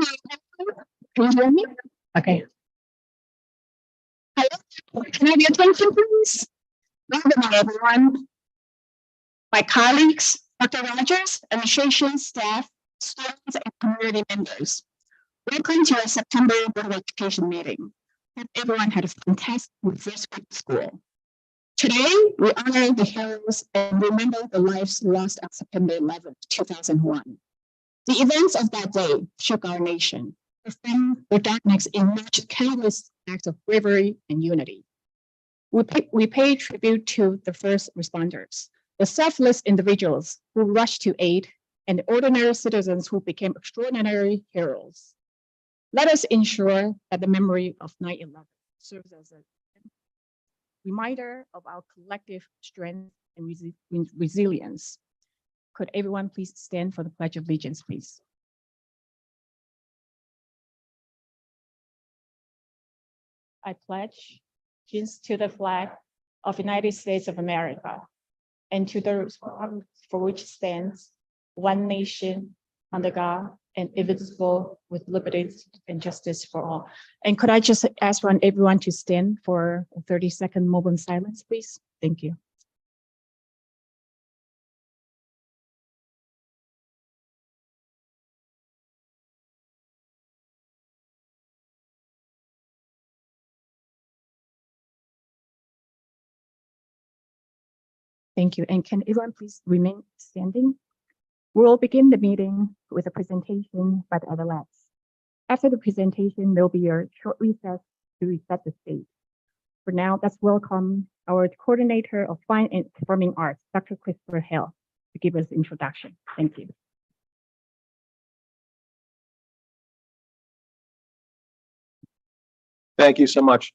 Can you hear me? Okay. Hello. Can I have your attention, please? Good morning, everyone. My colleagues, Dr. Rogers, administration, staff, students, and community members. Welcome to our September Board of Education meeting. Hope everyone had a fantastic first week of school. Today, we honor the heroes and remember the lives lost on September 11, 2001. The events of that day shook our nation. From the darkness emerged countless acts of bravery and unity. We pay tribute to the first responders, the selfless individuals who rushed to aid, and the ordinary citizens who became extraordinary heroes. Let us ensure that the memory of 9/11 serves as a reminder of our collective strength and resilience. Could everyone please stand for the Pledge of Allegiance, please? I pledge allegiance to the flag of the United States of America and to the republic for which it stands, one nation, under God, and indivisible, with liberty and justice for all. And could I just ask everyone to stand for a 30-second moment silence, please? Thank you. Thank you. And can everyone please remain standing? We'll begin the meeting with a presentation by the adults. After the presentation, there'll be a short recess to reset the stage. For now, let's welcome our coordinator of Fine and Performing Arts, Dr. Christopher Hale, to give us an introduction. Thank you. Thank you so much.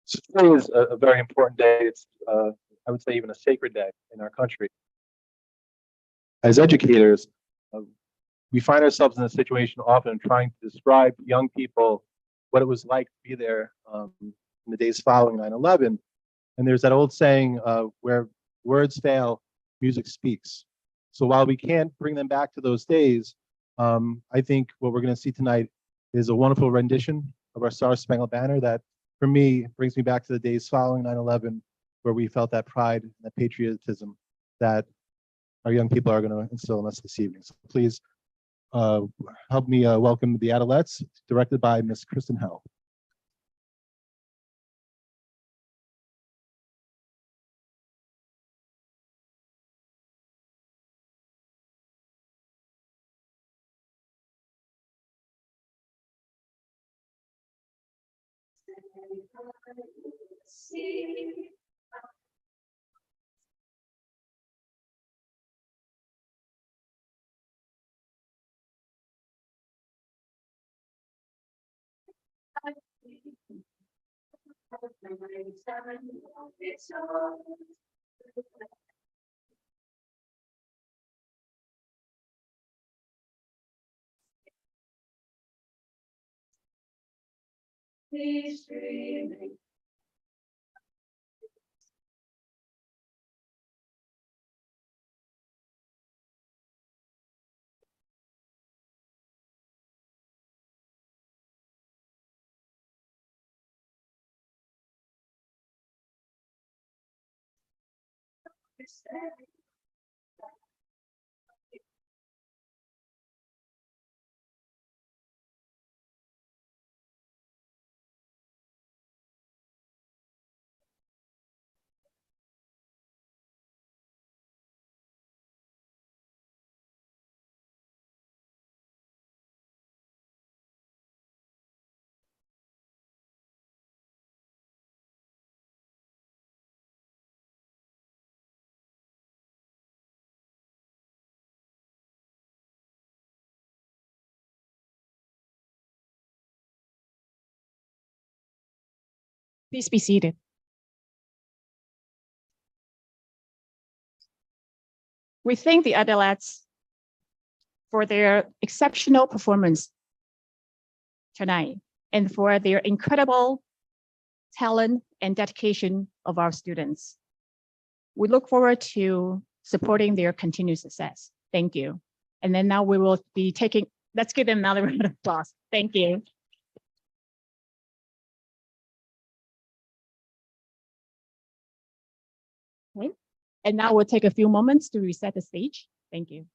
So today is a very important day. It's, I would say, even a sacred day in our country. As educators, we find ourselves in a situation often trying to describe to young people what it was like to be there in the days following 9/11. And there's that old saying where words fail, music speaks. So while we can't bring them back to those days, I think what we're going to see tonight is a wonderful rendition of our Star Spangled Banner that, for me, brings me back to the days following 9/11, where we felt that pride and that patriotism that our young people are going to instill in us this evening. So please help me welcome the Adelettes, directed by Ms. Kristen Hell. Please dreaming. Please be seated. We thank the Adelettes for their exceptional performance tonight and for their incredible talent and dedication of our students. We look forward to supporting their continued success. Thank you. And then now we will be taking Let's give them another round of applause. Thank you. Okay. And now we'll take a few moments to reset the stage. Thank you.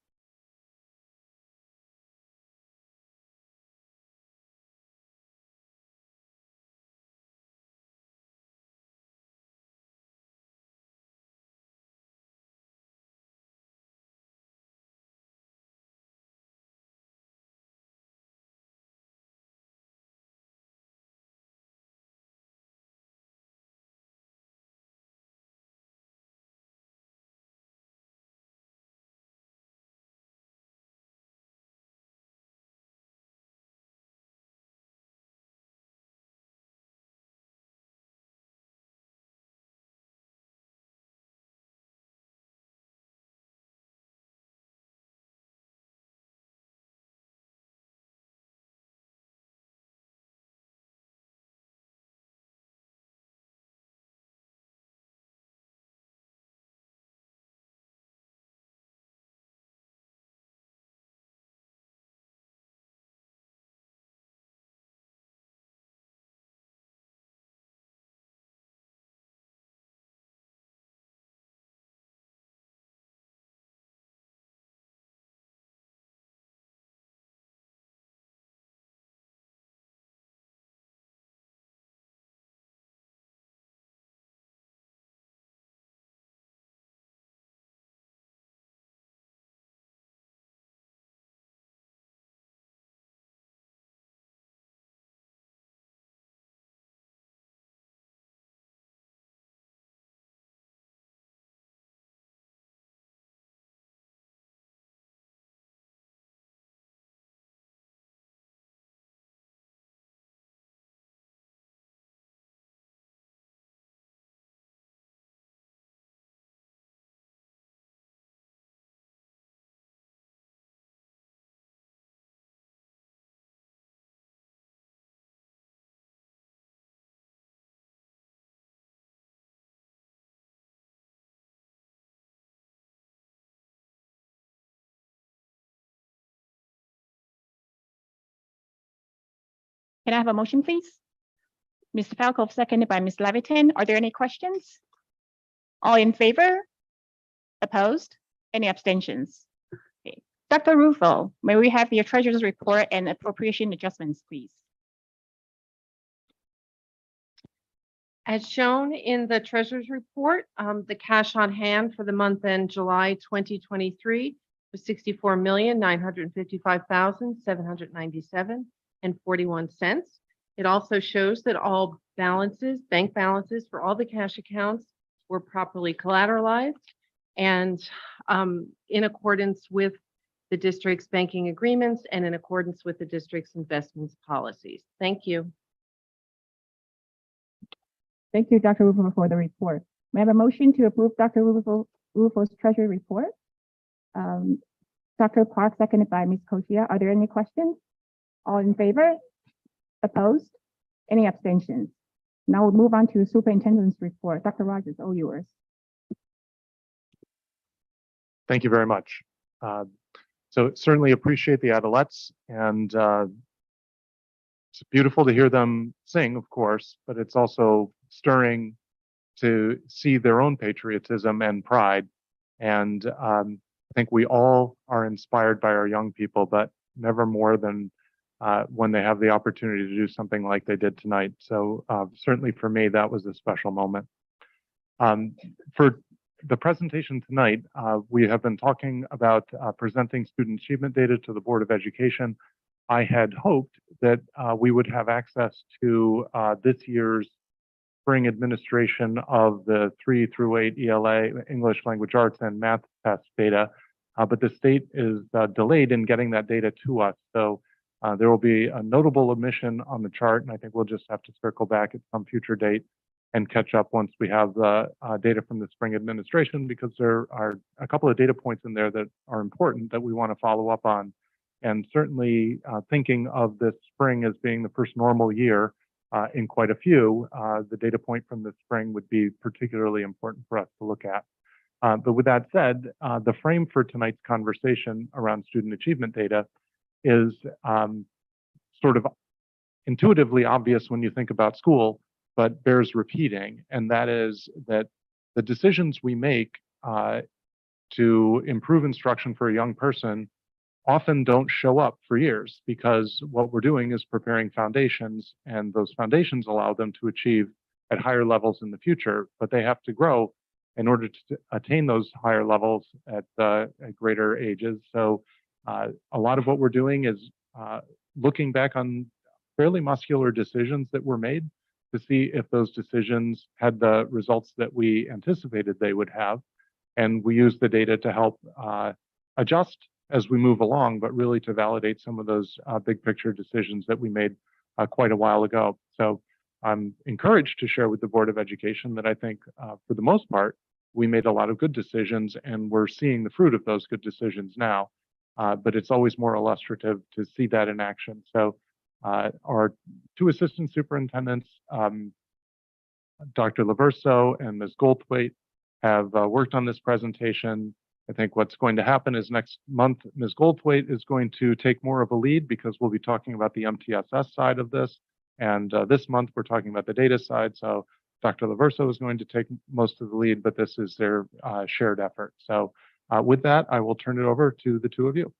Can I have a motion, please? Mr. Falco, seconded by Ms. Levitin. Are there any questions? All in favor? Opposed? Any abstentions? Okay. Dr. Rufo, may we have your treasurer's report and appropriation adjustments, please? As shown in the treasurer's report, the cash on hand for the month end July 2023 was $64,955,797.41. It also shows that all balances, bank balances for all the cash accounts were properly collateralized and in accordance with the district's banking agreements and in accordance with the district's investments policies. Thank you. Thank you, Dr. Rufo, for the report. May I have a motion to approve Dr. Rufo's treasury report? Dr. Park, seconded by Ms. Kochia. Are there any questions? All in favor? Opposed? Any abstentions? Now we'll move on to Superintendent's report. Dr. Rogers, all yours. Thank you very much. So certainly appreciate the adolescents, and it's beautiful to hear them sing, of course, but it's also stirring to see their own patriotism and pride. And I think we all are inspired by our young people, but never more than when they have the opportunity to do something like they did tonight. So certainly for me, that was a special moment. For the presentation tonight, we have been talking about presenting student achievement data to the Board of Education. I had hoped that we would have access to this year's spring administration of the 3 through 8 ELA, English Language Arts and Math test data, but the state is delayed in getting that data to us. So there will be a notable omission on the chart, and I think we'll just have to circle back at some future date and catch up once we have the data from the spring administration, because there are a couple of data points in there that are important that we want to follow up on. And certainly thinking of this spring as being the first normal year in quite a few, the data point from the spring would be particularly important for us to look at. But with that said, the frame for tonight's conversation around student achievement data is sort of intuitively obvious when you think about school, but bears repeating. And that is that the decisions we make to improve instruction for a young person often don't show up for years, because what we're doing is preparing foundations, and those foundations allow them to achieve at higher levels in the future, but they have to grow in order to attain those higher levels at greater ages. So a lot of what we're doing is looking back on fairly muscular decisions that were made to see if those decisions had the results that we anticipated they would have. And we use the data to help adjust as we move along, but really to validate some of those big picture decisions that we made quite a while ago. So I'm encouraged to share with the Board of Education that I think for the most part, we made a lot of good decisions, and we're seeing the fruit of those good decisions now. But it's always more illustrative to see that in action. So our two assistant superintendents, Dr. Laverso and Ms. Goldthwaite, have worked on this presentation. I think what's going to happen is next month, Ms. Goldthwaite is going to take more of a lead, because we'll be talking about the MTSS side of this. And this month, we're talking about the data side. So Dr. Laverso is going to take most of the lead, but this is their shared effort. So with that, I will turn it over to the two of you.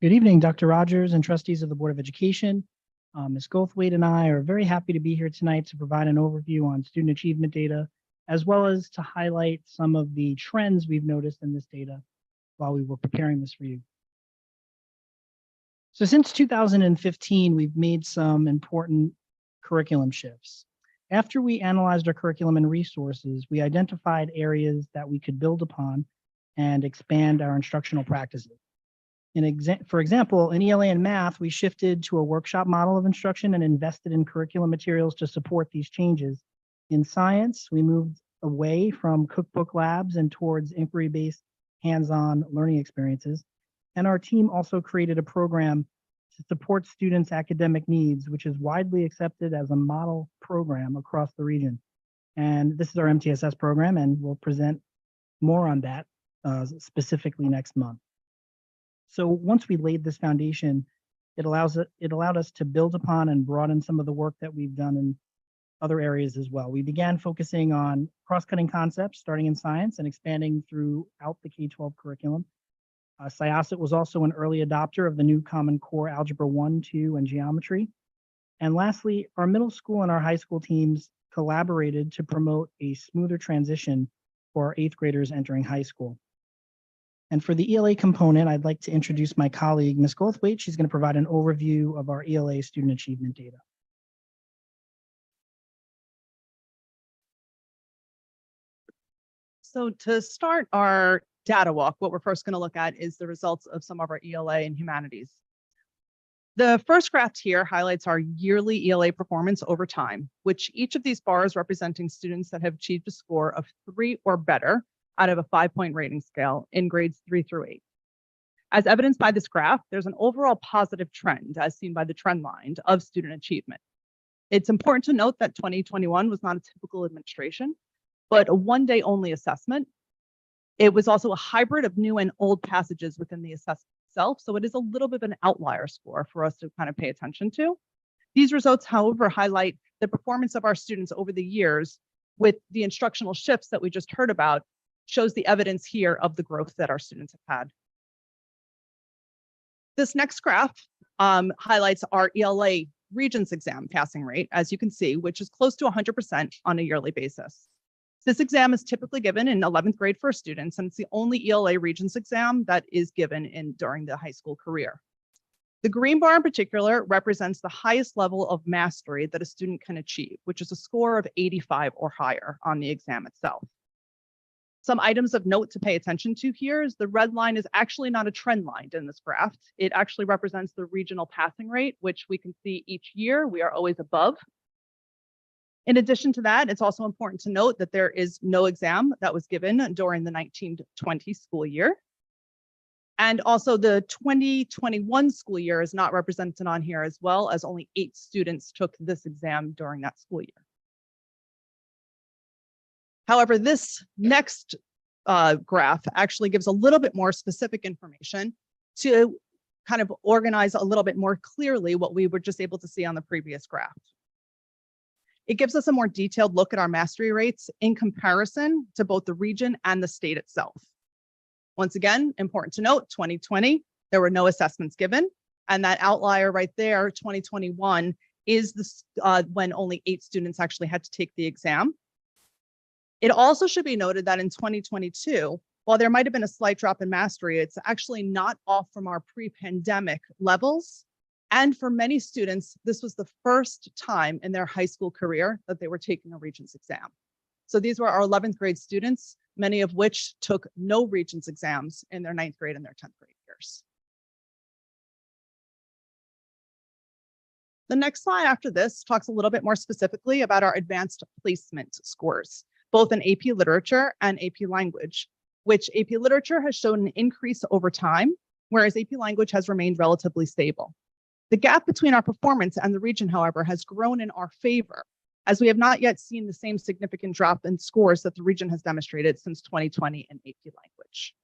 Good evening, Dr. Rogers and trustees of the Board of Education. Ms. Goldthwaite and I are very happy to be here tonight to provide an overview on student achievement data, as well as to highlight some of the trends we've noticed in this data while we were preparing this for you. So since 2015, we've made some important curriculum shifts. After we analyzed our curriculum and resources, we identified areas that we could build upon and expand our instructional practices. For example, in ELA and math, we shifted to a workshop model of instruction and invested in curriculum materials to support these changes. In science, we moved away from cookbook labs and towards inquiry-based hands-on learning experiences. And our team also created a program to support students' academic needs, which is widely accepted as a model program across the region. And this is our MTSS program, and we'll present more on that specifically next month. So once we laid this foundation, it allowed us to build upon and broaden some of the work that we've done in other areas as well. We began focusing on cross-cutting concepts, starting in science and expanding throughout the K-12 curriculum. Syosset was also an early adopter of the new Common Core Algebra 1, 2, and Geometry. And lastly, our middle school and our high school teams collaborated to promote a smoother transition for our 8th graders entering high school. And for the ELA component, I'd like to introduce my colleague, Ms. Goldthwaite. She's going to provide an overview of our ELA student achievement data. So to start our data walk, what we're first going to look at is the results of some of our ELA and humanities. The first graph here highlights our yearly ELA performance over time, which each of these bars representing students that have achieved a score of 3 or better out of a 5-point rating scale in grades 3 through 8. As evidenced by this graph, there's an overall positive trend, as seen by the trend line, of student achievement. It's important to note that 2021 was not a typical administration, but a one-day only assessment. It was also a hybrid of new and old passages within the assessment itself, so it is a little bit of an outlier score for us to kind of pay attention to. These results, however, highlight the performance of our students over the years with the instructional shifts that we just heard about, shows the evidence here of the growth that our students have had. This next graph highlights our ELA Regents exam passing rate, as you can see, which is close to 100% on a yearly basis. This exam is typically given in 11th grade for students, and it's the only ELA Regents exam that is given during the high school career. The green bar in particular represents the highest level of mastery that a student can achieve, which is a score of 85 or higher on the exam itself. Some items of note to pay attention to here is the red line is actually not a trend line in this graph. It actually represents the regional passing rate, which we can see each year we are always above. In addition to that, it's also important to note that there is no exam that was given during the 1920 school year. And also the 2021 school year is not represented on here, as well as only 8 students took this exam during that school year. However, this next graph actually gives a little bit more specific information to kind of organize a little bit more clearly what we were just able to see on the previous graph. It gives us a more detailed look at our mastery rates in comparison to both the region and the state itself. Once again, important to note, 2020, there were no assessments given, and that outlier right there, 2021, is when only 8 students actually had to take the exam. It also should be noted that in 2022, while there might have been a slight drop in mastery, it's actually not off from our pre-pandemic levels. And for many students, this was the first time in their high school career that they were taking a Regents exam. So these were our 11th grade students, many of which took no Regents exams in their 9th grade and their 10th grade years. The next slide after this talks a little bit more specifically about our advanced placement scores, both in AP Literature and AP Language, which AP Literature has shown an increase over time, whereas AP Language has remained relatively stable. The gap between our performance and the region, however, has grown in our favor, as we have not yet seen the same significant drop in scores that the region has demonstrated since 2020 in AP Language.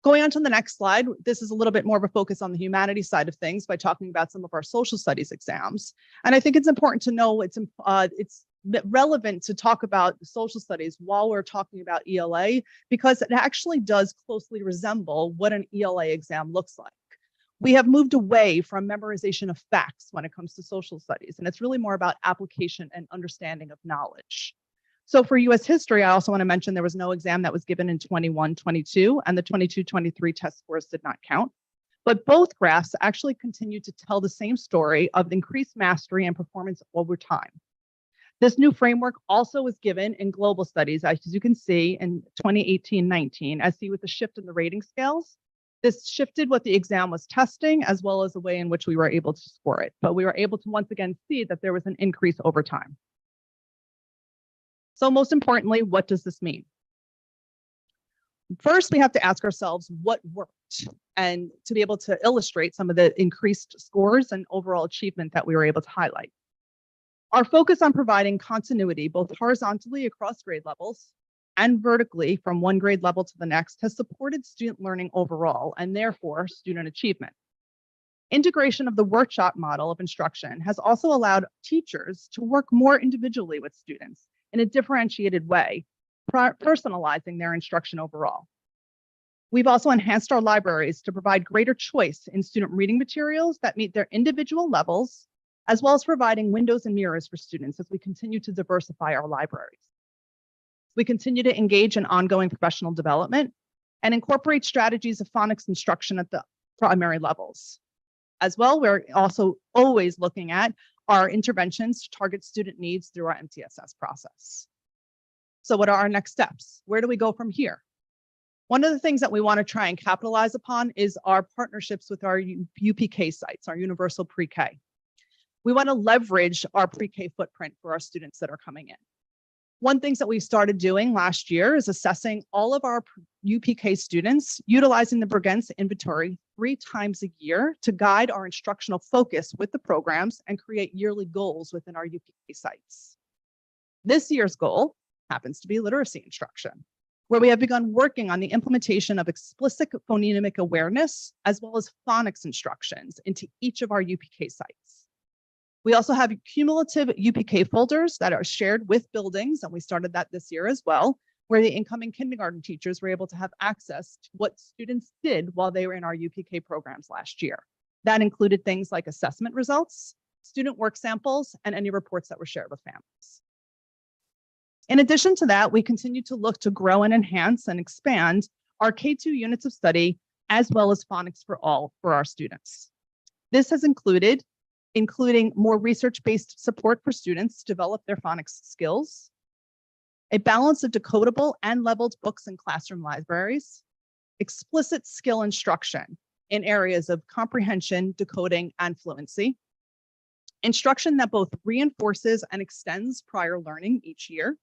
Going on to the next slide, this is a little bit more of a focus on the humanities side of things by talking about some of our social studies exams. And I think it's important to know it's relevant to talk about social studies while we're talking about ELA, because it actually does closely resemble what an ELA exam looks like. We have moved away from memorization of facts when it comes to social studies, and it's really more about application and understanding of knowledge. So for US history, I also want to mention there was no exam that was given in 21-22, and the 22-23 test scores did not count. But both graphs actually continue to tell the same story of increased mastery and performance over time. This new framework also was given in global studies, as you can see in 2018-19, as seen with the shift in the rating scales. This shifted what the exam was testing, as well as the way in which we were able to score it. But we were able to once again see that there was an increase over time. So most importantly, what does this mean? First, we have to ask ourselves what worked, and to be able to illustrate some of the increased scores and overall achievement that we were able to highlight. Our focus on providing continuity, both horizontally across grade levels and vertically from one grade level to the next, has supported student learning overall and therefore student achievement. Integration of the workshop model of instruction has also allowed teachers to work more individually with students in a differentiated way, personalizing their instruction overall. We've also enhanced our libraries to provide greater choice in student reading materials that meet their individual levels, as well as providing windows and mirrors for students as we continue to diversify our libraries. We continue to engage in ongoing professional development and incorporate strategies of phonics instruction at the primary levels. As well, we're also always looking at our interventions to target student needs through our MTSS process. So what are our next steps? Where do we go from here? One of the things that we want to try and capitalize upon is our partnerships with our UPK sites, our universal pre-K. We want to leverage our pre-K footprint for our students that are coming in. One thing that we started doing last year is assessing all of our UPK students, utilizing the Burgense inventory 3 times a year to guide our instructional focus with the programs and create yearly goals within our UPK sites. This year's goal happens to be literacy instruction, where we have begun working on the implementation of explicit phonemic awareness, as well as phonics instructions into each of our UPK sites. We also have cumulative UPK folders that are shared with buildings, and we started that this year as well, where the incoming kindergarten teachers were able to have access to what students did while they were in our UPK programs last year. That included things like assessment results, student work samples, and any reports that were shared with families. In addition to that, we continue to look to grow and enhance and expand our K-2 units of study, as well as phonics for all for our students. This has including more research-based support for students to develop their phonics skills, a balance of decodable and leveled books in classroom libraries, explicit skill instruction in areas of comprehension, decoding, and fluency, instruction that both reinforces and extends prior learning each year,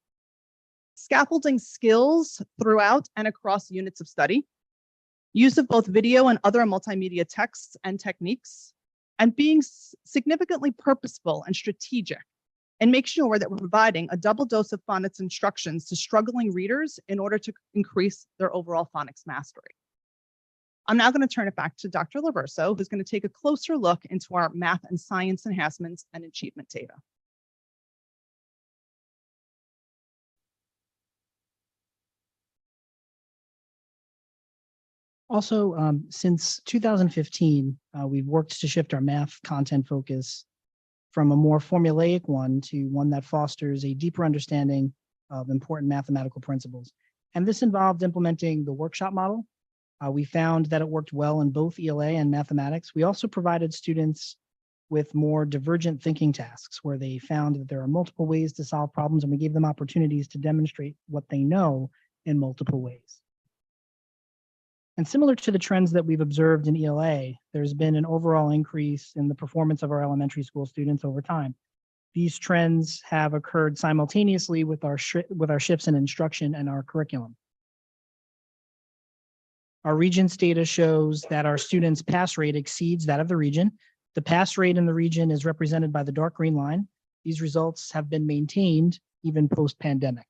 scaffolding skills throughout and across units of study, Use of both video and other multimedia texts and techniques, and being significantly purposeful and strategic, and make sure that we're providing a double dose of phonics instructions to struggling readers in order to increase their overall phonics mastery. I'm now going to turn it back to Dr. Laverso, who's going to take a closer look into our math and science enhancements and achievement data. Also, since 2015, we've worked to shift our math content focus from a more formulaic one to one that fosters a deeper understanding of important mathematical principles. And this involved implementing the workshop model. We found that it worked well in both ELA and mathematics. We also provided students with more divergent thinking tasks where they found that there are multiple ways to solve problems, and we gave them opportunities to demonstrate what they know in multiple ways. And similar to the trends that we've observed in ELA, there's been an overall increase in the performance of our elementary school students over time. These trends have occurred simultaneously with our shifts in instruction and our curriculum. Our Regents data shows that our students' pass rate exceeds that of the region. The pass rate in the region is represented by the dark green line. These results have been maintained even post-pandemic.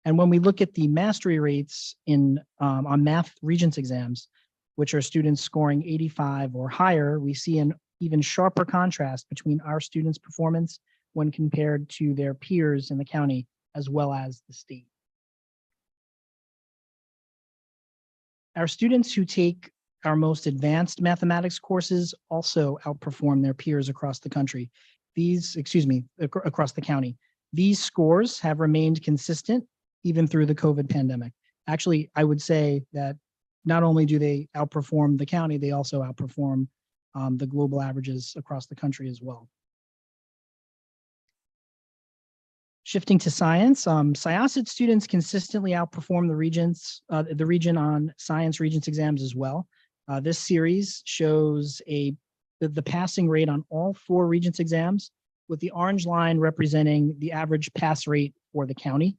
And when we look at the mastery rates on math Regents exams, which are students scoring 85 or higher, we see an even sharper contrast between our students' performance when compared to their peers in the county as well as the state. Our students who take our most advanced mathematics courses also outperform their peers across the country. Across the county. These scores have remained consistent even through the COVID pandemic. Actually, I would say that not only do they outperform the county, they also outperform the global averages across the country as well. Shifting to science, Syosset students consistently outperform the region on science Regents exams as well. This series shows the passing rate on all 4 Regents exams, with the orange line representing the average pass rate for the county.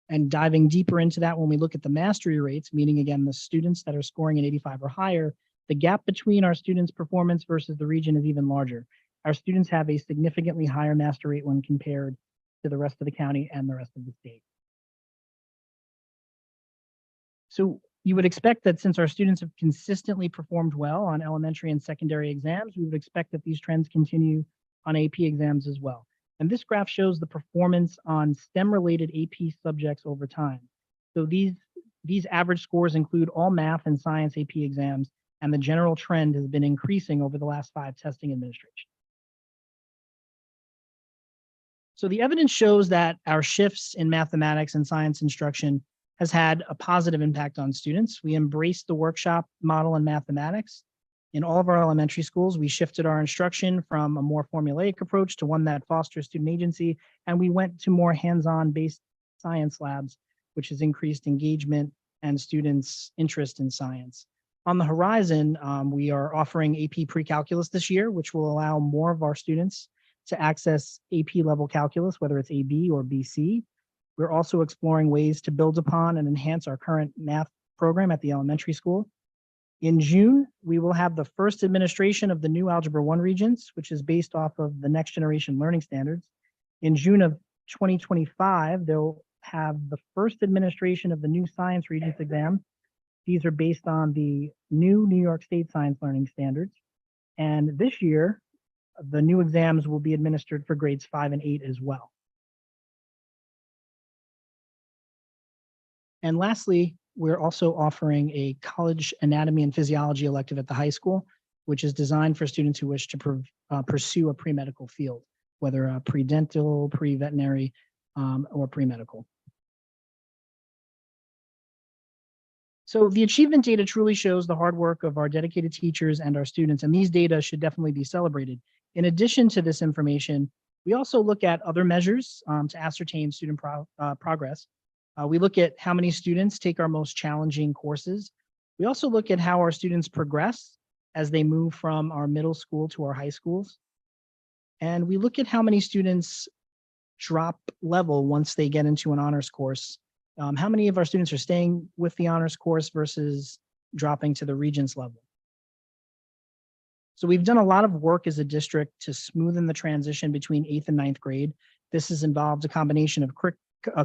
And diving deeper into that, when we look at the mastery rates, meaning again, the students that are scoring an 85 or higher, the gap between our students' performance versus the region is even larger. Our students have a significantly higher mastery rate when compared to the rest of the county and the rest of the state. So you would expect that since our students have consistently performed well on elementary and secondary exams, we would expect that these trends continue on AP exams as well. And this graph shows the performance on STEM-related AP subjects over time. So these average scores include all math and science AP exams, and the general trend has been increasing over the last 5 testing administrations. So the evidence shows that our shifts in mathematics and science instruction has had a positive impact on students. We embraced the workshop model in mathematics. In all of our elementary schools, we shifted our instruction from a more formulaic approach to one that fosters student agency, and we went to more hands-on based science labs, which has increased engagement and students' interest in science. On the horizon, we are offering AP pre-calculus this year, which will allow more of our students to access AP level calculus, whether it's AB or BC. We're also exploring ways to build upon and enhance our current math program at the elementary school. In June, we will have the first administration of the new Algebra 1 Regents, which is based off of the next generation learning standards. In June of 2025, they'll have the first administration of the new Science Regents exam. These are based on the new New York State Science Learning Standards. And this year, the new exams will be administered for grades 5 and 8 as well. And lastly, we're also offering a college anatomy and physiology elective at the high school, which is designed for students who wish to pursue a pre-medical field, whether pre-dental, pre-veterinary, or pre-medical. So the achievement data truly shows the hard work of our dedicated teachers and our students, and these data should definitely be celebrated. In addition to this information, we also look at other measures to ascertain student progress. We look at how many students take our most challenging courses. We also look at how our students progress as they move from our middle school to our high schools. And we look at how many students drop level once they get into an honors course How many of our students are staying with the honors course versus dropping to the Regents level? So we've done a lot of work as a district to smoothen the transition between 8th and 9th grade. This has involved a combination of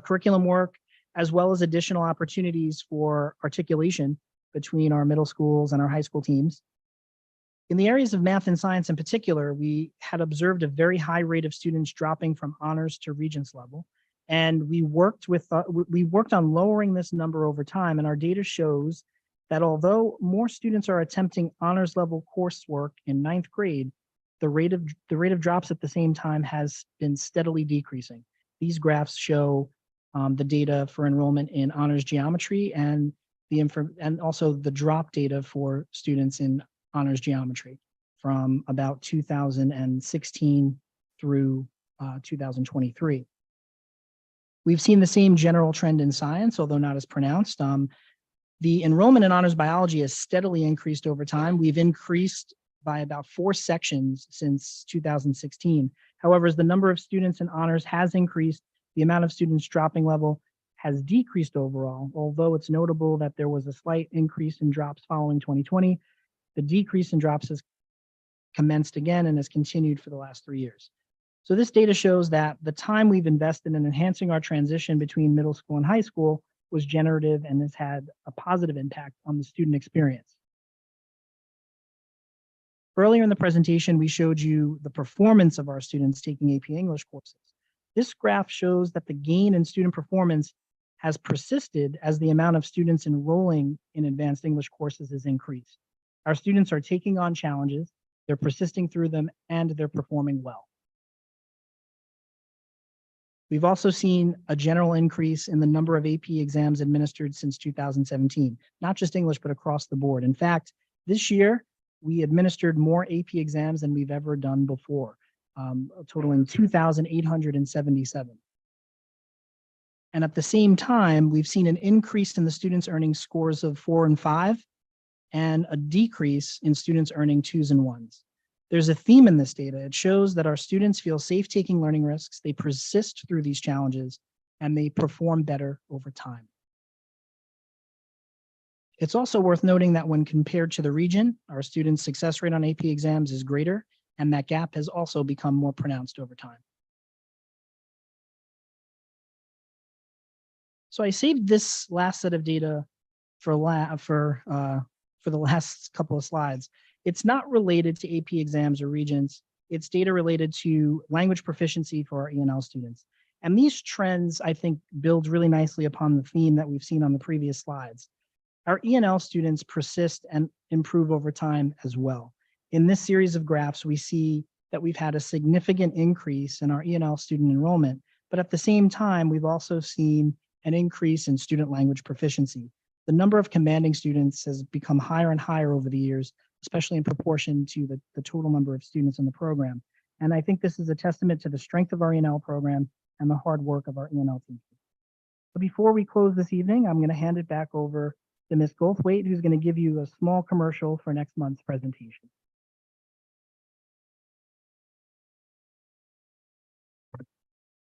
curriculum work, as well as additional opportunities for articulation between our middle schools and our high school teams. In the areas of math and science in particular, we had observed a very high rate of students dropping from honors to Regents level. And we worked on lowering this number over time, and our data shows that although more students are attempting honors level coursework in 9th grade, the rate of drops at the same time has been steadily decreasing. These graphs show the data for enrollment in honors geometry and also the drop data for students in honors geometry from about 2016 through 2023. We've seen the same general trend in science, although not as pronounced. The enrollment in honors biology has steadily increased over time. We've increased by about 4 sections since 2016. However, as the number of students in honors has increased, the amount of students dropping level has decreased overall, although it's notable that there was a slight increase in drops following 2020. The decrease in drops has commenced again and has continued for the last 3 years. So this data shows that the time we've invested in enhancing our transition between middle school and high school was generative and has had a positive impact on the student experience. Earlier in the presentation, we showed you the performance of our students taking AP English courses. This graph shows that the gain in student performance has persisted as the amount of students enrolling in advanced English courses has increased. Our students are taking on challenges, they're persisting through them, and they're performing well. We've also seen a general increase in the number of AP exams administered since 2017, not just English, but across the board. In fact, this year, we administered more AP exams than we've ever done before, totaling 2,877. And at the same time, we've seen an increase in the students earning scores of 4 and 5, and a decrease in students earning 2s and 1s. There's a theme in this data. It shows that our students feel safe taking learning risks, they persist through these challenges, and they perform better over time. It's also worth noting that when compared to the region, our students' success rate on AP exams is greater, and that gap has also become more pronounced over time. So I saved this last set of data for the last couple of slides. It's not related to AP exams or regents. It's data related to language proficiency for our E&L students. And these trends, I think, build really nicely upon the theme that we've seen on the previous slides. Our E&L students persist and improve over time as well. In this series of graphs, we see that we've had a significant increase in our E&L student enrollment, but at the same time, we've also seen an increase in student language proficiency. The number of commanding students has become higher and higher over the years, especially in proportion to the total number of students in the program. And I think this is a testament to the strength of our E&L program and the hard work of our E&L teachers. But before we close this evening, I'm going to hand it back over to Ms. Goldthwaite, who's going to give you a small commercial for next month's presentation.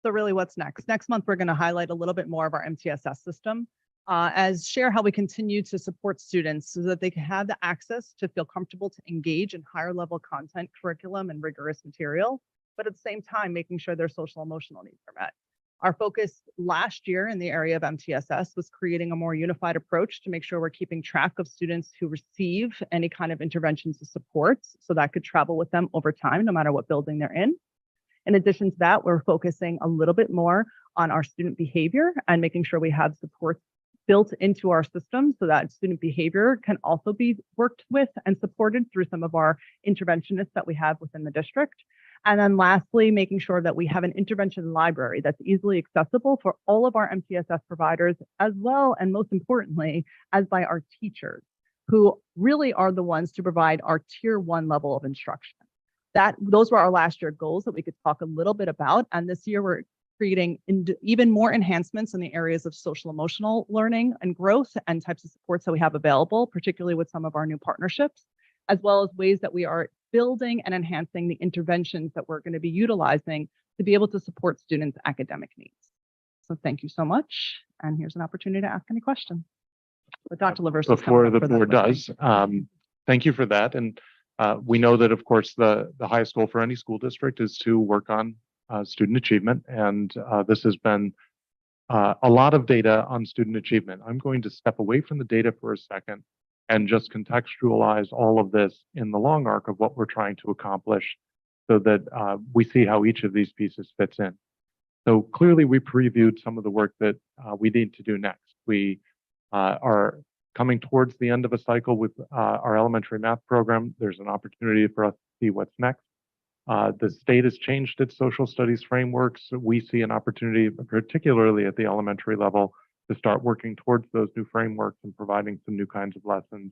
So really what's next? Next month, we're going to highlight a little bit more of our MTSS system, share how we continue to support students so that they can have the access to feel comfortable to engage in higher level content, curriculum, and rigorous material, but at the same time, making sure their social emotional needs are met. Our focus last year in the area of MTSS was creating a more unified approach to make sure we're keeping track of students who receive any kind of interventions and supports, so that could travel with them over time, no matter what building they're in. In addition to that, we're focusing a little bit more on our student behavior and making sure we have supports built into our system so that student behavior can also be worked with and supported through some of our interventionists that we have within the district. And then lastly, making sure that we have an intervention library that's easily accessible for all of our MTSS providers, as well, and most importantly, as by our teachers, who really are the ones to provide our tier 1 level of instruction. Those were our last year goals that we could talk a little bit about. And this year we're creating even more enhancements in the areas of social emotional learning and growth and types of supports that we have available, particularly with some of our new partnerships, as well as ways that we are building and enhancing the interventions that we're going to be utilizing to be able to support students' academic needs. So thank you so much. And here's an opportunity to ask any questions. But Dr. LaVerse is coming Before up the for that board question. does, thank you for that. And we know that, of course, the highest goal for any school district is to work on student achievement. And this has been a lot of data on student achievement. I'm going to step away from the data for a second and just contextualize all of this in the long arc of what we're trying to accomplish so that we see how each of these pieces fits in. So clearly we previewed some of the work that we need to do next. We are coming towards the end of a cycle with our elementary math program. There's an opportunity for us to see what's next. The state has changed its social studies frameworks. We see an opportunity, particularly at the elementary level, to start working towards those new frameworks and providing some new kinds of lessons.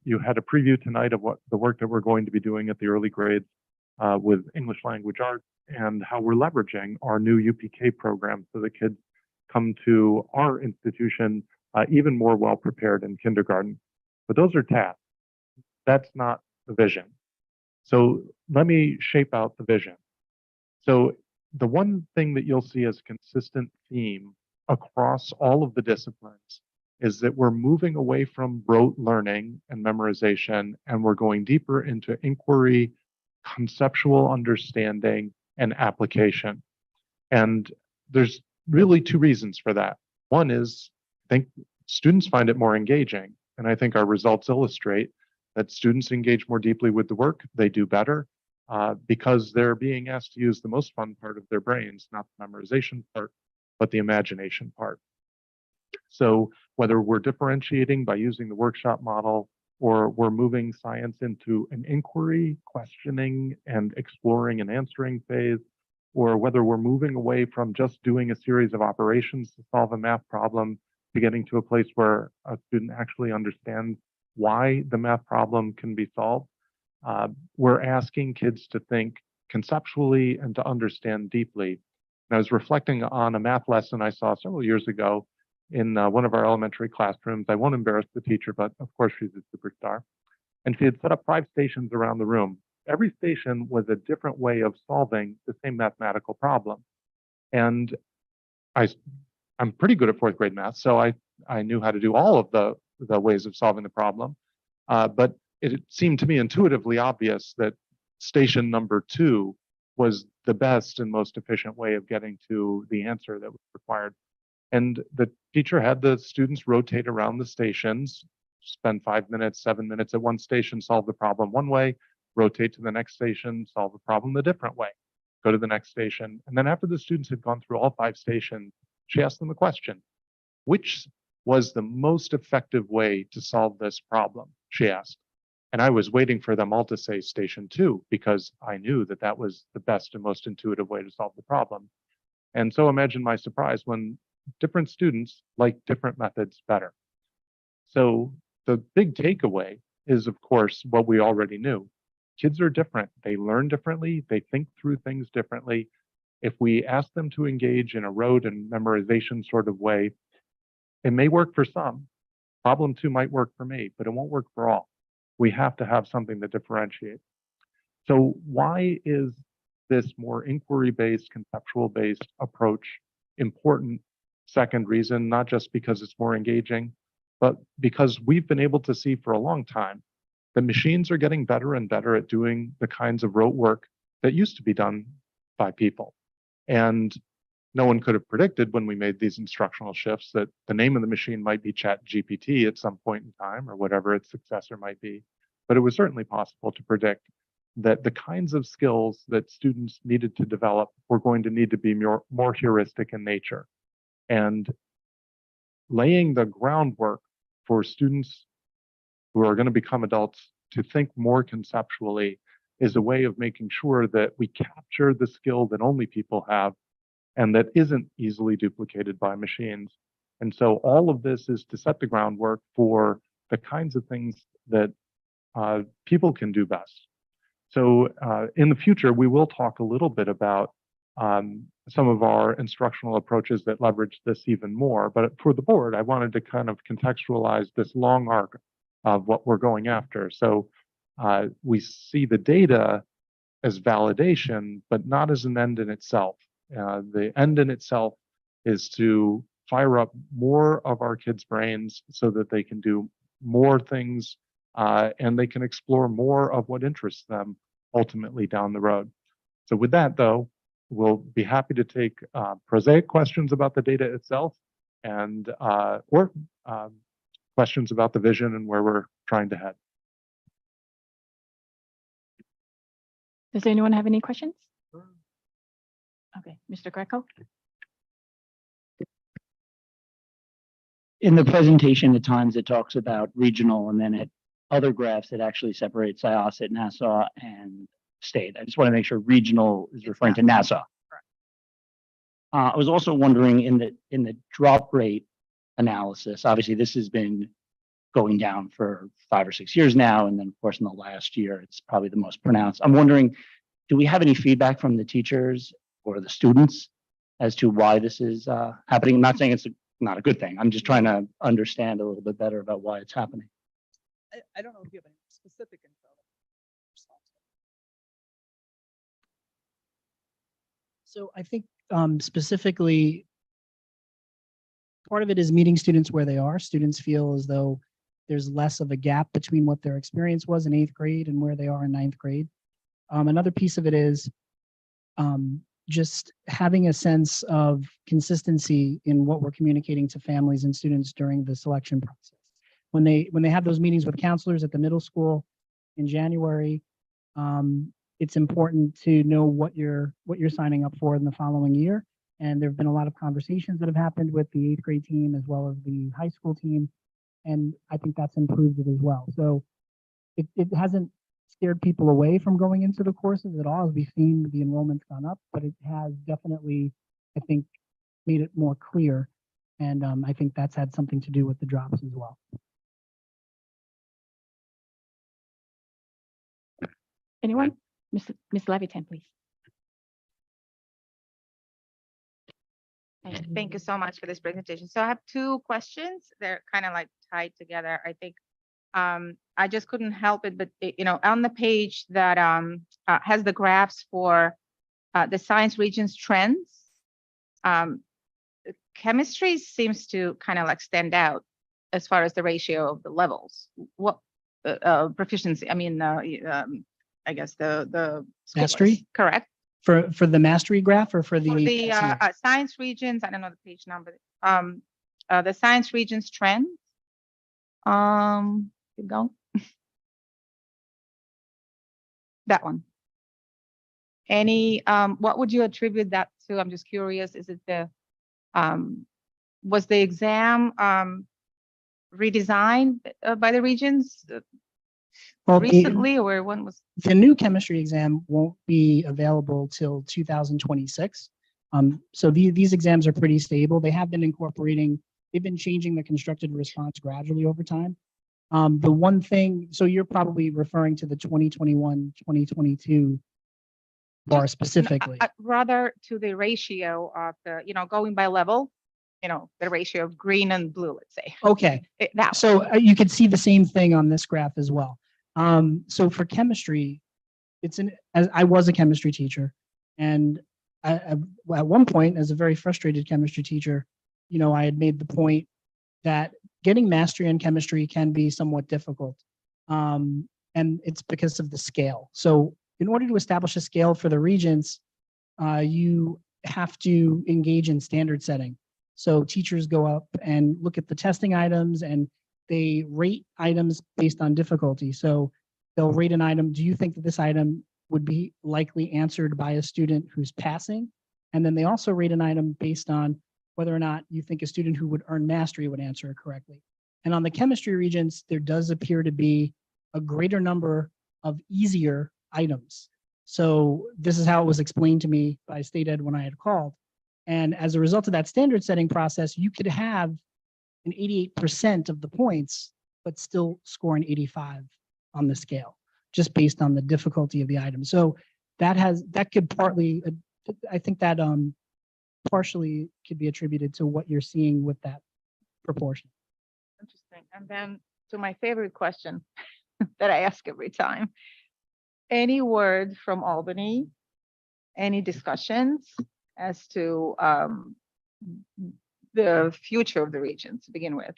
You had a preview tonight of what the work that we're going to be doing at the early grades with English language arts and how we're leveraging our new UPK program so that kids come to our institution even more well prepared in kindergarten. But those are tasks. That's not the vision. So let me shape out the vision. So the one thing that you'll see as a consistent theme across all of the disciplines is that we're moving away from rote learning and memorization, and we're going deeper into inquiry, conceptual understanding, and application. And there's really two reasons for that. One is, I think students find it more engaging, and I think our results illustrate that students engage more deeply with the work, they do better because they're being asked to use the most fun part of their brains, not the memorization part, but the imagination part. So whether we're differentiating by using the workshop model or we're moving science into an inquiry, questioning, and exploring and answering phase, or whether we're moving away from just doing a series of operations to solve a math problem to getting to a place where a student actually understands why the math problem can be solved, we're asking kids to think conceptually and to understand deeply. And I was reflecting on a math lesson I saw several years ago in one of our elementary classrooms. I won't embarrass the teacher, but of course she's a superstar. And she had set up 5 stations around the room. Every station was a different way of solving the same mathematical problem. And I'm pretty good at 4th grade math, so I knew how to do all of the ways of solving the problem. But it seemed to me intuitively obvious that station number 2 was the best and most efficient way of getting to the answer that was required. And the teacher had the students rotate around the stations, spend 5 minutes, 7 minutes at one station, solve the problem one way, rotate to the next station, solve the problem a different way, go to the next station. And then after the students had gone through all 5 stations, she asked them a question: which was the most effective way to solve this problem? She asked. And I was waiting for them all to say station 2 because I knew that that was the best and most intuitive way to solve the problem. And so imagine my surprise when different students like different methods better. So the big takeaway is, of course, what we already knew. Kids are different. They learn differently. They think through things differently. If we ask them to engage in a rote and memorization sort of way, it may work for some. Problem 2 might work for me, but it won't work for all. We have to have something that differentiates. So why is this more inquiry-based, conceptual-based approach important? Second reason, not just because it's more engaging, but because we've been able to see for a long time that machines are getting better and better at doing the kinds of rote work that used to be done by people. And no one could have predicted when we made these instructional shifts that the name of the machine might be ChatGPT at some point in time or whatever its successor might be. But it was certainly possible to predict that the kinds of skills that students needed to develop were going to need to be more heuristic in nature. And laying the groundwork for students who are going to become adults to think more conceptually is a way of making sure that we capture the skill that only people have and that isn't easily duplicated by machines. And so all of this is to set the groundwork for the kinds of things that people can do best. So in the future, we will talk a little bit about some of our instructional approaches that leverage this even more. But for the board, I wanted to kind of contextualize this long arc of what we're going after. So we see the data as validation, but not as an end in itself. The end in itself is to fire up more of our kids' brains so that they can do more things and they can explore more of what interests them ultimately down the road. So with that, though, we'll be happy to take prosaic questions about the data itself and or questions about the vision and where we're trying to head. Does anyone have any questions? Okay, Mr. Greco. In the presentation, at times it talks about regional, and then at other graphs, it actually separates Syosset, Nassau, and state. I just want to make sure regional is referring to Nassau. I was also wondering in the drop rate analysis, obviously this has been going down for 5 or 6 years now, and then of course in the last year, it's probably the most pronounced. I'm wondering, do we have any feedback from the teachers or the students as to why this is happening? I'm not saying it's not a good thing. I'm just trying to understand a little bit better about why it's happening. I don't know if you have any specific info. So I think specifically, part of it is meeting students where they are. Students feel as though there's less of a gap between what their experience was in 8th grade and where they are in 9th grade. Another piece of it is just having a sense of consistency in what we're communicating to families and students during the selection process. When they have those meetings with counselors at the middle school in January, it's important to know what you're signing up for in the following year. And there have been a lot of conversations that have happened with the 8th grade team as well as the high school team. And I think that's improved it as well. So it hasn't scared people away from going into the courses at all, as we've seen the enrollment's gone up, but it has definitely, I think, made it more clear. And I think that's had something to do with the drops as well. Anyone? Ms. Levitan, please. Thank you so much for this presentation. So I have 2 questions. They're kind of like tied together. I think I just couldn't help it, but on the page that has the graphs for the science regions trends, chemistry seems to kind of like stand out as far as the ratio of the levels. What proficiency? I mean, I guess the Mastery? scores, correct? For the mastery graph or for the For the science regions, I don't know the page number. The science regions trends. Keep going. That one. Any what would you attribute that to? I'm just curious. Is it the was the exam redesigned by the regions well, recently, or when was the new chemistry exam won't be available till 2026. So these exams are pretty stable. They have been incorporating, they've been changing the constructed response gradually over time. The one thing, so you're probably referring to the 2021, 2022 bar specifically. rather to the ratio of the, going by level, the ratio of green and blue, let's say. Okay. So you can see the same thing on this graph as well. So for chemistry, as I was a chemistry teacher, and at one point, as a very frustrated chemistry teacher, I had made the point that getting mastery in chemistry can be somewhat difficult. And it's because of the scale. So in order to establish a scale for the regents, you have to engage in standard setting. So teachers go up and look at the testing items and they rate items based on difficulty. So they'll rate an item. Do you think that this item would be likely answered by a student who's passing? And then they also rate an item based on whether or not you think a student who would earn mastery would answer it correctly. And on the chemistry regents, there does appear to be a greater number of easier items. So this is how it was explained to me by state ed when I had called. And as a result of that standard setting process, you could have an 88% of the points, but still score an 85 on the scale, just based on the difficulty of the item. So that could partly, I think that partially could be attributed to what you're seeing with that proportion. Interesting. And then to my favorite question that I ask every time, any word from Albany, any discussions as to the future of the region to begin with.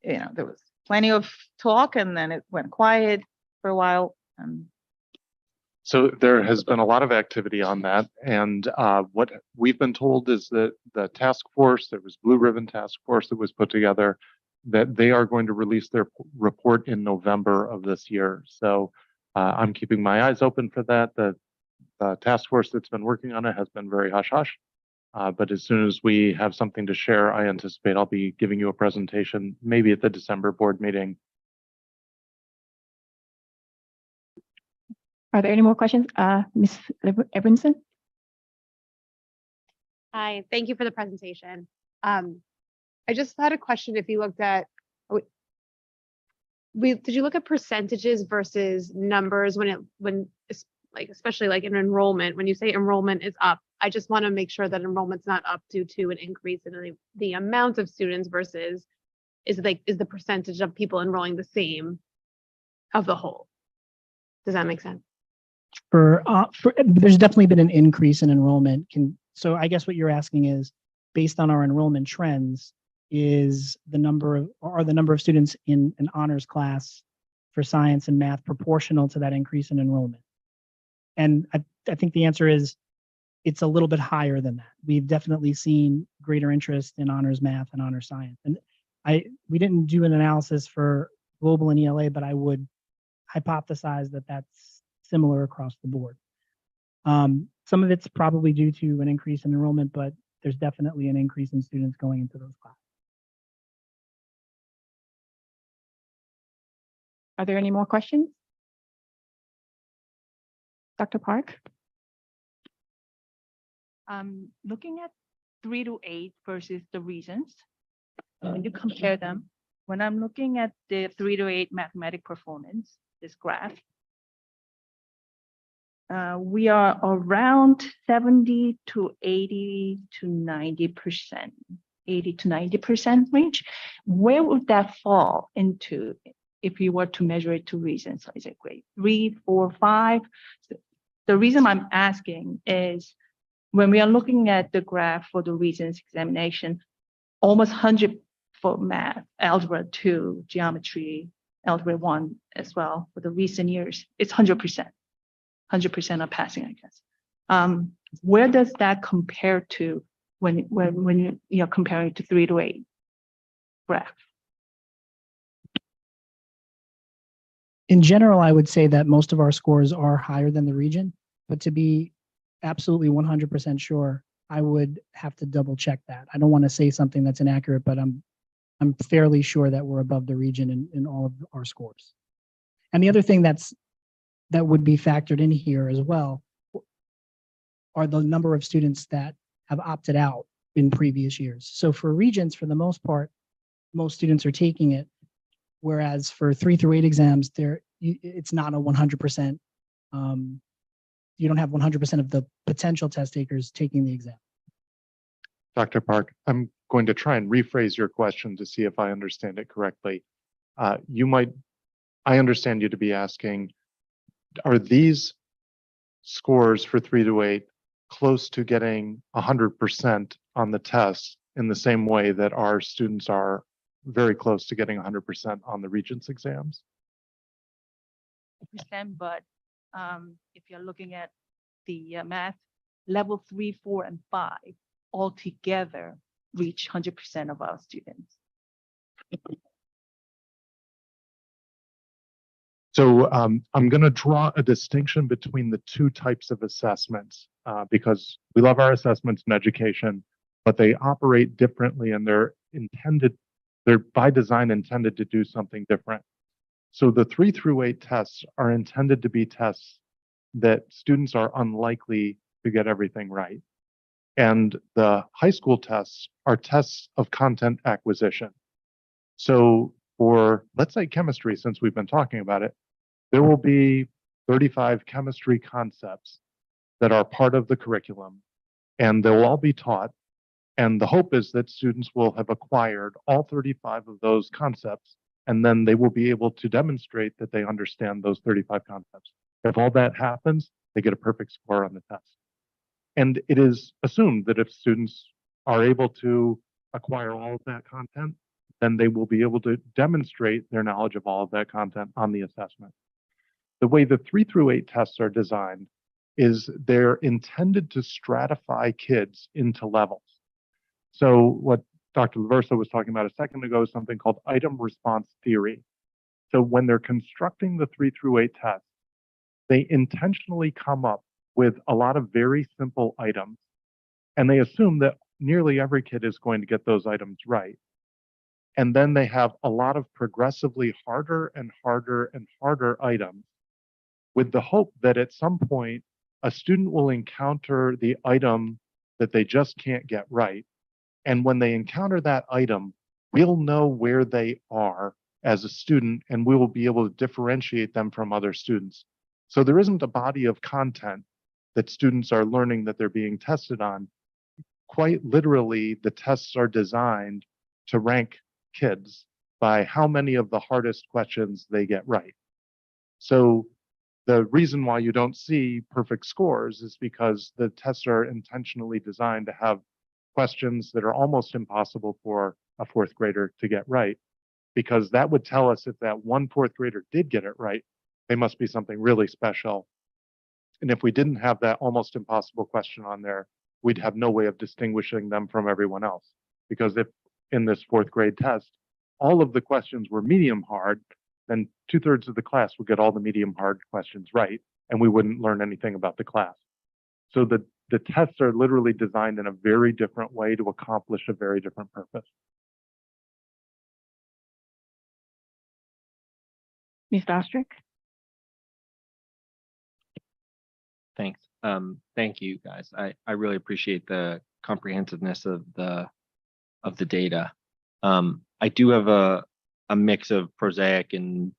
You know, there was plenty of talk and then it went quiet for a while. So there has been a lot of activity on that, and what we've been told is that the task force, there was Blue Ribbon Task Force that was put together, that they are going to release their report in November of this year. So I'm keeping my eyes open for that. The task force that's been working on it has been very hush-hush. But as soon as we have something to share, I anticipate I'll be giving you a presentation, maybe at the December board meeting. Are there any more questions? Ms. Evanson? Hi, thank you for the presentation. I just had a question. If you looked at, did you look at percentages versus numbers like, especially like in enrollment, when you say enrollment is up, I just want to make sure that enrollment's not up due to an increase in the amount of students versus is the percentage of people enrolling the same of the whole? Does that make sense? There's definitely been an increase in enrollment. So I guess what you're asking is, based on our enrollment trends, are the number of students in an honors class for science and math proportional to that increase in enrollment? And I think the answer is it's a little bit higher than that. We've definitely seen greater interest in honors math and honors science. And we didn't do an analysis for global and ELA, but I would hypothesize that that's similar across the board. Some of it's probably due to an increase in enrollment, but there's definitely an increase in students going into those classes. Are there any more questions? Dr. Park? Looking at 3 to 8 versus the reasons, when you compare them, when I'm looking at the 3 to 8 mathematic performance, this graph, we are around 70 to 80 to 90%, 80 to 90% range. Where would that fall into if you were to measure it to reasons? So is it grade 3, 4, 5? So the reason I'm asking is when we are looking at the graph for the reasons examination, almost 100 for math, algebra 2, geometry, algebra 1 as well. For the recent years, it's 100%. 100% are passing, I guess. Where does that compare to when you're comparing to 3 to 8 graph? In general, I would say that most of our scores are higher than the region, but to be absolutely 100% sure, I would have to double check that. I don't want to say something that's inaccurate, but I'm fairly sure that we're above the region in all of our scores. And the other thing that would be factored in here as well are the number of students that have opted out in previous years. So for regions, for the most part, most students are taking it, whereas for 3 through 8 exams, it's not a 100%. You don't have 100% of the potential test takers taking the exam. Dr. Park, I'm going to try and rephrase your question to see if I understand it correctly. I understand you to be asking, are these scores for 3 to 8 close to getting 100% on the test in the same way that our students are very close to getting 100% on the Regents exams? But if you're looking at the math, level 3, 4, and 5 altogether reach 100% of our students. So I'm going to draw a distinction between the two types of assessments because we love our assessments in education, but they operate differently and they're by design intended to do something different. So the 3 through 8 tests are intended to be tests that students are unlikely to get everything right. And the high school tests are tests of content acquisition. So for, let's say, chemistry, since we've been talking about it, there will be 35 chemistry concepts that are part of the curriculum, and they'll all be taught. And the hope is that students will have acquired all 35 of those concepts, and then they will be able to demonstrate that they understand those 35 concepts. If all that happens, they get a perfect score on the test. And it is assumed that if students are able to acquire all of that content, then they will be able to demonstrate their knowledge of all of that content on the assessment. The way the 3 through 8 tests are designed is they're intended to stratify kids into levels. So what Dr. Laversa was talking about a second ago is something called item response theory. So when they're constructing the 3 through 8 tests, they intentionally come up with a lot of very simple items, and they assume that nearly every kid is going to get those items right. And then they have a lot of progressively harder and harder and harder items with the hope that at some point a student will encounter the item that they just can't get right. And when they encounter that item, we'll know where they are as a student, and we will be able to differentiate them from other students. So there isn't a body of content that students are learning that they're being tested on. Quite literally, the tests are designed to rank kids by how many of the hardest questions they get right. So the reason why you don't see perfect scores is because the tests are intentionally designed to have questions that are almost impossible for a 4th grader to get right, because that would tell us if that one 4th grader did get it right, they must be something really special. And if we didn't have that almost impossible question on there, we'd have no way of distinguishing them from everyone else. Because if in this 4th grade test, all of the questions were medium hard, then 2/3 of the class would get all the medium hard questions right, and we wouldn't learn anything about the class. So the tests are literally designed in a very different way to accomplish a very different purpose. Ms. Ostrick? Thanks. Thank you guys. I really appreciate the comprehensiveness of the data. I do have a mix of prosaic and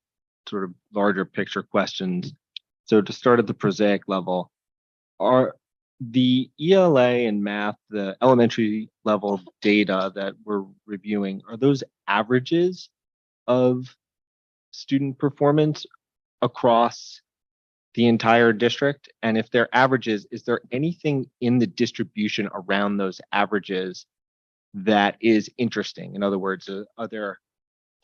sort of larger picture questions. So to start at the prosaic level, are the ELA and math, the elementary level data that we're reviewing, are those averages of student performance across the entire district? And if they're averages, is there anything in the distribution around those averages that is interesting? In other words, are there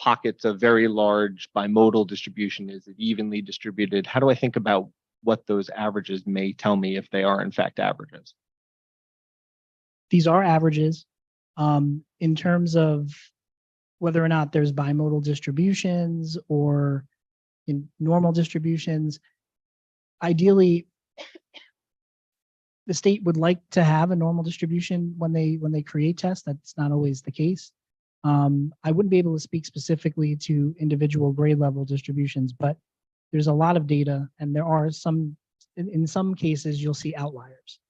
pockets of very large bimodal distribution? Is it evenly distributed? How do I think about what those averages may tell me if they are in fact averages? These are averages. In terms of whether or not there's bimodal distributions or in normal distributions, ideally, the state would like to have a normal distribution when they create tests. That's not always the case. I wouldn't be able to speak specifically to individual grade level distributions, but there's a lot of data, and there are in some cases, you'll see outliers.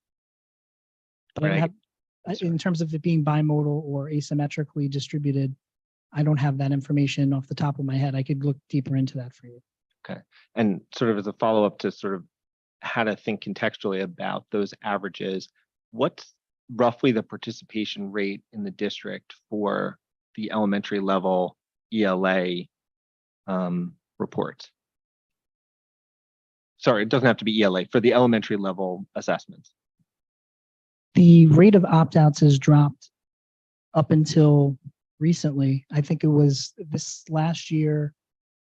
But I don't have, in terms of it being bimodal or asymmetrically distributed, I don't have that information off the top of my head. I could look deeper into that for you. Okay. And sort of as a follow-up to sort of how to think contextually about those averages, what's roughly the participation rate in the district for the elementary level ELA reports? Sorry, it doesn't have to be ELA, for the elementary level assessments. The rate of opt-outs has dropped up until recently. I think it was this last year,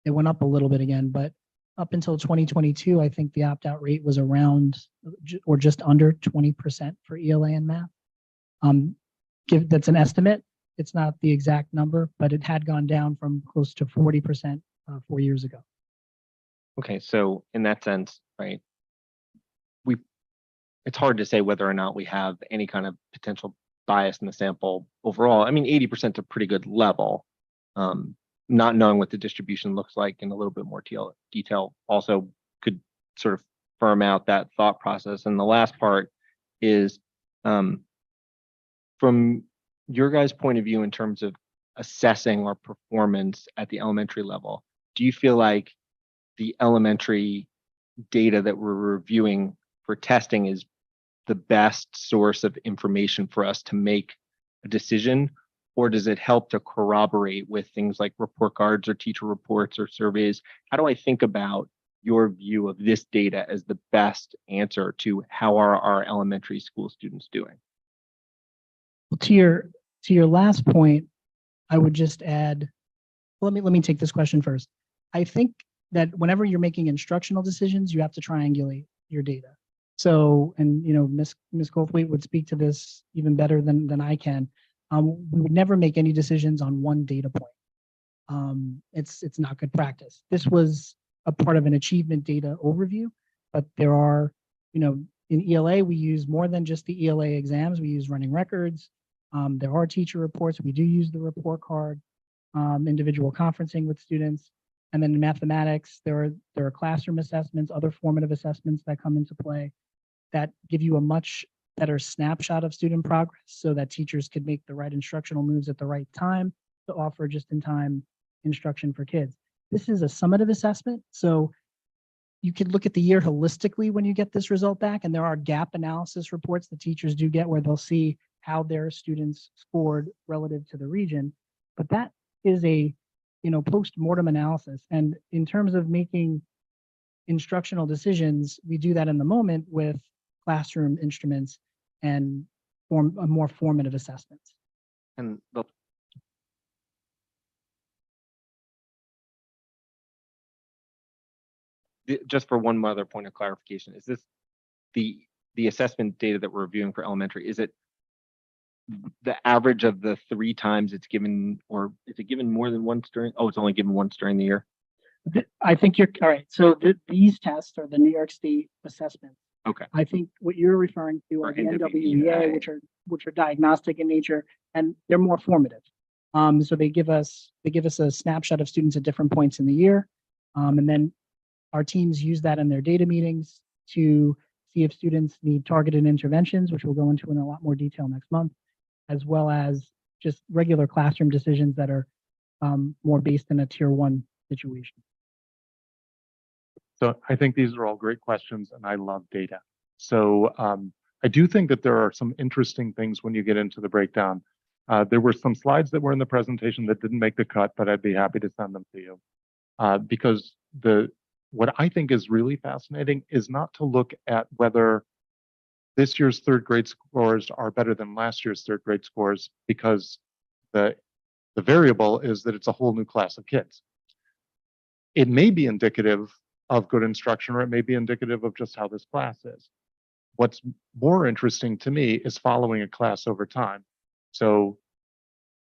it went up a little bit again, but up until 2022, I think the opt-out rate was around or just under 20% for ELA and math. That's an estimate. It's not the exact number, but it had gone down from close to 40% 4 years ago. Okay, so in that sense, right, it's hard to say whether or not we have any kind of potential bias in the sample overall. I mean, 80% is a pretty good level. Not knowing what the distribution looks like in a little bit more detail also could sort of firm out that thought process. And the last part is, from your guys' point of view in terms of assessing our performance at the elementary level, do you feel like the elementary data that we're reviewing for testing is the best source of information for us to make a decision? Or does it help to corroborate with things like report cards or teacher reports or surveys? How do I think about your view of this data as the best answer to how are our elementary school students doing? To your last point, I would just add, let me take this question first. I think that whenever you're making instructional decisions, you have to triangulate your data. So, and Ms. Goldthwait would speak to this even better than I can. We would never make any decisions on one data point. It's not good practice. This was a part of an achievement data overview, but there are, in ELA, we use more than just the ELA exams. We use running records. There are teacher reports. We do use the report card, individual conferencing with students. And then in mathematics, there are classroom assessments, other formative assessments that come into play that give you a much better snapshot of student progress so that teachers could make the right instructional moves at the right time to offer just-in-time instruction for kids. This is a summative assessment, so you can look at the year holistically when you get this result back, and there are gap analysis reports that teachers do get where they'll see how their students scored relative to the region. But that is a post-mortem analysis. And in terms of making instructional decisions, we do that in the moment with classroom instruments and more formative assessments. And just for one other point of clarification, is this the assessment data that we're reviewing for elementary? Is it the average of the 3 times it's given, or is it given more than once during? Oh, it's only given once during the year. I think you're all right. So these tests are the New York State assessments. Okay. I think what you're referring to are the NWEA, which are diagnostic in nature, and they're more formative. So they give us a snapshot of students at different points in the year, and then our teams use that in their data meetings to see if students need targeted interventions, which we'll go into in a lot more detail next month, as well as just regular classroom decisions that are more based in a tier 1 situation. So I think these are all great questions, and I love data. So I do think that there are some interesting things when you get into the breakdown. There were some slides that were in the presentation that didn't make the cut, but I'd be happy to send them to you. Because what I think is really fascinating is not to look at whether this year's 3rd grade scores are better than last year's 3rd grade scores, because the variable is that it's a whole new class of kids. It may be indicative of good instruction, or it may be indicative of just how this class is. What's more interesting to me is following a class over time. So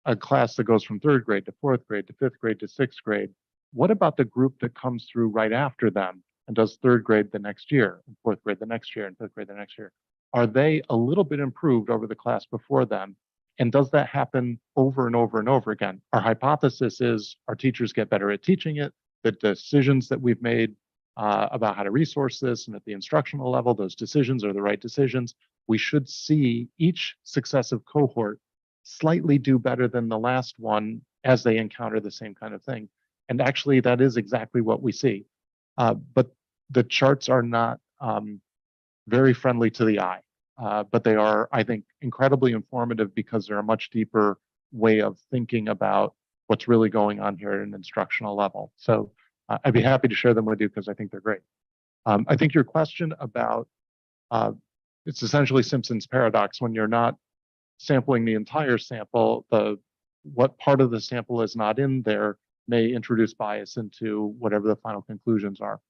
a class that goes from 3rd grade to 4th grade to 5th grade to 6th grade. What about the group that comes through right after them and does 3rd grade the next year, and 4th grade the next year, and 5th grade the next year? Are they a little bit improved over the class before them? And does that happen over and over and over again? Our hypothesis is our teachers get better at teaching it. The decisions that we've made about how to resource this and at the instructional level, those decisions are the right decisions. We should see each successive cohort slightly do better than the last one as they encounter the same kind of thing. And actually, that is exactly what we see. But the charts are not very friendly to the eye, but they are, I think, incredibly informative because they're a much deeper way of thinking about what's really going on here at an instructional level. So I'd be happy to share them with you because I think they're great. I think your question about, it's essentially Simpson's paradox. When you're not sampling the entire sample, what part of the sample is not in there may introduce bias into whatever the final conclusions are.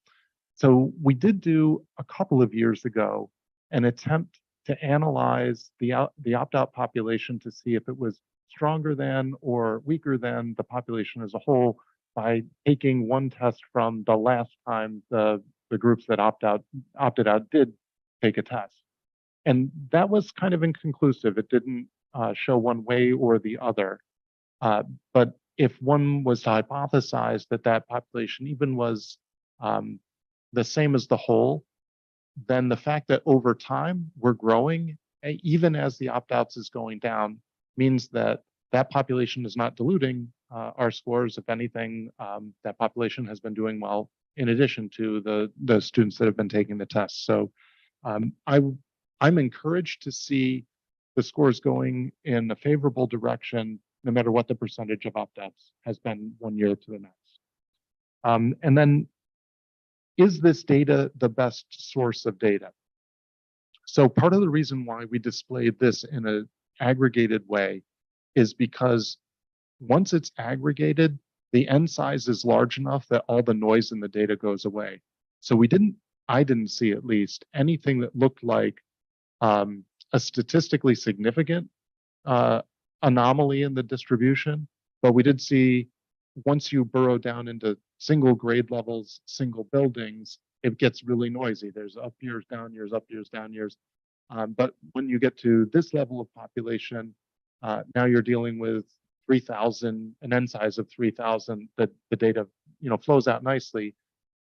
So we did do a couple of years ago an attempt to analyze the opt-out population to see if it was stronger than or weaker than the population as a whole by taking one test from the last time the groups that opted out did take a test. And that was kind of inconclusive. It didn't show one way or the other. But if one was to hypothesize that population even was the same as the whole, then the fact that over time we're growing, even as the opt-outs is going down, means that population is not diluting our scores. If anything, that population has been doing well in addition to the students that have been taking the test. So I'm encouraged to see the scores going in a favorable direction, no matter what the percentage of opt-outs has been one year to the next. And then, is this data the best source of data? So part of the reason why we displayed this in aggregated way is because once it's aggregated, the n size is large enough that all the noise in the data goes away. So I didn't see at least anything that looked like a statistically significant anomaly in the distribution, but we did see once you burrow down into single grade levels, single buildings, it gets really noisy. There's up years, down years, up years, down years. But when you get to this level of population, now you're dealing with 3,000, an n size of 3,000, that the data, flows out nicely.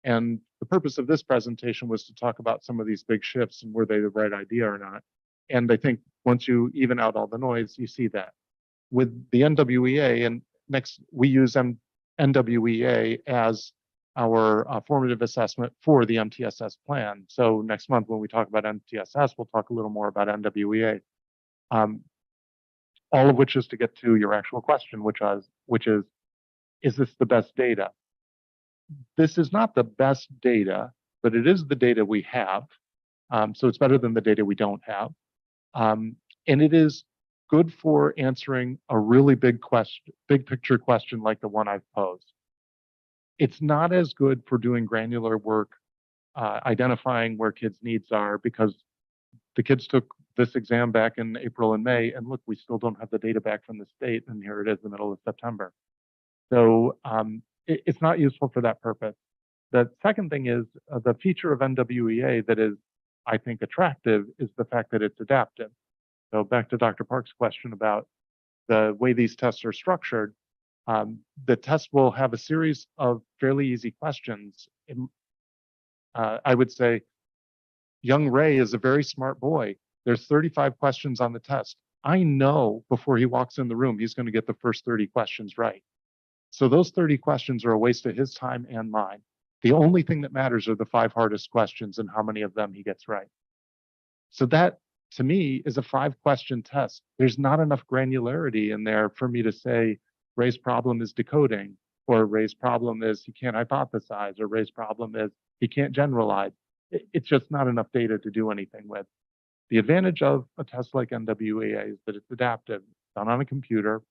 And the purpose of this presentation was to talk about some of these big shifts and were they the right idea or not. And I think once you even out all the noise, you see that. With the NWEA, and next we use NWEA as our formative assessment for the MTSS plan. So next month when we talk about MTSS, we'll talk a little more about NWEA. All of which is to get to your actual question, which is this the best data? This is not the best data, but it is the data we have. So it's better than the data we don't have. And it is good for answering a really big picture question like the one I've posed. It's not as good for doing granular work, identifying where kids' needs are, because the kids took this exam back in April and May, and look, we still don't have the data back from the state, and here it is, the middle of September. So it's not useful for that purpose. The second thing is the feature of NWEA that is, I think, attractive is the fact that it's adaptive. So back to Dr. Park's question about the way these tests are structured, the test will have a series of fairly easy questions. I would say young Ray is a very smart boy. There's 35 questions on the test. I know before he walks in the room, he's going to get the first 30 questions right. So those 30 questions are a waste of his time and mine. The only thing that matters are the 5 hardest questions and how many of them he gets right. So that, to me, is a 5-question test. There's not enough granularity in there for me to say Ray's problem is decoding, or Ray's problem is he can't hypothesize, or Ray's problem is he can't generalize. It's just not enough data to do anything with. The advantage of a test like NWEA is that it's adaptive, done on a computer.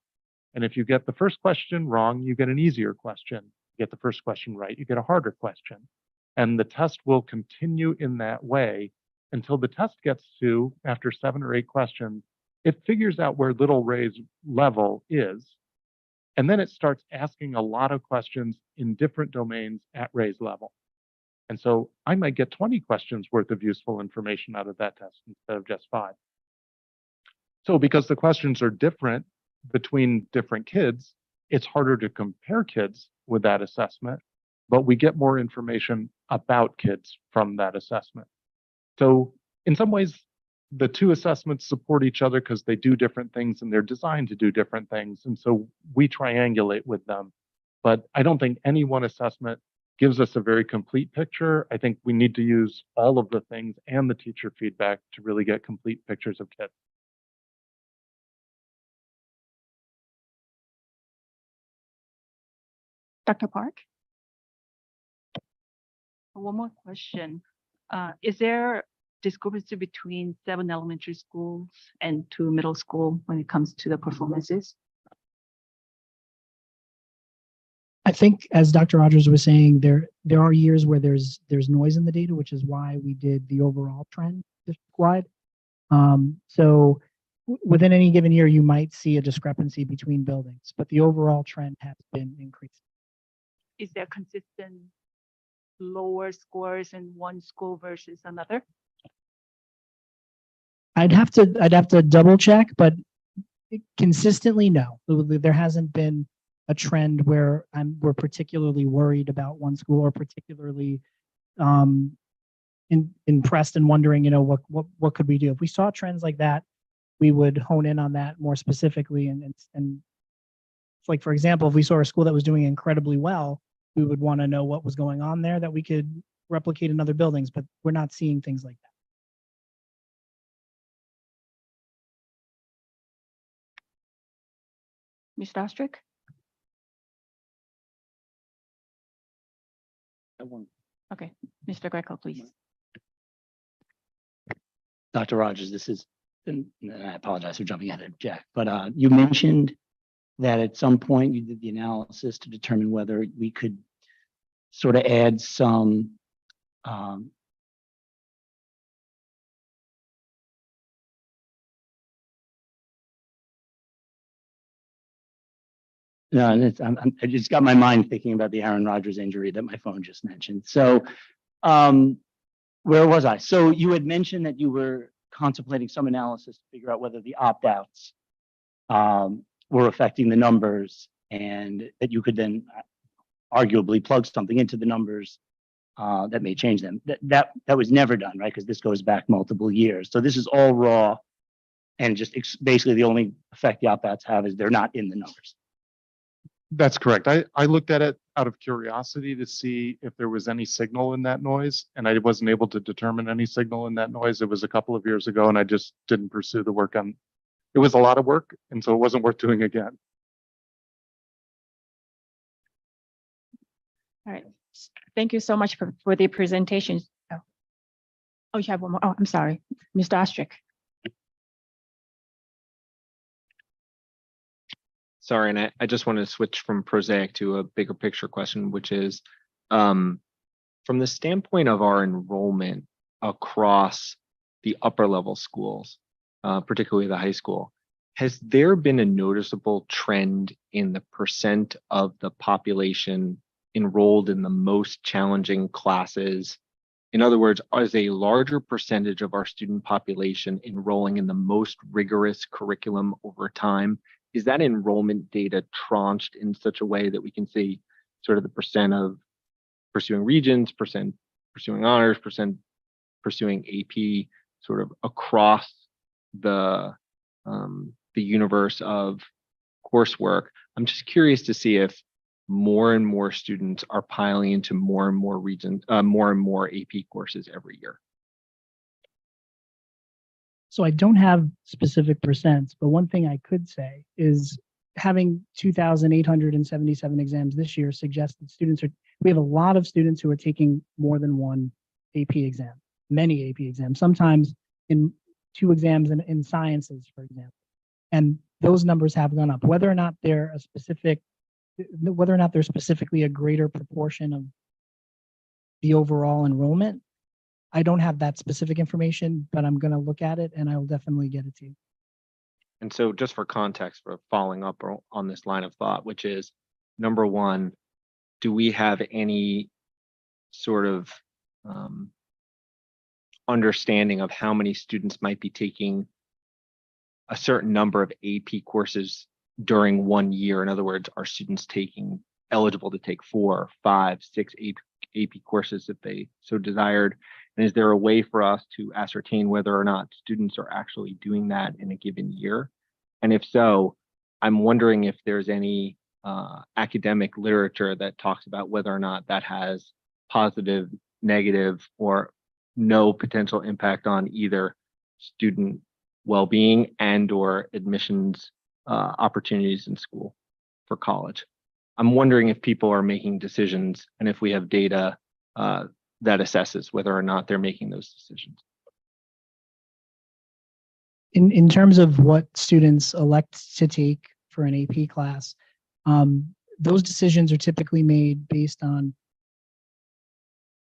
And if you get the first question wrong, you get an easier question. You get the first question right, you get a harder question. And the test will continue in that way until the test gets to, after 7 or 8 questions, it figures out where little Ray's level is. And then it starts asking a lot of questions in different domains at Ray's level. And so I might get 20 questions worth of useful information out of that test instead of just 5. So because the questions are different between different kids, it's harder to compare kids with that assessment, but we get more information about kids from that assessment. So in some ways, the 2 assessments support each other because they do different things and they're designed to do different things. And so we triangulate with them. But I don't think any one assessment gives us a very complete picture. I think we need to use all of the things and the teacher feedback to really get complete pictures of kids. Dr. Park? One more question. Is there discrepancy between 7 elementary schools and 2 middle school when it comes to the performances? I think, as Dr. Rogers was saying, there are years where there's noise in the data, which is why we did the overall trend district-wide. So within any given year, you might see a discrepancy between buildings, but the overall trend has been increasing. Is there consistent lower scores in one school versus another? I'd have to double check, but consistently, no. There hasn't been a trend where we're particularly worried about one school or particularly impressed and wondering, what could we do? If we saw trends like that, we would hone in on that more specifically. And like, for example, if we saw a school that was doing incredibly well, we would want to know what was going on there that we could replicate in other buildings, but we're not seeing things like that. Ms. Ostrick? Okay, Mr. Greco, please. Dr. Rogers, this is and I apologize for jumping ahead of Jack, but you mentioned that at some point you did the analysis to determine whether we could sort of add some no, I just got my mind thinking about the Aaron Rodgers injury that my phone just mentioned. So, where was I? So you had mentioned that you were contemplating some analysis to figure out whether the opt-outs were affecting the numbers, and that you could then arguably plug something into the numbers that may change them. That was never done, right? Because this goes back multiple years. So this is all raw, and just basically the only effect the opt-outs have is they're not in the numbers. That's correct. I looked at it out of curiosity to see if there was any signal in that noise, and I wasn't able to determine any signal in that noise. It was a couple of years ago, and I just didn't pursue the work on. It was a lot of work, and so it wasn't worth doing again. All right. Thank you so much for the presentation. Oh, you have one more. Oh, I'm sorry, Mr. Ostrich. Sorry, and I just wanted to switch from prosaic to a bigger picture question, which is from the standpoint of our enrollment across the upper level schools, particularly the high school, has there been a noticeable trend in the percent of the population enrolled in the most challenging classes? In other words, is a larger percentage of our student population enrolling in the most rigorous curriculum over time? Is that enrollment data tranched in such a way that we can see sort of the percent of pursuing regions, percent pursuing honors, percent pursuing AP, sort of across the universe of coursework? I'm just curious to see if more and more students are piling into more and more regions, more and more AP courses every year. So I don't have specific percents, but one thing I could say is having 2,877 exams this year suggests that we have a lot of students who are taking more than one AP exam, many AP exams, sometimes in 2 exams in sciences, for example. And those numbers have gone up. Whether or not they're specifically a greater proportion of the overall enrollment, I don't have that specific information, but I'm going to look at it and I will definitely get it to you. And so just for context, for following up on this line of thought, which is number one, do we have any sort of understanding of how many students might be taking a certain number of AP courses during 1 year? In other words, are students eligible to take 4, 5, 6 AP courses if they so desired? And is there a way for us to ascertain whether or not students are actually doing that in a given year? And if so, I'm wondering if there's any academic literature that talks about whether or not that has positive, negative, or no potential impact on either student well-being and or admissions opportunities in school for college. I'm wondering if people are making decisions and if we have data that assesses whether or not they're making those decisions. In terms of what students elect to take for an AP class, those decisions are typically made based on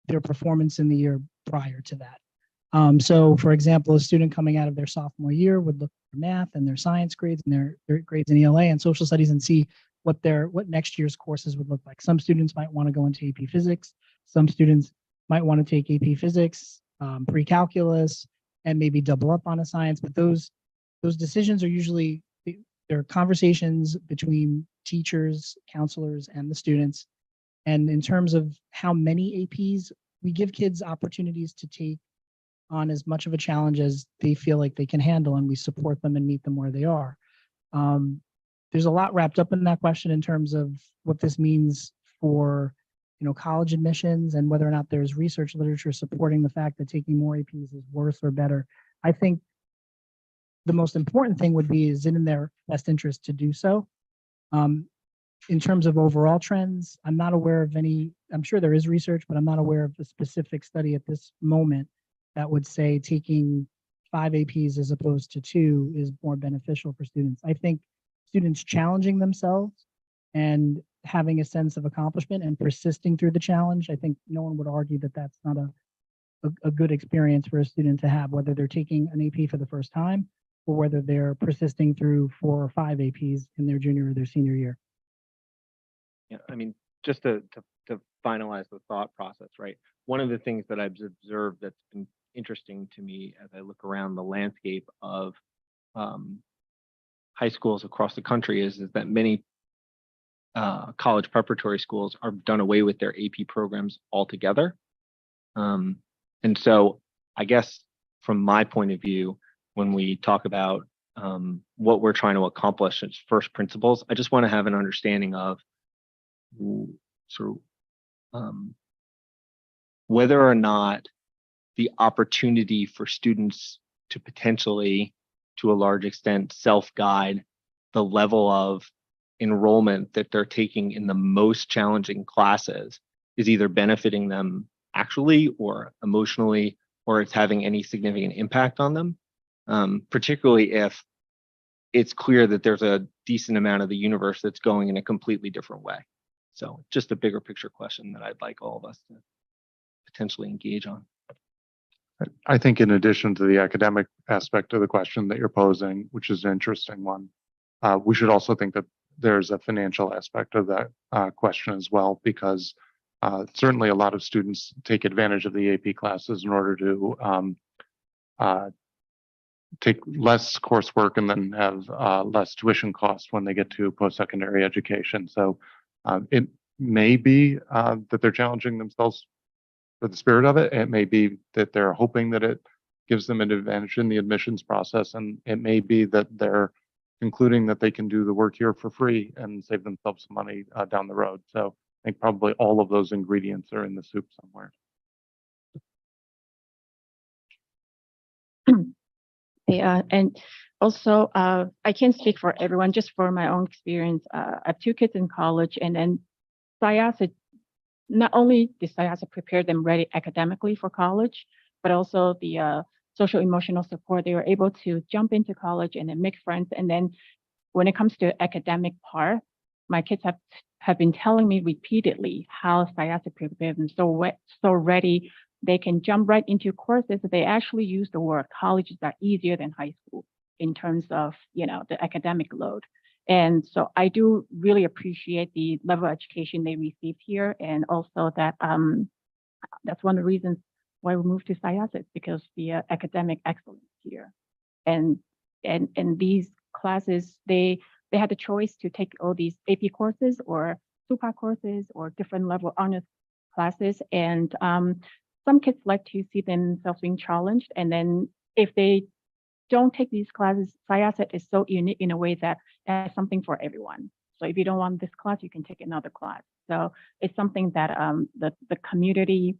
their performance in the year prior to that. So for example, a student coming out of their sophomore year would look for math and their science grades and their grades in ELA and social studies and see what next year's courses would look like. Some students might want to go into AP physics. Some students might want to take AP physics, pre-calculus, and maybe double up on a science. But those decisions are usually, they're conversations between teachers, counselors, and the students. And in terms of how many APs, we give kids opportunities to take on as much of a challenge as they feel like they can handle, and we support them and meet them where they are. There's a lot wrapped up in that question in terms of what this means for college admissions and whether or not there's research literature supporting the fact that taking more APs is worse or better. I think the most important thing would be, is it in their best interest to do so? In terms of overall trends, I'm not aware of any. I'm sure there is research, but I'm not aware of a specific study at this moment that would say taking 5 APs as opposed to 2 is more beneficial for students. I think students challenging themselves and having a sense of accomplishment and persisting through the challenge, I think no one would argue that that's not a good experience for a student to have, whether they're taking an AP for the first time or whether they're persisting through 4 or 5 APs in their junior or their senior year. Yeah, I mean, just to finalize the thought process, right? One of the things that I've observed that's been interesting to me as I look around the landscape of high schools across the country is that many college preparatory schools are done away with their AP programs altogether. And so I guess from my point of view, when we talk about what we're trying to accomplish as first principles, I just want to have an understanding of sort of whether or not the opportunity for students to potentially, to a large extent, self-guide the level of enrollment that they're taking in the most challenging classes is either benefiting them actually or emotionally, or it's having any significant impact on them, particularly if it's clear that there's a decent amount of the universe that's going in a completely different way. So just a bigger picture question that I'd like all of us to potentially engage on. I think in addition to the academic aspect of the question that you're posing, which is an interesting one, we should also think that there's a financial aspect of that question as well, because certainly a lot of students take advantage of the AP classes in order to take less coursework and then have less tuition costs when they get to post-secondary education. So it may be that they're challenging themselves for the spirit of it. It may be that they're hoping that it gives them an advantage in the admissions process, and it may be that they're concluding that they can do the work here for free and save themselves some money down the road. So I think probably all of those ingredients are in the soup somewhere. Yeah, and also I can't speak for everyone, just for my own experience. I have 2 kids in college, and then SIASA, not only did SIASA prepare them ready academically for college, but also the social emotional support. They were able to jump into college and then make friends. And then when it comes to academic part, my kids have been telling me repeatedly how SIASA prepared them so ready. They can jump right into courses. They actually use the word colleges are easier than high school in terms of, the academic load. And so I do really appreciate the level of education they received here. And also that that's one of the reasons why we moved to SIASA, because the academic excellence here. And these classes, they had the choice to take all these AP courses or SUPA courses or different level honors classes. And some kids like to see themselves being challenged. And then if they don't take these classes, SIASA is so unique in a way that it has something for everyone. So if you don't want this class, you can take another class. So it's something that the community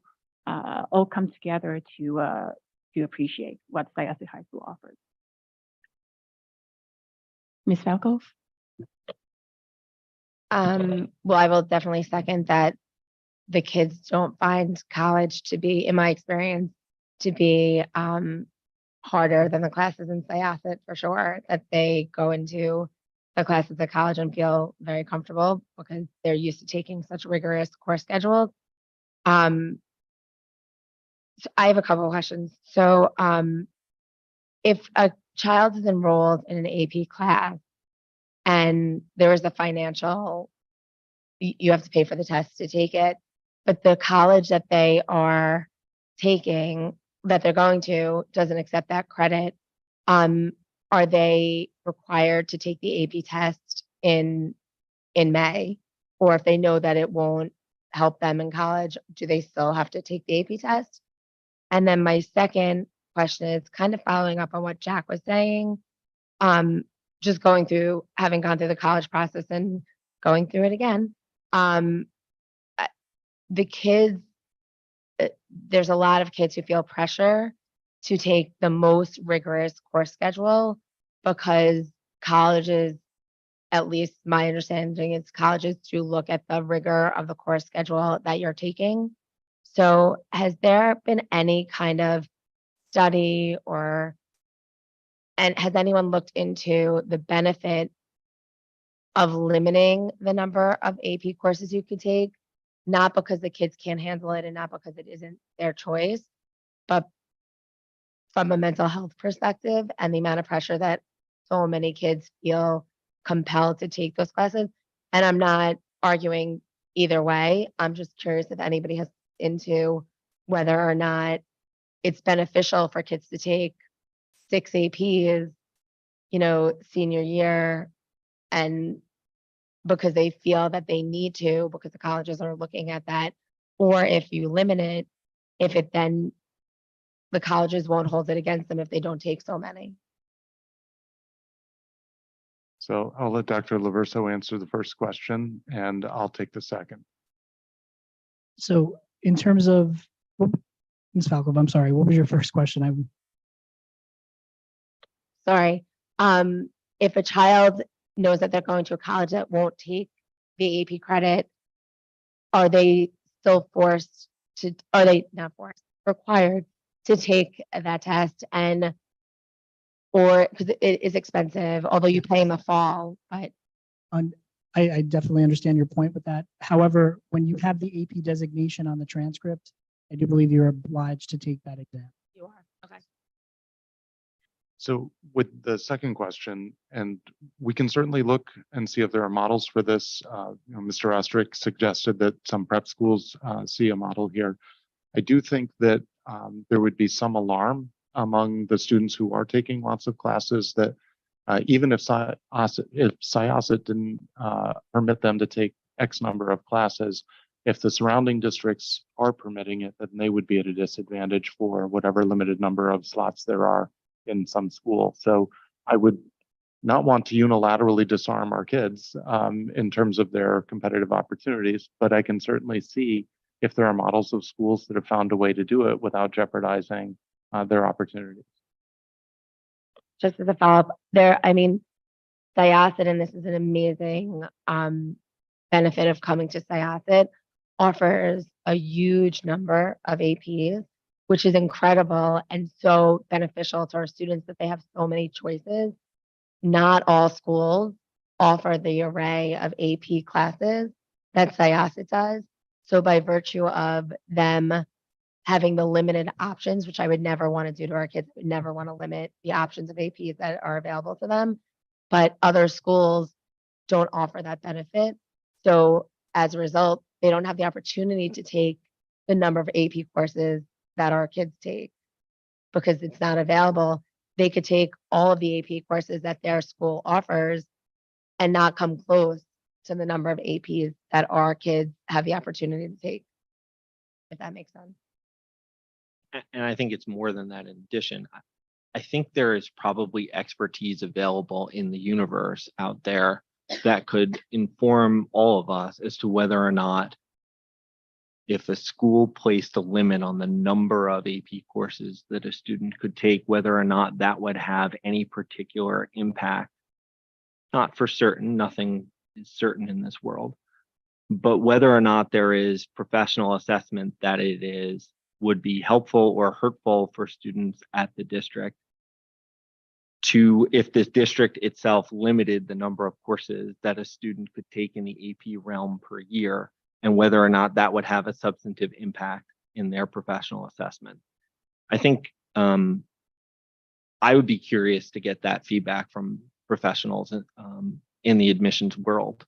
all come together to appreciate what SIASA High School offers. Ms. Falco? Well, I will definitely second that the kids don't find college to be, in my experience, to be harder than the classes in SIASA for sure, that they go into the classes at college and feel very comfortable because they're used to taking such rigorous course schedules. So I have a couple of questions. So if a child is enrolled in an AP class and there is a financial, you have to pay for the test to take it, but the college that they are taking, that they're going to, doesn't accept that credit, are they required to take the AP test in May? Or if they know that it won't help them in college, do they still have to take the AP test? And then my second question is kind of following up on what Jack was saying, just having gone through the college process and going through it again. The kids, there's a lot of kids who feel pressure to take the most rigorous course schedule because colleges, at least my understanding is colleges do look at the rigor of the course schedule that you're taking. So has there been any kind of study or And has anyone looked into the benefit of limiting the number of AP courses you could take? Not because the kids can't handle it and not because it isn't their choice, but from a mental health perspective and the amount of pressure that so many kids feel compelled to take those classes. And I'm not arguing either way. I'm just curious if anybody has into whether or not it's beneficial for kids to take 6 APs, senior year, and because they feel that they need to, because the colleges are looking at that, or if you limit it, if it then the colleges won't hold it against them if they don't take so many. So I'll let Dr. Laverso answer the first question, and I'll take the second. So in terms of, Ms. Falkov, I'm sorry, what was your first question? Sorry. If a child knows that they're going to a college that won't take the AP credit, are they still required to take that test? And or because it is expensive, although you pay in the fall, but I definitely understand your point with that. However, when you have the AP designation on the transcript, I do believe you're obliged to take that exam. you are. Okay. So with the second question, and we can certainly look and see if there are models for this. Mr. Ostrick suggested that some prep schools see a model here. I do think that there would be some alarm among the students who are taking lots of classes that even if SIASIT didn't permit them to take X number of classes, if the surrounding districts are permitting it, then they would be at a disadvantage for whatever limited number of slots there are in some school. So I would not want to unilaterally disarm our kids in terms of their competitive opportunities, but I can certainly see if there are models of schools that have found a way to do it without jeopardizing their opportunities. Just as a follow-up, SIASIT, and this is an amazing benefit of coming to SIASIT, offers a huge number of APs, which is incredible and so beneficial to our students that they have so many choices. Not all schools offer the array of AP classes that SIASIT does. So by virtue of them having the limited options, which I would never want to do to our kids, would never want to limit the options of APs that are available to them. But other schools don't offer that benefit. So as a result, they don't have the opportunity to take the number of AP courses that our kids take because it's not available. They could take all of the AP courses that their school offers and not come close to the number of APs that our kids have the opportunity to take, if that makes sense. And I think it's more than that. In addition, I think there is probably expertise available in the universe out there that could inform all of us as to whether or not, if a school placed a limit on the number of AP courses that a student could take, whether or not that would have any particular impact. Not for certain, nothing is certain in this world, but whether or not there is professional assessment that it would be helpful or hurtful for students at the district to, if this district itself limited the number of courses that a student could take in the AP realm per year, and whether or not that would have a substantive impact in their professional assessment. I think I would be curious to get that feedback from professionals in the admissions world.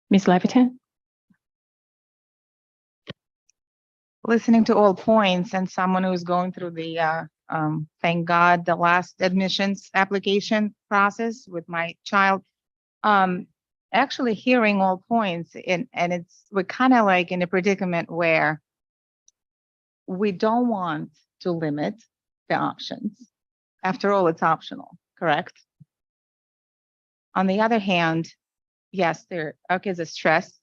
Ms. Levitan? Listening to all points and someone who's going through the, thank God, the last admissions application process with my child, actually hearing all points and we're kind of like in a predicament where we don't want to limit the options. After all, it's optional, correct? On the other hand, yes, our kids are stressed.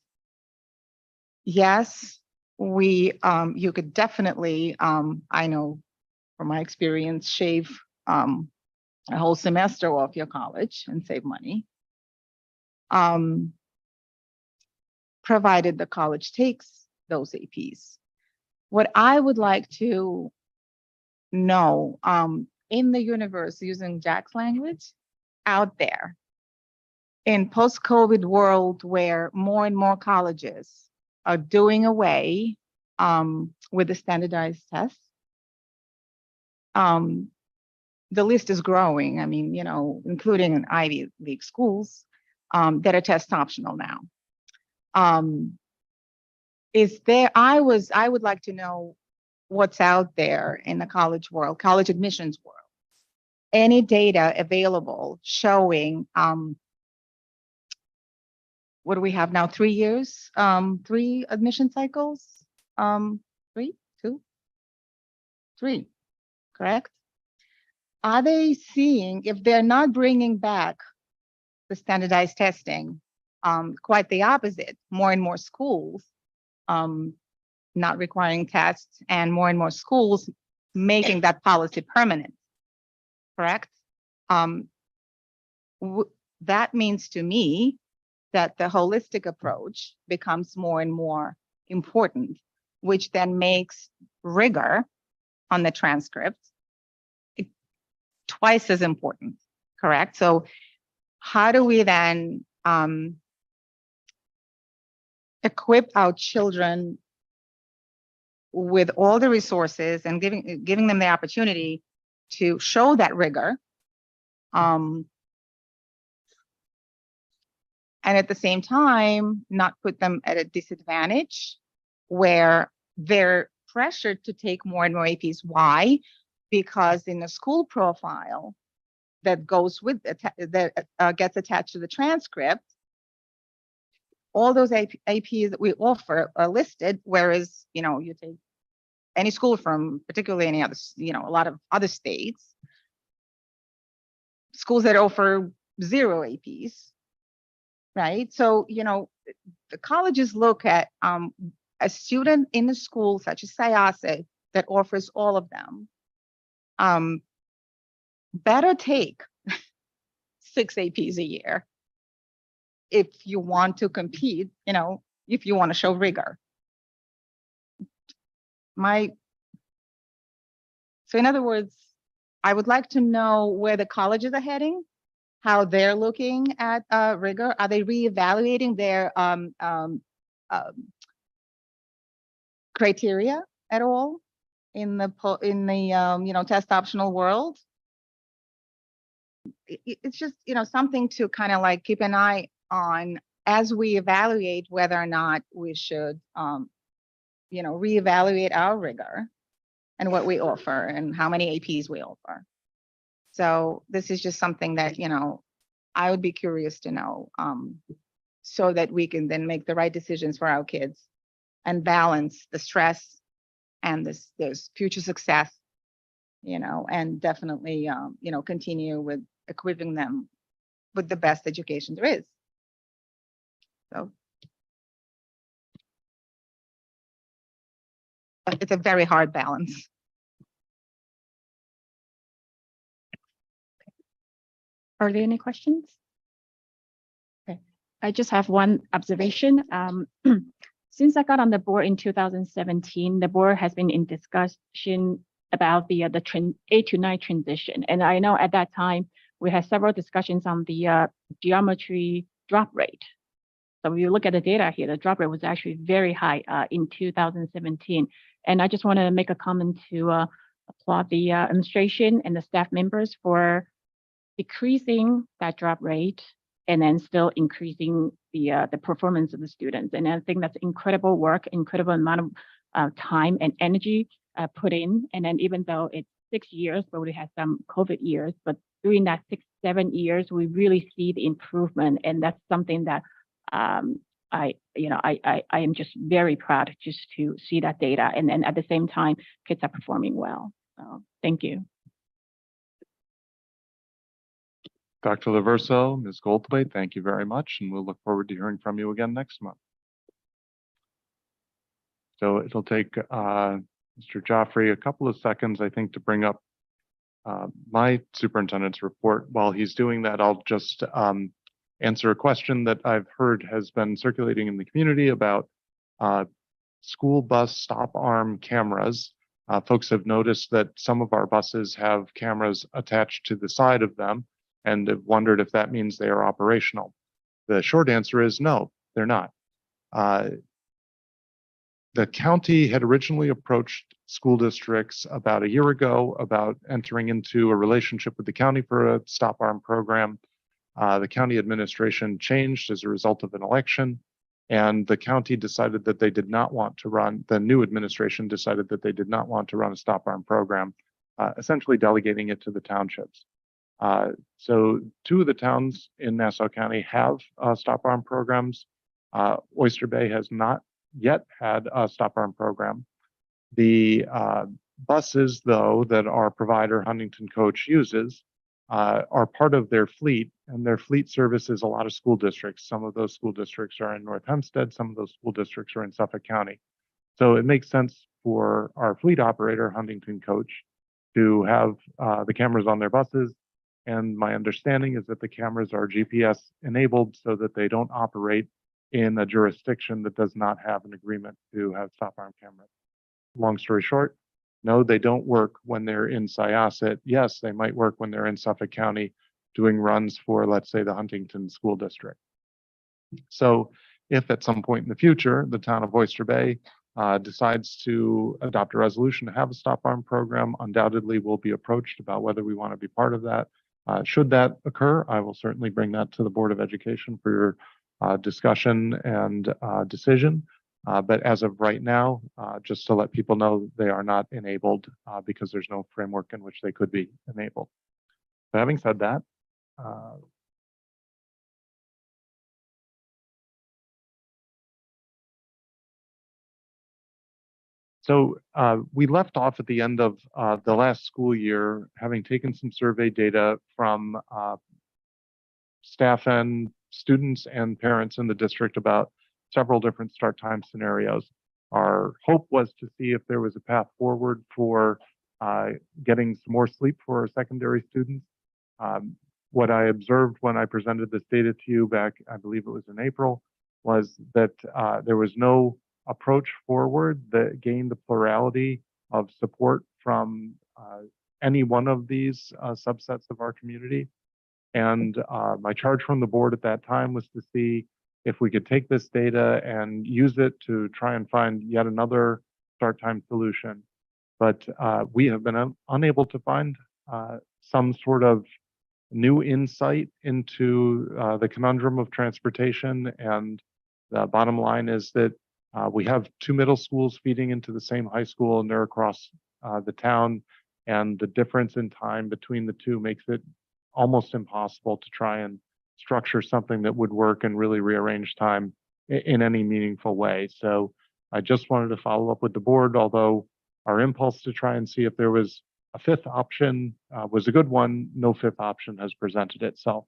Yes, you could definitely, I know from my experience, shave a whole semester off your college and save money. Provided the college takes those APs. What I would like to know, in the universe, using Jack's language, out there, in post-COVID world where more and more colleges are doing away with the standardized tests, the list is growing. I mean, you know, including in Ivy League schools that are test optional now. Is there? I would like to know what's out there in the college world, college admissions world. Any data available showing what do we have now? 3 years, 3 admission cycles, 3, 2, 3, correct? Are they seeing, if they're not bringing back the standardized testing, quite the opposite, more and more schools not requiring tests and more schools making that policy permanent, correct? That means to me that the holistic approach becomes more and more important, which then makes rigor on the transcript twice as important, correct? So how do we then equip our children with all the resources and giving them the opportunity to show that rigor, and at the same time not put them at a disadvantage where they're pressured to take more and more APs. Why? Because in the school profile that goes with that gets attached to the transcript, all those APs that we offer are listed, whereas, you know, you take any school from particularly any other, you know, a lot of other states, schools that offer 0 APs, right? So, you know, the colleges look at a student in a school such as Syosset that offers all of them, better take 6 APs a year if you want to compete, you know, if you want to show rigor. So in other words, I would like to know where the colleges are heading, how they're looking at rigor. Are they reevaluating their criteria at all in the you know, test optional world? It's just, you know, something to kind of like keep an eye on as we evaluate whether or not we should, you know, reevaluate our rigor and what we offer and how many APs we offer. So this is just something that, you know, I would be curious to know, so that we can then make the right decisions for our kids and balance the stress and this future success, you know, and definitely, you know, continue with equipping them with the best education there is. So but it's a very hard balance. Are there any questions? Okay, I just have one observation. Since I got on the board in 2017, the board has been in discussion about the 8 to 9 transition. And I know at that time, we had several discussions on the geometry drop rate. So when you look at the data here, the drop rate was actually very high in 2017. And I just want to make a comment to applaud the administration and the staff members for decreasing that drop rate and then still increasing the performance of the students. And I think that's incredible work, incredible amount of time and energy put in. And then even though it's 6 years, but we had some COVID years, but during that 6, 7 years, we really see the improvement. And that's something that I am just very proud just to see that data. And then at the same time, kids are performing well. So thank you. Dr. Laverso, Ms. Goldthwait, thank you very much, and we'll look forward to hearing from you again next month. So it'll take Mr. Joffrey a couple of seconds, I think, to bring up my superintendent's report. While he's doing that, I'll just answer a question that I've heard has been circulating in the community about school bus stop arm cameras. Folks have noticed that some of our buses have cameras attached to the side of them and have wondered if that means they are operational. The short answer is no, they're not. The county had originally approached school districts about a year ago about entering into a relationship with the county for a stop arm program. The county administration changed as a result of an election, and the county decided that they did not want to run, the new administration decided that they did not want to run a stop arm program, essentially delegating it to the townships. So 2 of the towns in Nassau County have stop arm programs. Oyster Bay has not yet had a stop arm program. The buses, though, that our provider Huntington Coach uses are part of their fleet, and their fleet services a lot of school districts. Some of those school districts are in North Hempstead, some of those school districts are in Suffolk County. So it makes sense for our fleet operator, Huntington Coach, to have the cameras on their buses. And my understanding is that the cameras are GPS enabled so that they don't operate in a jurisdiction that does not have an agreement to have stop arm cameras. Long story short, no, they don't work when they're in Syosset. Yes, they might work when they're in Suffolk County doing runs for, let's say, the Huntington School District. So if at some point in the future, the town of Oyster Bay decides to adopt a resolution to have a stop arm program, undoubtedly we'll be approached about whether we want to be part of that. Should that occur, I will certainly bring that to the Board of Education for your discussion and decision. But as of right now, just to let people know, they are not enabled because there's no framework in which they could be enabled. But having said that, so we left off at the end of the last school year, having taken some survey data from staff and students and parents in the district about several different start time scenarios. Our hope was to see if there was a path forward for getting some more sleep for our secondary students. What I observed when I presented this data to you back, I believe it was in April, was that there was no approach forward that gained the plurality of support from any one of these subsets of our community. And my charge from the board at that time was to see if we could take this data and use it to try and find yet another start time solution. But we have been unable to find some sort of new insight into the conundrum of transportation. And the bottom line is that we have 2 middle schools feeding into the same high school, and they're across the town. And the difference in time between the 2 makes it almost impossible to try and structure something that would work and really rearrange time in any meaningful way. So I just wanted to follow up with the board, although our impulse to try and see if there was a 5th option was a good one. No 5th option has presented itself.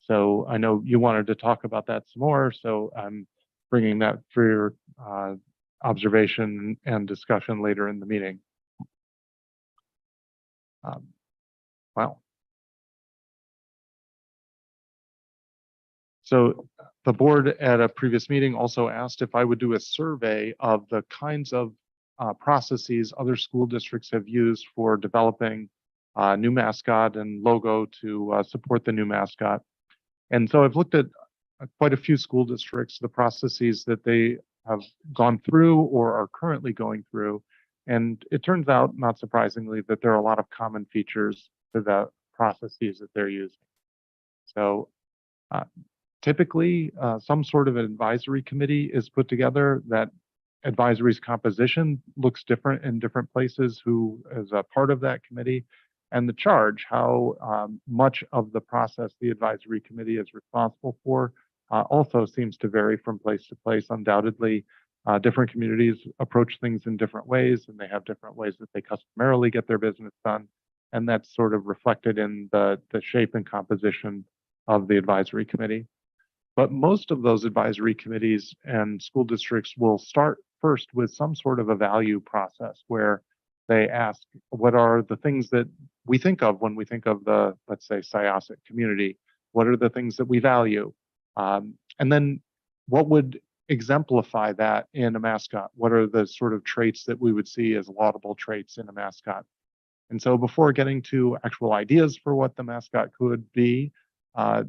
So I know you wanted to talk about that some more, so I'm bringing that for your observation and discussion later in the meeting. Wow. So the board at a previous meeting also asked if I would do a survey of the kinds of processes other school districts have used for developing new mascot and logo to support the new mascot. And so I've looked at quite a few school districts, the processes that they have gone through or are currently going through. And it turns out, not surprisingly, that there are a lot of common features to the processes that they're using. So typically, some sort of an advisory committee is put together. That advisory's composition looks different in different places, who is a part of that committee, and the charge, how much of the process the advisory committee is responsible for, also seems to vary from place to place. Undoubtedly, different communities approach things in different ways, and they have different ways that they customarily get their business done, and that's sort of reflected in the shape and composition of the advisory committee. But most of those advisory committees and school districts will start first with some sort of a value process where they ask, what are the things that we think of when we think of the, let's say, Syosset community? What are the things that we value? And then what would exemplify that in a mascot? What are the sort of traits that we would see as laudable traits in a mascot? And so before getting to actual ideas for what the mascot could be, a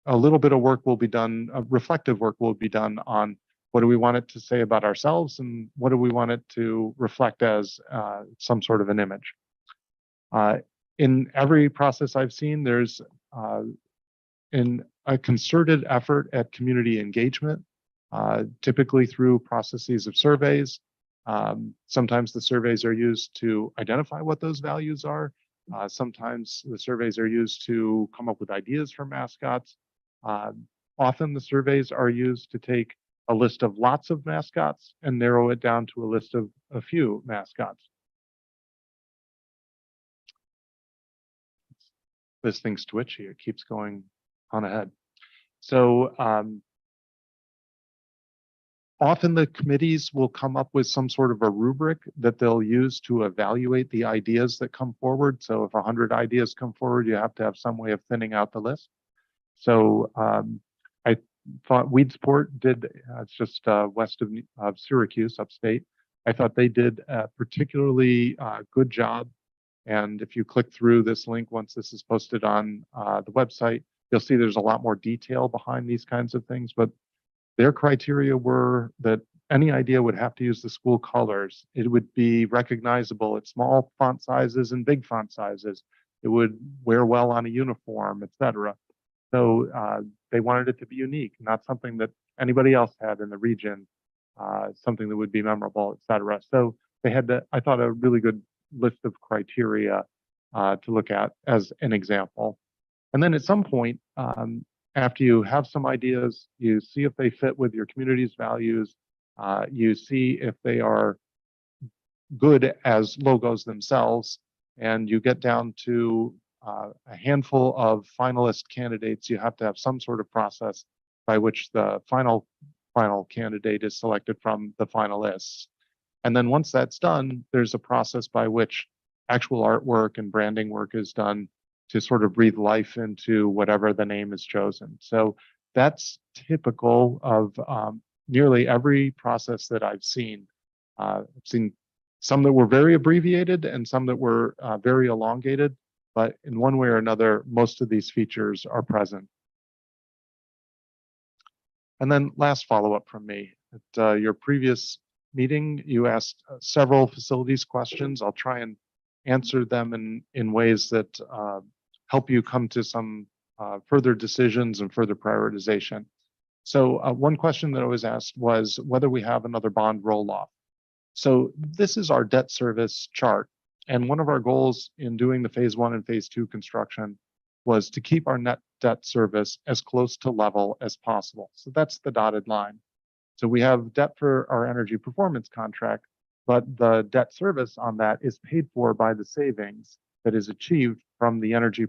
little bit of work will be done, reflective work will be done on what do we want it to say about ourselves and what do we want it to reflect as some sort of an image. In every process I've seen, there's in a concerted effort at community engagement, typically through processes of surveys. Sometimes the surveys are used to identify what those values are. Sometimes the surveys are used to come up with ideas for mascots. Often the surveys are used to take a list of lots of mascots and narrow it down to a list of a few mascots. This thing's twitchy, it keeps going on ahead. So often the committees will come up with some sort of a rubric that they'll use to evaluate the ideas that come forward. So if 100 ideas come forward, you have to have some way of thinning out the list. So I thought Weedsport did, it's just west of Syracuse, upstate. I thought they did a particularly good job. And if you click through this link, once this is posted on the website, you'll see there's a lot more detail behind these kinds of things. But their criteria were that any idea would have to use the school colors. It would be recognizable at small font sizes and big font sizes. It would wear well on a uniform, etc. So they wanted it to be unique, not something that anybody else had in the region, something that would be memorable, etc. So they had, I thought, a really good list of criteria to look at as an example. And then at some point, after you have some ideas, you see if they fit with your community's values, you see if they are good as logos themselves, and you get down to a handful of finalist candidates. You have to have some sort of process by which the final candidate is selected from the finalists. And then once that's done, there's a process by which actual artwork and branding work is done to sort of breathe life into whatever the name is chosen. So that's typical of nearly every process that I've seen. I've seen some that were very abbreviated and some that were very elongated, but in one way or another, most of these features are present. And then last follow-up from me. At your previous meeting, you asked several facilities questions. I'll try and answer them in ways that help you come to some further decisions and further prioritization. So one question that I was asked was whether we have another bond roll-off. So this is our debt service chart. And one of our goals in doing the phase 1 and phase 2 construction was to keep our net debt service as close to level as possible. So that's the dotted line. So we have debt for our energy performance contract, but the debt service on that is paid for by the savings that is achieved from the energy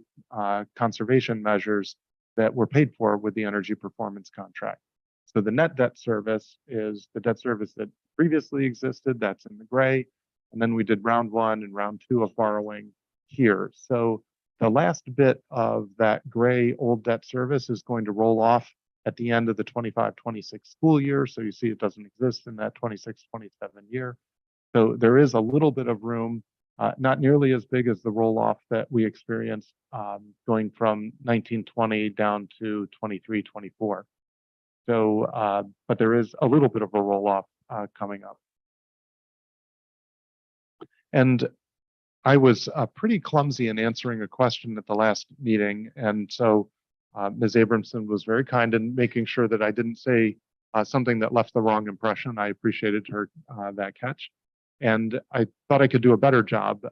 conservation measures that were paid for with the energy performance contract. So the net debt service is the debt service that previously existed, that's in the gray. And then we did round 1 and round 2 of borrowing here. So the last bit of that gray old debt service is going to roll off at the end of the 25-26 school year. So you see it doesn't exist in that 26-27 year. So there is a little bit of room, not nearly as big as the roll-off that we experienced going from 1920 down to 23-24. So, but there is a little bit of a roll-off coming up. And I was pretty clumsy in answering a question at the last meeting. And so Ms. Abramson was very kind in making sure that I didn't say something that left the wrong impression. I appreciated her that catch. And I thought I could do a better job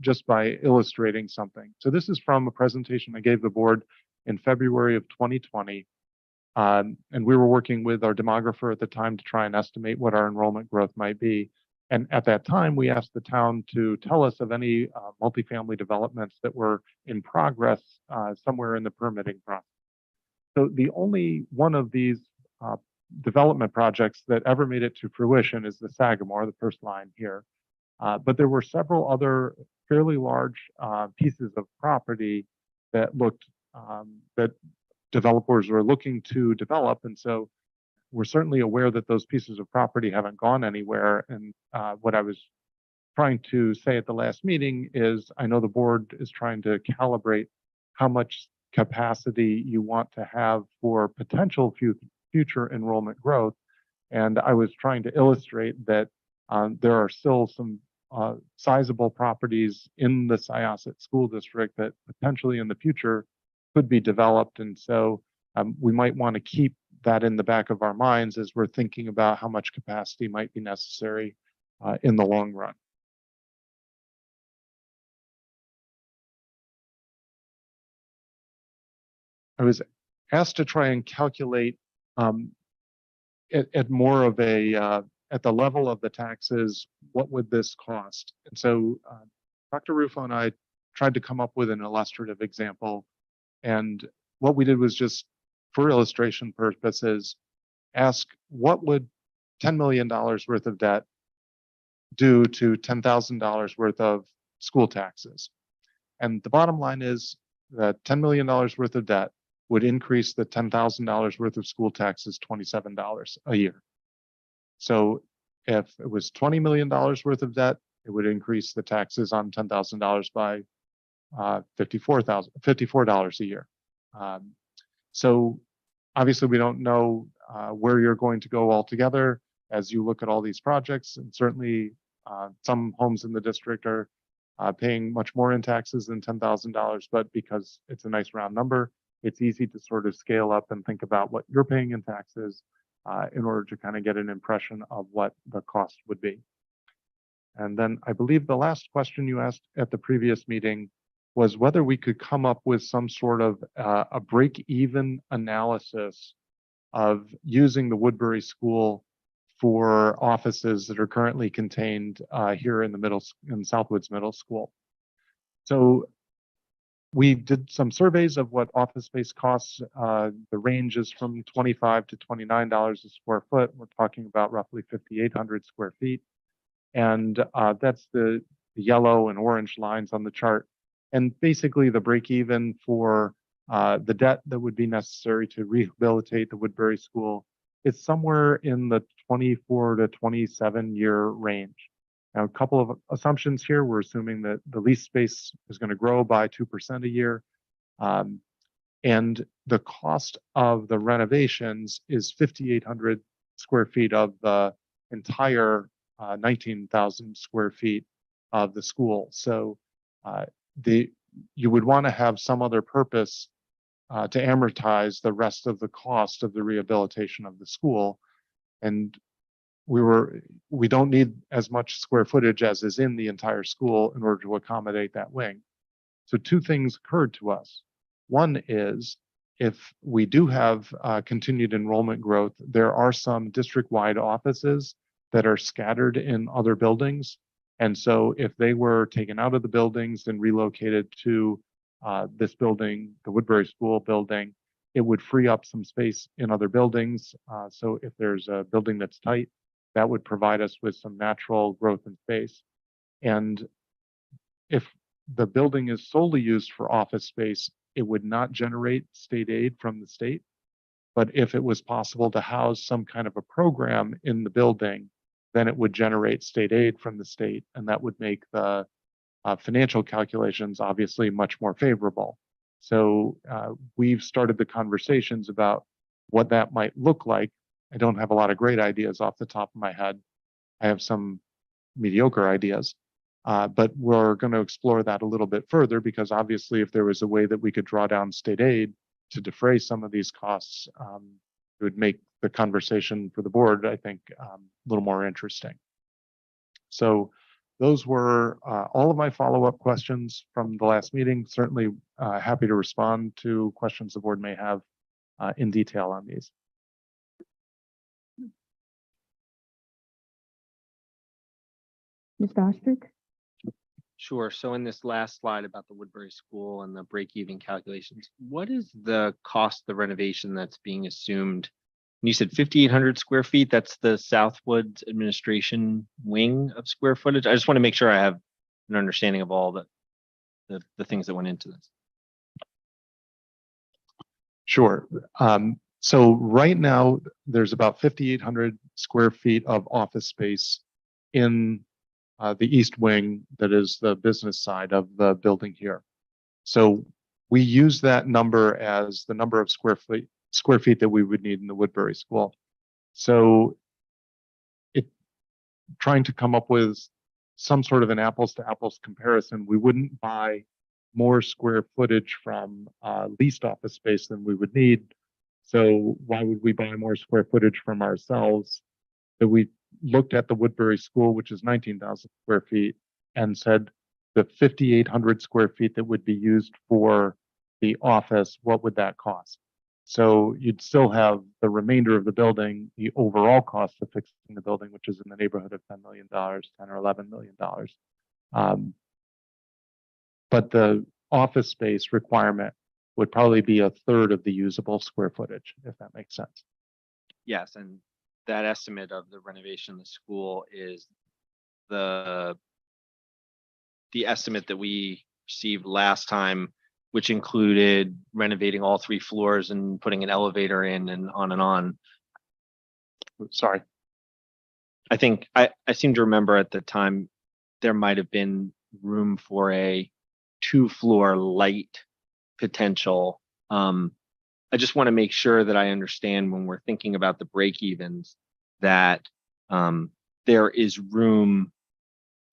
just by illustrating something. So this is from a presentation I gave the board in February of 2020. And we were working with our demographer at the time to try and estimate what our enrollment growth might be. And at that time, we asked the town to tell us of any multifamily developments that were in progress somewhere in the permitting process. So the only one of these development projects that ever made it to fruition is the Sagamore, the first line here. But there were several other fairly large pieces of property that looked that developers were looking to develop. And so we're certainly aware that those pieces of property haven't gone anywhere. And what I was trying to say at the last meeting is I know the board is trying to calibrate how much capacity you want to have for potential future enrollment growth. And I was trying to illustrate that there are still some sizable properties in the Syosset School District that potentially in the future could be developed. And so we might want to keep that in the back of our minds as we're thinking about how much capacity might be necessary in the long run. I was asked to try and calculate at more of a at the level of the taxes, what would this cost? And so Dr. Rufo and I tried to come up with an illustrative example. And what we did was just for illustration purposes, ask what would $10 million worth of debt do to $10,000 worth of school taxes? And the bottom line is that $10 million worth of debt would increase the $10,000 worth of school taxes $27 a year. So if it was $20 million worth of debt, it would increase the taxes on $10,000 by $54 a year. So obviously we don't know where you're going to go altogether as you look at all these projects, and certainly some homes in the district are paying much more in taxes than $10,000, but because it's a nice round number, it's easy to sort of scale up and think about what you're paying in taxes in order to kind of get an impression of what the cost would be. And then I believe the last question you asked at the previous meeting was whether we could come up with some sort of a break-even analysis of using the Woodbury School for offices that are currently contained here in Southwoods Middle School. So we did some surveys of what office space costs. The range is from $25 to $29 a square foot. We're talking about roughly 5,800 square feet. And that's the yellow and orange lines on the chart. And basically the break even for the debt that would be necessary to rehabilitate the Woodbury School is somewhere in the 24 to 27 year range. Now, a couple of assumptions here. We're assuming that the lease space is going to grow by 2% a year. And the cost of the renovations is 5,800 square feet of the entire 19,000 square feet of the school. So you would want to have some other purpose to amortize the rest of the cost of the rehabilitation of the school. And we don't need as much square footage as is in the entire school in order to accommodate that wing. So two things occurred to us. One is if we do have continued enrollment growth, there are some district-wide offices that are scattered in other buildings. And so if they were taken out of the buildings and relocated to this building, the Woodbury School building, it would free up some space in other buildings. So if there's a building that's tight, that would provide us with some natural growth in space. And if the building is solely used for office space, it would not generate state aid from the state. But if it was possible to house some kind of a program in the building, then it would generate state aid from the state, and that would make the financial calculations obviously much more favorable. So we've started the conversations about what that might look like. I don't have a lot of great ideas off the top of my head. I have some mediocre ideas, but we're going to explore that a little bit further because obviously if there was a way that we could draw down state aid to defray some of these costs, it would make the conversation for the board, I think, a little more interesting. So those were all of my follow-up questions from the last meeting. Certainly happy to respond to questions the board may have in detail on these. Mr. Ostrich? Sure. So in this last slide about the Woodbury School and the break-even calculations, what is the cost of the renovation that's being assumed? And you said 5,800 square feet. That's the Southwoods administration wing of square footage. I just want to make sure I have an understanding of all the things that went into this. Sure. So right now, there's about 5,800 square feet of office space in the east wing that is the business side of the building here. So we use that number as the number of square feet that we would need in the Woodbury School. So trying to come up with some sort of an apples to apples comparison, we wouldn't buy more square footage from leased office space than we would need. So why would we buy more square footage from ourselves? That we looked at the Woodbury School, which is 19,000 square feet, and said the 5,800 square feet that would be used for the office, what would that cost? So you'd still have the remainder of the building, the overall cost of fixing the building, which is in the neighborhood of $10 million, 10 or $11 million. But the office space requirement would probably be a third of the usable square footage, if that makes sense. Yes, and that estimate of the renovation of the school is the estimate that we received last time, which included renovating all 3 floors and putting an elevator in and on and on. Sorry. I think I seem to remember at the time there might have been room for a 2-floor light potential. I just want to make sure that I understand when we're thinking about the break evens that there is room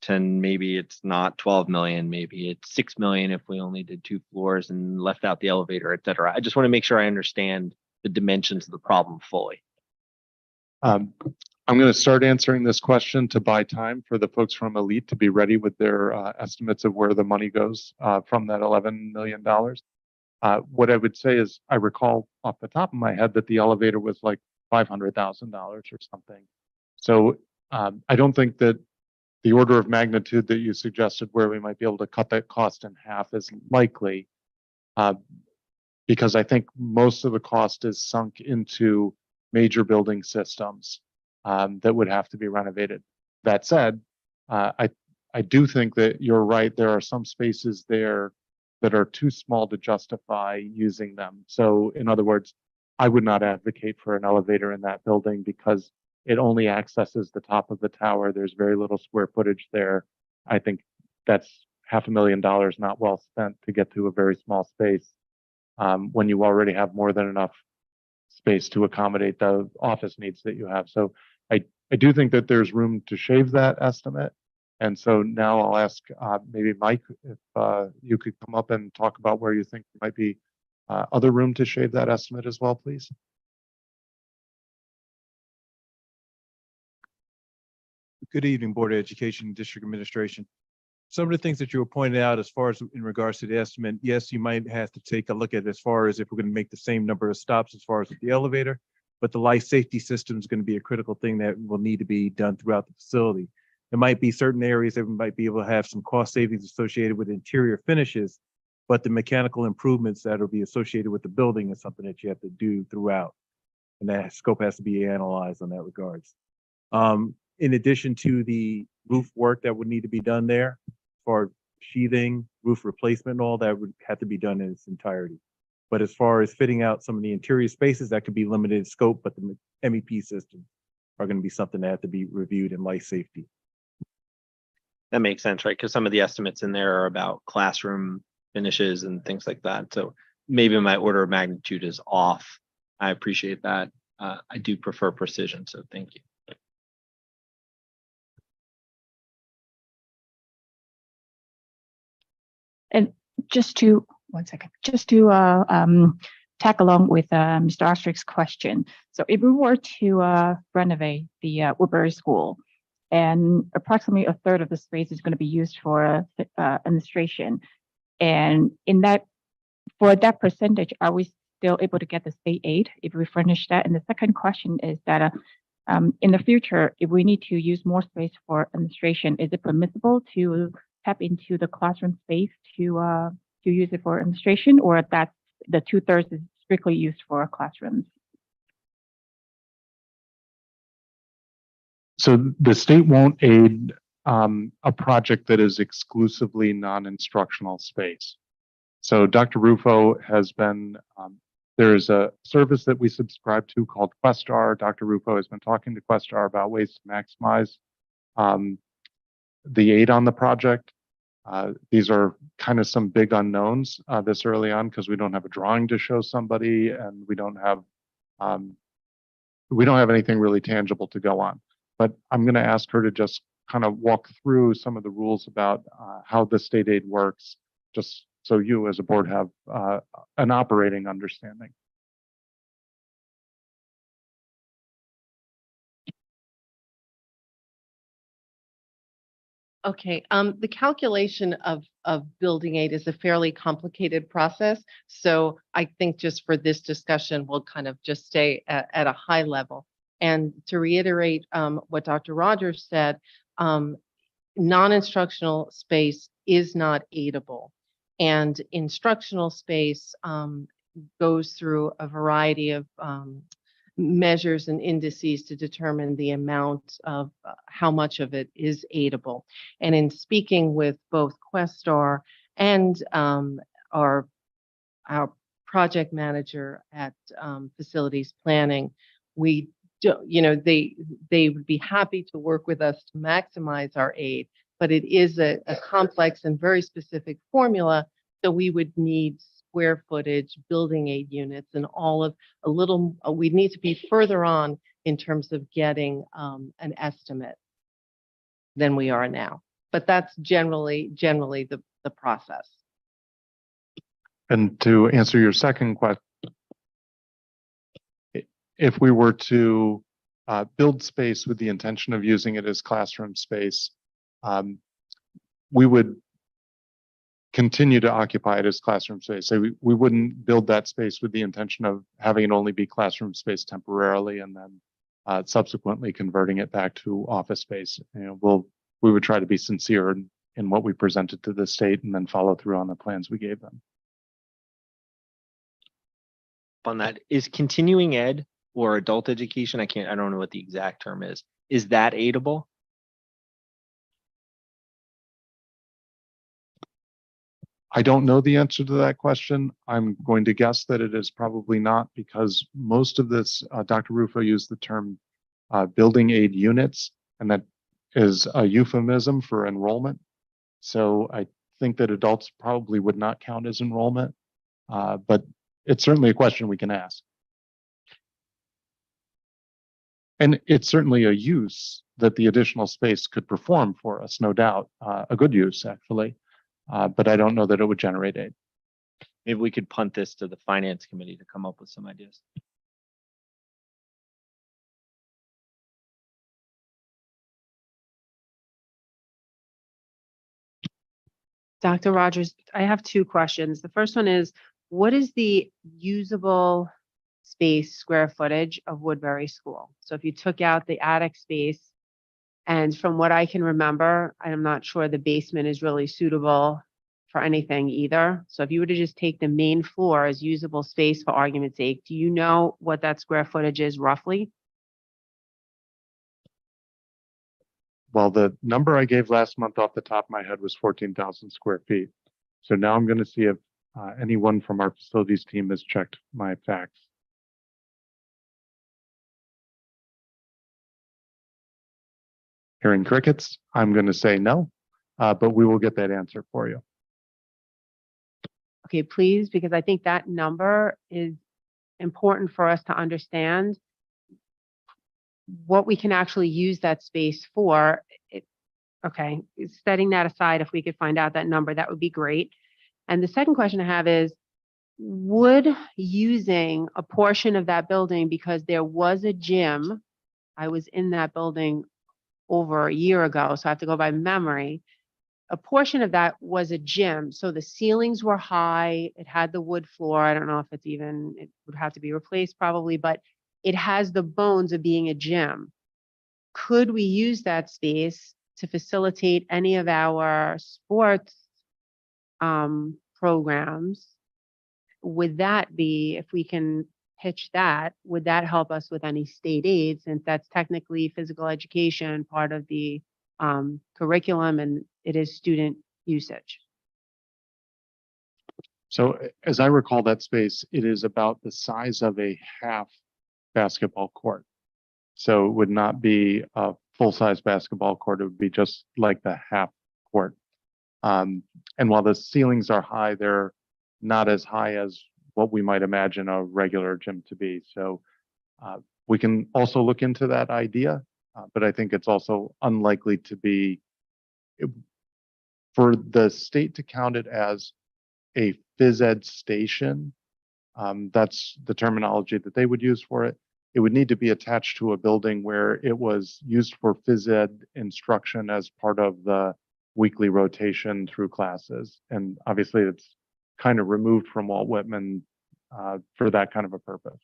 to, maybe it's not 12 million, maybe it's 6 million if we only did 2 floors and left out the elevator, et cetera. I just want to make sure I understand the dimensions of the problem fully. I'm going to start answering this question to buy time for the folks from Elite to be ready with their estimates of where the money goes from that $11 million. What I would say is I recall off the top of my head that the elevator was like $500,000 or something. So I don't think that the order of magnitude that you suggested where we might be able to cut that cost in half is likely, because I think most of the cost is sunk into major building systems that would have to be renovated. That said, I do think that you're right. There are some spaces there that are too small to justify using them. So in other words, I would not advocate for an elevator in that building because it only accesses the top of the tower. There's very little square footage there. I think that's $500,000 not well spent to get to a very small space when you already have more than enough space to accommodate the office needs that you have. So I do think that there's room to shave that estimate. And so now I'll ask maybe Mike, if you could come up and talk about where you think there might be other room to shave that estimate as well, please. Good evening, Board of Education and District Administration. Some of the things that you were pointing out as far as in regards to the estimate, yes, you might have to take a look at as far as if we're going to make the same number of stops as far as with the elevator, but the life safety system is going to be a critical thing that will need to be done throughout the facility. There might be certain areas that we might be able to have some cost savings associated with interior finishes, but the mechanical improvements that will be associated with the building is something that you have to do throughout. And that scope has to be analyzed on that regards. In addition to the roof work that would need to be done there for sheathing, roof replacement, and all that would have to be done in its entirety. But as far as fitting out some of the interior spaces, that could be limited in scope, but the MEP systems are going to be something that have to be reviewed in life safety. That makes sense, right? Because some of the estimates in there are about classroom finishes and things like that. So maybe my order of magnitude is off. I appreciate that. I do prefer precision, so thank you. And just to, tag along with Mr. Ostrich's question. So if we were to renovate the Woodbury School, and approximately a third of the space is going to be used for administration, and for that percentage, are we still able to get the state aid if we furnish that? And the second question is that in the future, if we need to use more space for administration, is it permissible to tap into the classroom space to use it for administration, or that the 2/3 is strictly used for classrooms? So the state won't aid a project that is exclusively non-instructional space. So Dr. Rufo has been There's a service that we subscribe to called Questar. Dr. Rufo has been talking to Questar about ways to maximize the aid on the project. These are kind of some big unknowns this early on because we don't have a drawing to show somebody, and we don't have anything really tangible to go on. But I'm going to ask her to just kind of walk through some of the rules about how the state aid works, just so you as a board have an operating understanding. Okay, the calculation of building aid is a fairly complicated process. So I think just for this discussion, we'll kind of just stay at a high level. And to reiterate what Dr. Rogers said, non-instructional space is not aidable. And instructional space goes through a variety of measures and indices to determine the amount of how much of it is aidable. And in speaking with both Questar and our project manager at facilities planning, we do, they would be happy to work with us to maximize our aid, but it is a complex and very specific formula. So we would need square footage, building aid units, and all of we need to be further on in terms of getting an estimate than we are now. But that's generally the process. And to answer your second question, if we were to build space with the intention of using it as classroom space, we would continue to occupy it as classroom space. So we wouldn't build that space with the intention of having it only be classroom space temporarily and then subsequently converting it back to office space. We would try to be sincere in what we presented to the state and then follow through on the plans we gave them. On that, is continuing ed or adult education, I don't know what the exact term is that aidable? I don't know the answer to that question. I'm going to guess that it is probably not, because most of this, Dr. Rufo used the term building aid units, and that is a euphemism for enrollment. So I think that adults probably would not count as enrollment, but it's certainly a question we can ask. And it's certainly a use that the additional space could perform for us, no doubt, a good use actually. But I don't know that it would generate aid. Maybe we could punt this to the finance committee to come up with some ideas. Dr. Rogers, I have two questions. The first one is, what is the usable space square footage of Woodbury School? So if you took out the attic space, and from what I can remember, I'm not sure the basement is really suitable for anything either. So if you were to just take the main floor as usable space for argument's sake, do you know what that square footage is roughly? Well, the number I gave last month off the top of my head was 14,000 square feet. So now I'm going to see if anyone from our facilities team has checked my facts. Hearing crickets, I'm going to say no, but we will get that answer for you. Okay, please, because I think that number is important for us to understand what we can actually use that space for. Okay, setting that aside, if we could find out that number, that would be great. And the second question I have is, would using a portion of that building, because there was a gym, I was in that building over a year ago, so I have to go by memory. A portion of that was a gym. So the ceilings were high. It had the wood floor. I don't know if it would have to be replaced probably, but it has the bones of being a gym. Could we use that space to facilitate any of our sports programs? Would that be, if we can pitch that, would that help us with any state aid, since that's technically physical education, part of the curriculum, and it is student usage? So as I recall that space, it is about the size of a half basketball court. So it would not be a full-size basketball court. It would be just like the half court. And while the ceilings are high, they're not as high as what we might imagine a regular gym to be. So we can also look into that idea, but I think it's also unlikely to be for the state to count it as a phys ed station. That's the terminology that they would use for it. It would need to be attached to a building where it was used for phys ed instruction as part of the weekly rotation through classes. And obviously it's kind of removed from Walt Whitman for that kind of a purpose.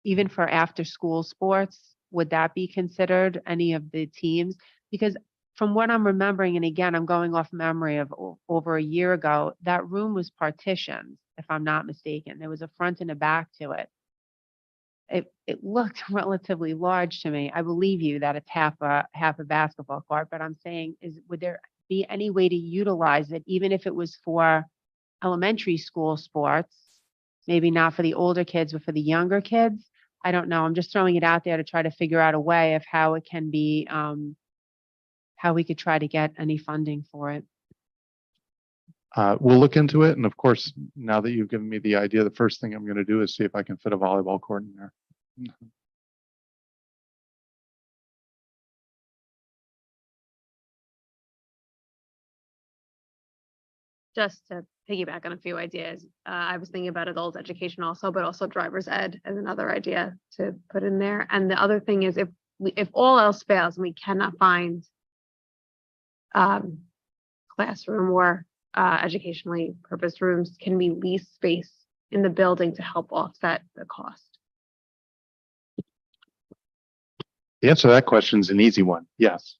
Even for after-school sports, would that be considered any of the teams? Because from what I'm remembering, and again, I'm going off memory of over a year ago, that room was partitioned, if I'm not mistaken. There was a front and a back to it. It looked relatively large to me. I believe you that it's half a basketball court, but I'm saying, would there be any way to utilize it, even if it was for elementary school sports, maybe not for the older kids, but for the younger kids? I don't know. I'm just throwing it out there to try to figure out a way of how it can be, how we could try to get any funding for it. We'll look into it. And of course, now that you've given me the idea, the first thing I'm going to do is see if I can fit a volleyball court in there. Just to piggyback on a few ideas, I was thinking about adult education also, but also driver's ed as another idea to put in there. And the other thing is, if all else fails and we cannot find classroom or educationally purposed rooms, can we lease space in the building to help offset the cost? The answer to that question is an easy one. Yes.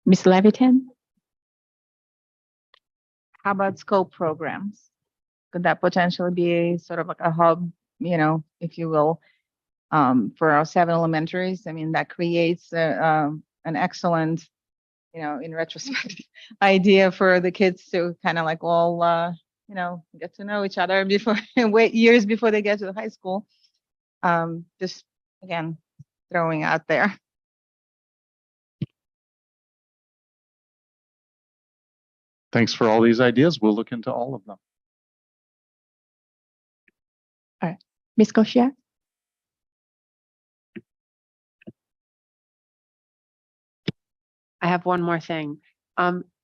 Ms. Levitan? How about scope programs? Could that potentially be sort of like a hub, if you will, for our 7 elementaries? I mean, that creates an excellent, in retrospect, idea for the kids to kind of like all, get to know each other before, wait years before they get to high school. Just, again, throwing out there. Thanks for all these ideas. We'll look into all of them. All right. Ms. Koshia? I have one more thing.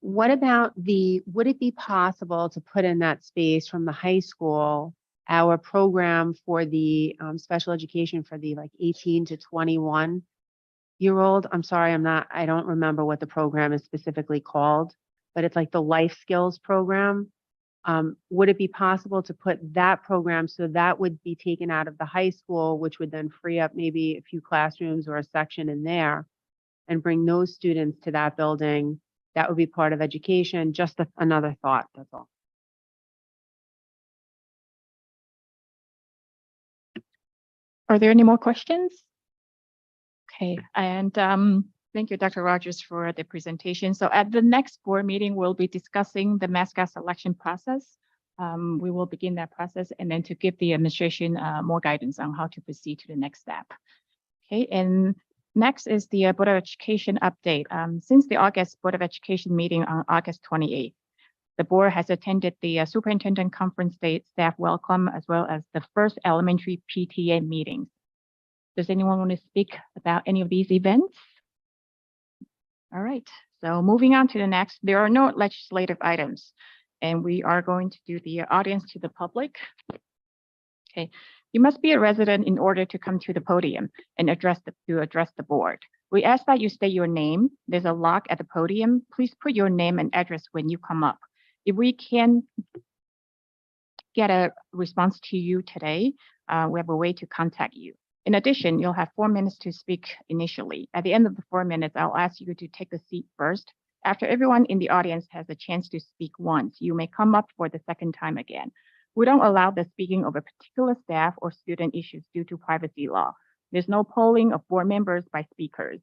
What about would it be possible to put in that space from the high school, our program for the special education for the like 18 to 21-year-old? I'm sorry, I don't remember what the program is specifically called, but it's like the life skills program. Would it be possible to put that program so that would be taken out of the high school, which would then free up maybe a few classrooms or a section in there and bring those students to that building? That would be part of education. Just another thought, that's all. Are there any more questions? Okay, and thank you, Dr. Rogers, for the presentation. So at the next board meeting, we'll be discussing the Mascot selection process. We will begin that process and then to give the administration more guidance on how to proceed to the next step. Okay, and next is the Board of Education update. Since the August Board of Education meeting on August 28th, the board has attended the Superintendent Conference Day staff welcome, as well as the first elementary PTA meetings. Does anyone want to speak about any of these events? All right, so moving on to the next, there are no legislative items, and we are going to do the audience to the public. Okay, you must be a resident in order to come to the podium and address the board. We ask that you state your name. There's a lock at the podium. Please put your name and address when you come up. If we can get a response to you today, we have a way to contact you. In addition, you'll have 4 minutes to speak initially. At the end of the 4 minutes, I'll ask you to take a seat first. After everyone in the audience has a chance to speak once, you may come up for the second time again. We don't allow the speaking of a particular staff or student issues due to privacy law. There's no polling of board members by speakers.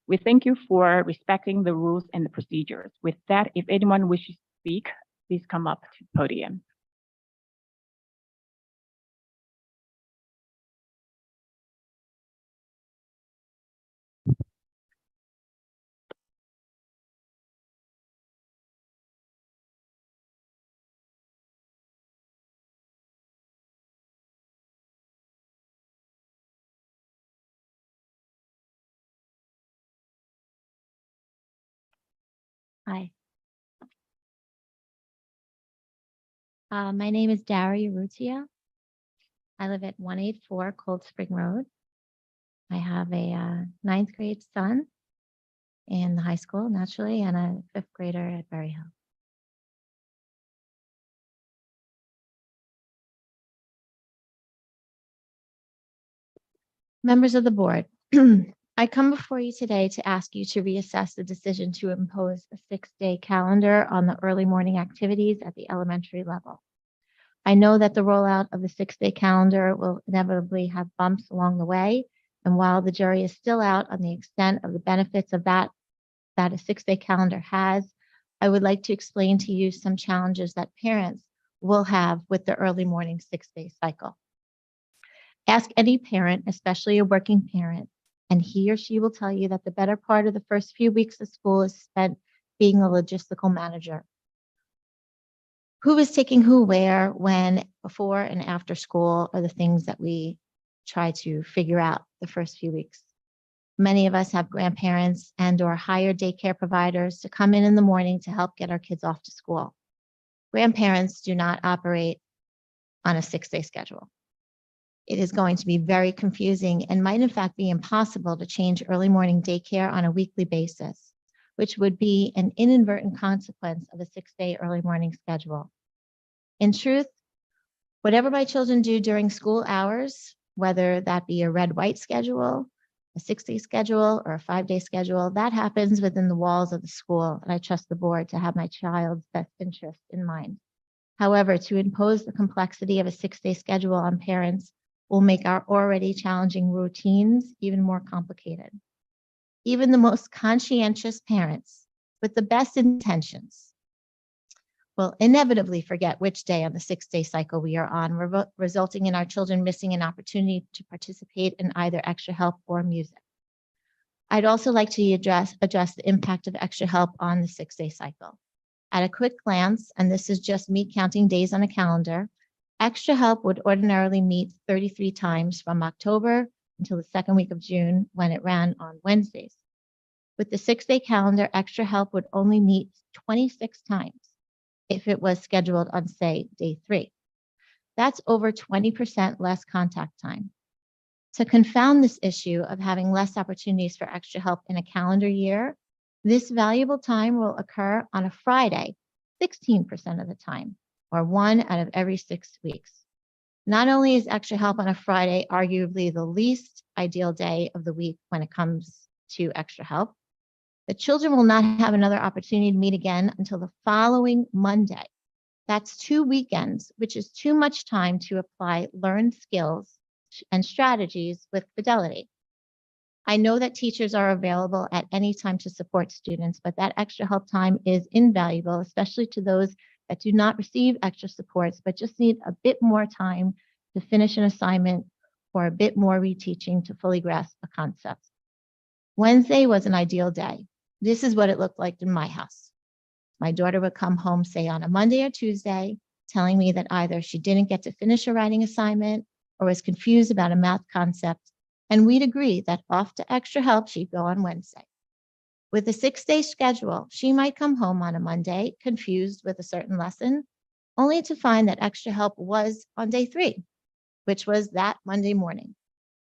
We thank you for respecting the rules and the procedures. With that, if anyone wishes to speak, please come up to the podium. Hi. My name is Dari Urrutia. I live at 184 Cold Spring Road. I have a ninth grade son in the high school, naturally, and a fifth grader at Berry Hill. Members of the board, I come before you today to ask you to reassess the decision to impose a 6-day calendar on the early morning activities at the elementary level. I know that the rollout of the 6-day calendar will inevitably have bumps along the way, and while the jury is still out on the extent of the benefits of that a 6-day calendar has, I would like to explain to you some challenges that parents will have with the early morning 6-day cycle. Ask any parent, especially a working parent, and he or she will tell you that the better part of the first few weeks of school is spent being a logistical manager. Who is taking who where, when, before, and after school are the things that we try to figure out the first few weeks. Many of us have grandparents and or hired daycare providers to come in the morning to help get our kids off to school. Grandparents do not operate on a 6-day schedule. It is going to be very confusing and might in fact be impossible to change early morning daycare on a weekly basis, which would be an inadvertent consequence of a 6-day early morning schedule. In truth, whatever my children do during school hours, whether that be a red-white schedule, a 6-day schedule, or a 5-day schedule, that happens within the walls of the school, and I trust the board to have my child's best interest in mind. However, to impose the complexity of a 6-day schedule on parents will make our already challenging routines even more complicated. Even the most conscientious parents with the best intentions will inevitably forget which day on the 6-day cycle we are on, resulting in our children missing an opportunity to participate in either extra help or music. I'd also like to address the impact of extra help on the 6-day cycle. At a quick glance, and this is just me counting days on a calendar, extra help would ordinarily meet 33 times from October until the second week of June when it ran on Wednesdays. With the 6-day calendar, extra help would only meet 26 times if it was scheduled on, say, day 3. That's over 20% less contact time. To confound this issue of having less opportunities for extra help in a calendar year, this valuable time will occur on a Friday, 16% of the time, or 1 out of every 6 weeks. Not only is extra help on a Friday arguably the least ideal day of the week when it comes to extra help, the children will not have another opportunity to meet again until the following Monday. That's 2 weekends, which is too much time to apply learned skills and strategies with fidelity. I know that teachers are available at any time to support students, but that extra help time is invaluable, especially to those that do not receive extra supports, but just need a bit more time to finish an assignment or a bit more reteaching to fully grasp a concept. Wednesday was an ideal day. This is what it looked like in my house. My daughter would come home, say on a Monday or Tuesday, telling me that either she didn't get to finish a writing assignment or was confused about a math concept, and we'd agree that off to extra help she'd go on Wednesday. With a 6-day schedule, she might come home on a Monday, confused with a certain lesson, only to find that extra help was on day 3, which was that Monday morning.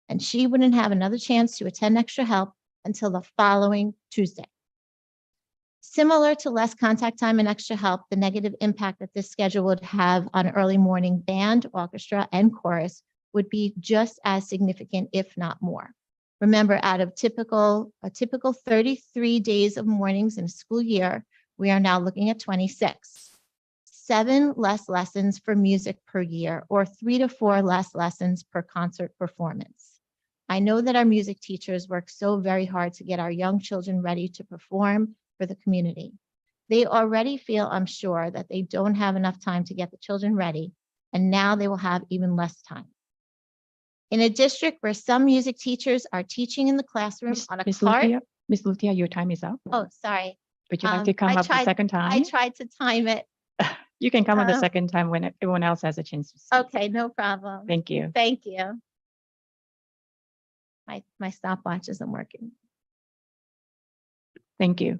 And she wouldn't have another chance to attend extra help until the following Tuesday. Similar to less contact time and extra help, the negative impact that this schedule would have on early morning band, orchestra, and chorus would be just as significant, if not more. Remember, out of a typical 33 days of mornings in a school year, we are now looking at 26. 7 less lessons for music per year, or 3 to 4 less lessons per concert performance. I know that our music teachers work so very hard to get our young children ready to perform for the community. They already feel, I'm sure, that they don't have enough time to get the children ready, and now they will have even less time. In a district where some music teachers are teaching in the classroom on a cart. Miss Lucia, your time is up. Oh, sorry. Would you like to come I up the tried- second I time? tried to time it. You can come up the um, second time when everyone else has a chance to speak. Okay, no problem. Thank you. Thank you. My stopwatch isn't working. Thank you.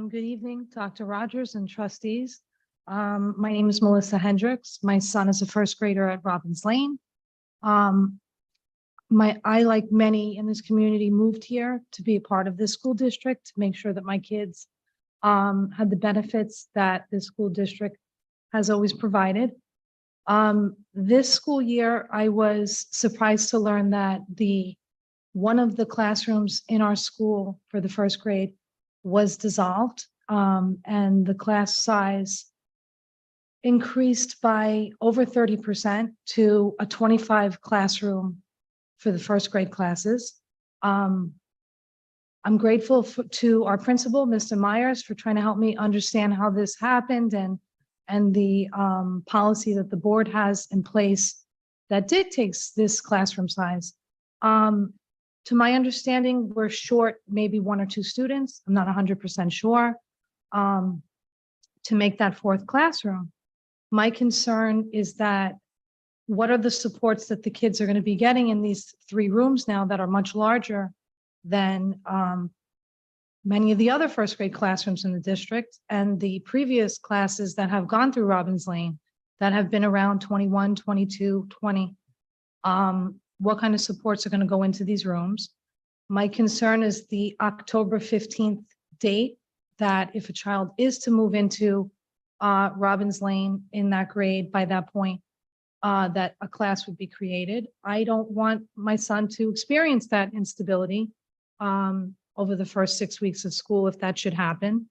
Good evening, Dr. Rogers and trustees. My name is Melissa Hendricks. My son is a first grader at Robbins Lane. I, like many in this community, moved here to be a part of this school district, to make sure that my kids had the benefits that the school district has always provided. This school year, I was surprised to learn that one of the classrooms in our school for the first grade was dissolved, and the class size increased by over 30% to a 25 classroom for the first grade classes. I'm grateful to our principal, Mr. Myers, for trying to help me understand how this happened and the policy that the board has in place that dictates this classroom size. To my understanding, we're short maybe 1 or 2 students. I'm not 100% sure to make that 4th classroom. My concern is that what are the supports that the kids are going to be getting in these 3 rooms now that are much larger than many of the other first grade classrooms in the district and the previous classes that have gone through Robbins Lane that have been around 21, 22, 20. What kind of supports are going to go into these rooms? My concern is the October 15th date, that if a child is to move into Robbins Lane in that grade by that point, that a class would be created. I don't want my son to experience that instability over the first 6 weeks of school if that should happen.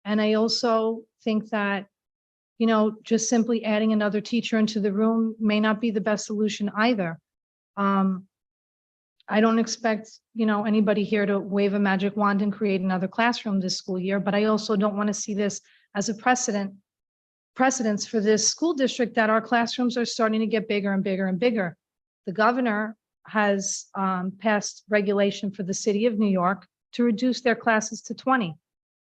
And I also think that, just simply adding another teacher into the room may not be the best solution either. I don't expect, anybody here to wave a magic wand and create another classroom this school year, but I also don't want to see this as a precedence for this school district that our classrooms are starting to get bigger and bigger and bigger. The governor has passed regulation for the city of New York to reduce their classes to 20.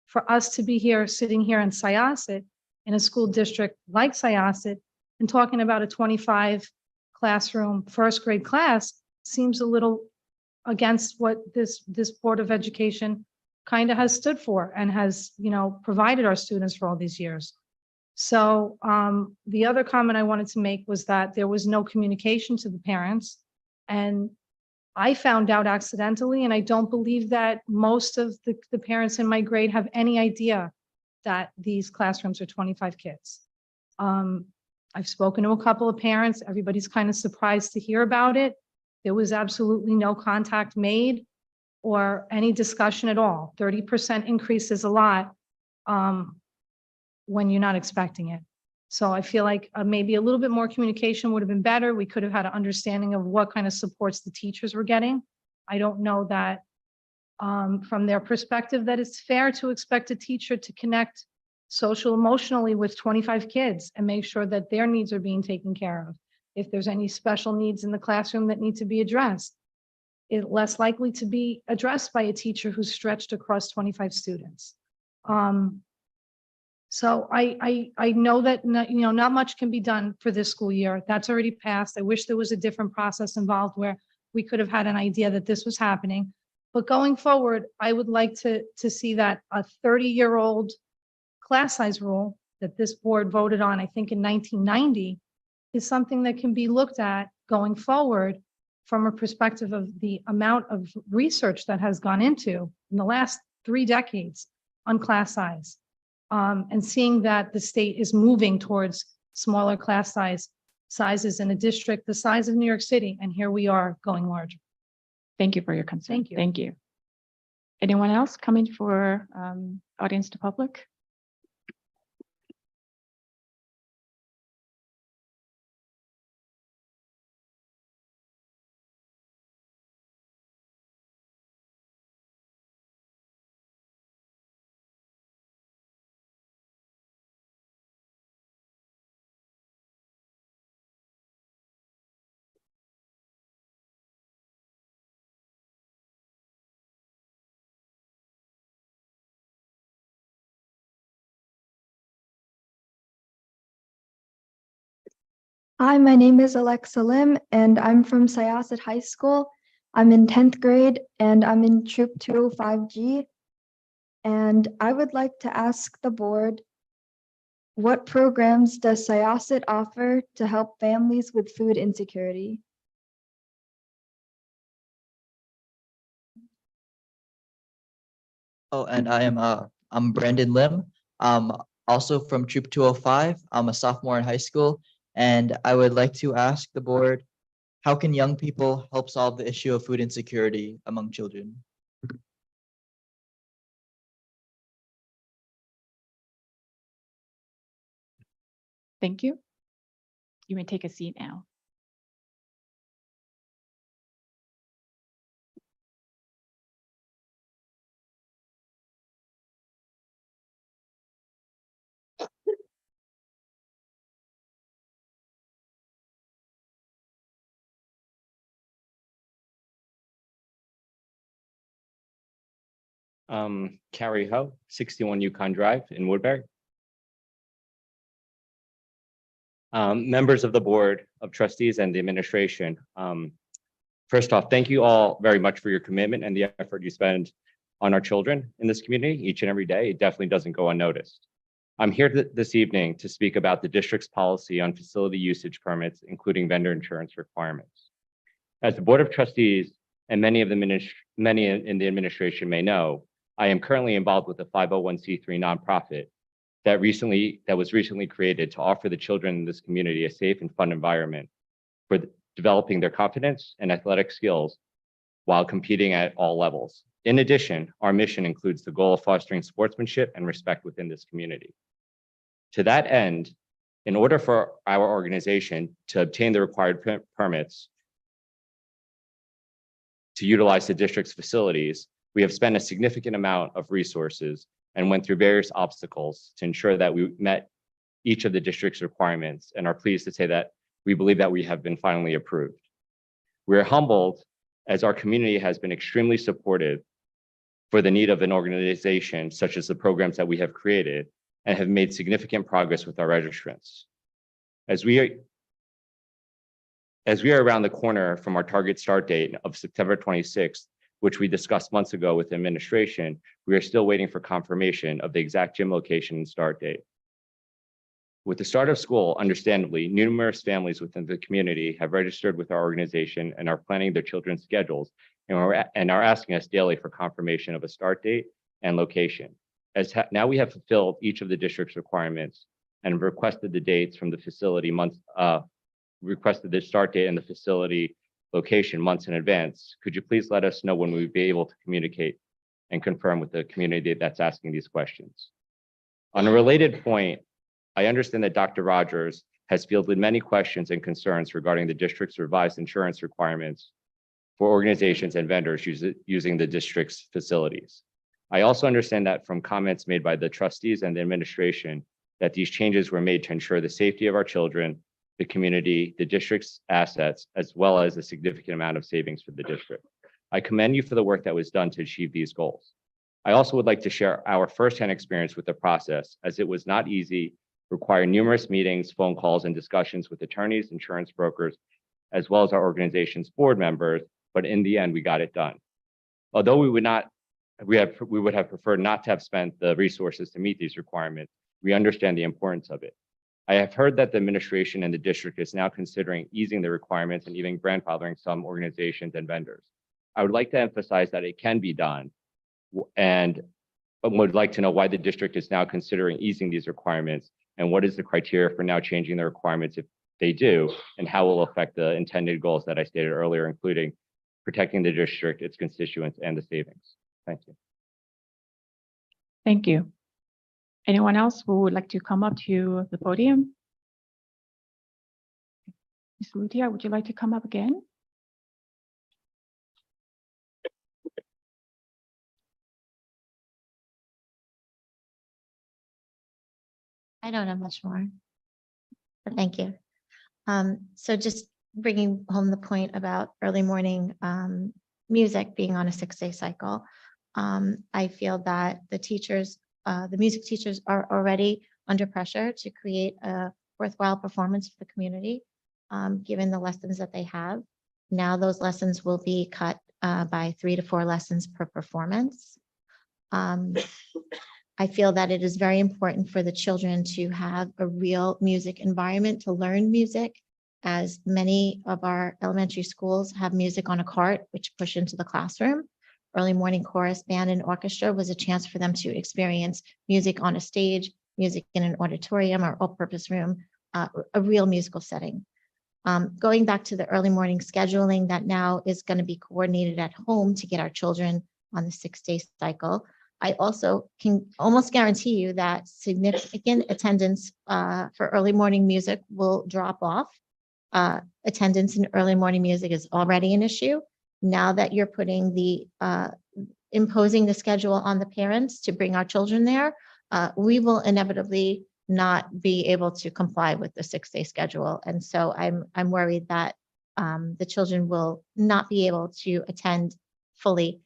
For us to be here, sitting here in Syosset, in a school district like Syosset, and talking about a 25 classroom first grade class seems a little against what this Board of Education kind of has stood for and has, provided our students for all these years. So the other comment I wanted to make was that there was no communication to the parents, and I found out accidentally, and I don't believe that most of the parents in my grade have any idea that these classrooms are 25 kids. I've spoken to a couple of parents. Everybody's kind of surprised to hear about it. There was absolutely no contact made or any discussion at all. 30% increase is a lot when you're not expecting it. So I feel like maybe a little bit more communication would have been better. We could have had an understanding of what kind of supports the teachers were getting. I don't know that from their perspective that it's fair to expect a teacher to connect social emotionally with 25 kids and make sure that their needs are being taken care of. If there's any special needs in the classroom that need to be addressed, it's less likely to be addressed by a teacher who's stretched across 25 students. So I know that not much can be done for this school year. That's already passed. I wish there was a different process involved where we could have had an idea that this was happening. But going forward, I would like to see that a 30-year-old class size rule that this board voted on, I think in 1990, is something that can be looked at going forward from a perspective of the amount of research that has gone into in the last 3 decades on class size. And seeing that the state is moving towards smaller class sizes in a district the size of New York City, and here we are going larger. Thank you for your concern. Thank you. Thank you. Anyone else coming for audience to public? Hi, my name is Alexa Lim, and I'm from Syosset High School. I'm in 10th grade, and I'm in Troop 205G. And I would like to ask the board, what programs does Syosset offer to help families with food insecurity? Oh, and I'm Brandon Lim. Also from Troop 205. I'm a sophomore in high school, and I would like to ask the board, how can young people help solve the issue of food insecurity among children? Thank you. You may take a seat now. Carrie Ho, 61 Yukon Drive in Woodbury. Members of the Board of Trustees and the administration. First off, thank you all very much for your commitment and the effort you spend on our children in this community each and every day. It definitely doesn't go unnoticed. I'm here this evening to speak about the district's policy on facility usage permits, including vendor insurance requirements. As the Board of Trustees and many in the administration may know, I am currently involved with a 501c3 nonprofit that was recently created to offer the children in this community a safe and fun environment for developing their confidence and athletic skills while competing at all levels. In addition, our mission includes the goal of fostering sportsmanship and respect within this community. To that end, in order for our organization to obtain the required permits to utilize the district's facilities, we have spent a significant amount of resources and went through various obstacles to ensure that we met each of the district's requirements, and are pleased to say that we believe that we have been finally approved. We're humbled as our community has been extremely supportive for the need of an organization such as the programs that we have created, and have made significant progress with our registrants. As we are around the corner from our target start date of September 26th, which we discussed months ago with the administration, we are still waiting for confirmation of the exact gym location and start date. With the start of school, understandably, numerous families within the community have registered with our organization and are planning their children's schedules and are asking us daily for confirmation of a start date and location. Now we have fulfilled each of the district's requirements and requested the dates from the facility requested the start date and the facility location months in advance. Could you please let us know when we would be able to communicate and confirm with the community that's asking these questions? On a related point, I understand that Dr. Rogers has fielded many questions and concerns regarding the district's revised insurance requirements for organizations and vendors using the district's facilities. I also understand that from comments made by the trustees and the administration that these changes were made to ensure the safety of our children, the community, the district's assets, as well as a significant amount of savings for the district. I commend you for the work that was done to achieve these goals. I also would like to share our firsthand experience with the process, as it was not easy, requiring numerous meetings, phone calls, and discussions with attorneys, insurance brokers, as well as our organization's board members, but in the end, we got it done. Although we would have preferred not to have spent the resources to meet these requirements, we understand the importance of it. I have heard that the administration and the district is now considering easing the requirements and even grandfathering some organizations and vendors. I would like to emphasize that it can be done, and would like to know why the district is now considering easing these requirements, and what is the criteria for now changing the requirements if they do, and how will affect the intended goals that I stated earlier, including protecting the district, its constituents, and the savings. Thank you. Thank you. Anyone else who would like to come up to the podium? Ms. Lutia, would you like to come up again? I don't have much more, but thank you. So just bringing home the point about early morning music being on a 6-day cycle. I feel that the teachers, the music teachers are already under pressure to create a worthwhile performance for the community, given the lessons that they have. Now those lessons will be cut by 3 to 4 lessons per performance. I feel that it is very important for the children to have a real music environment to learn music, as many of our elementary schools have music on a cart, which push into the classroom. Early morning chorus, band, and orchestra was a chance for them to experience music on a stage, music in an auditorium or all-purpose room, a real musical setting. Going back to the early morning scheduling that now is going to be coordinated at home to get our children on the 6-day cycle. I also can almost guarantee you that significant attendance for early morning music will drop off. Attendance in early morning music is already an issue. Now that you're putting the imposing the schedule on the parents to bring our children there, we will inevitably not be able to comply with the 6-day schedule. And so I'm worried that the children will not be able to attend fully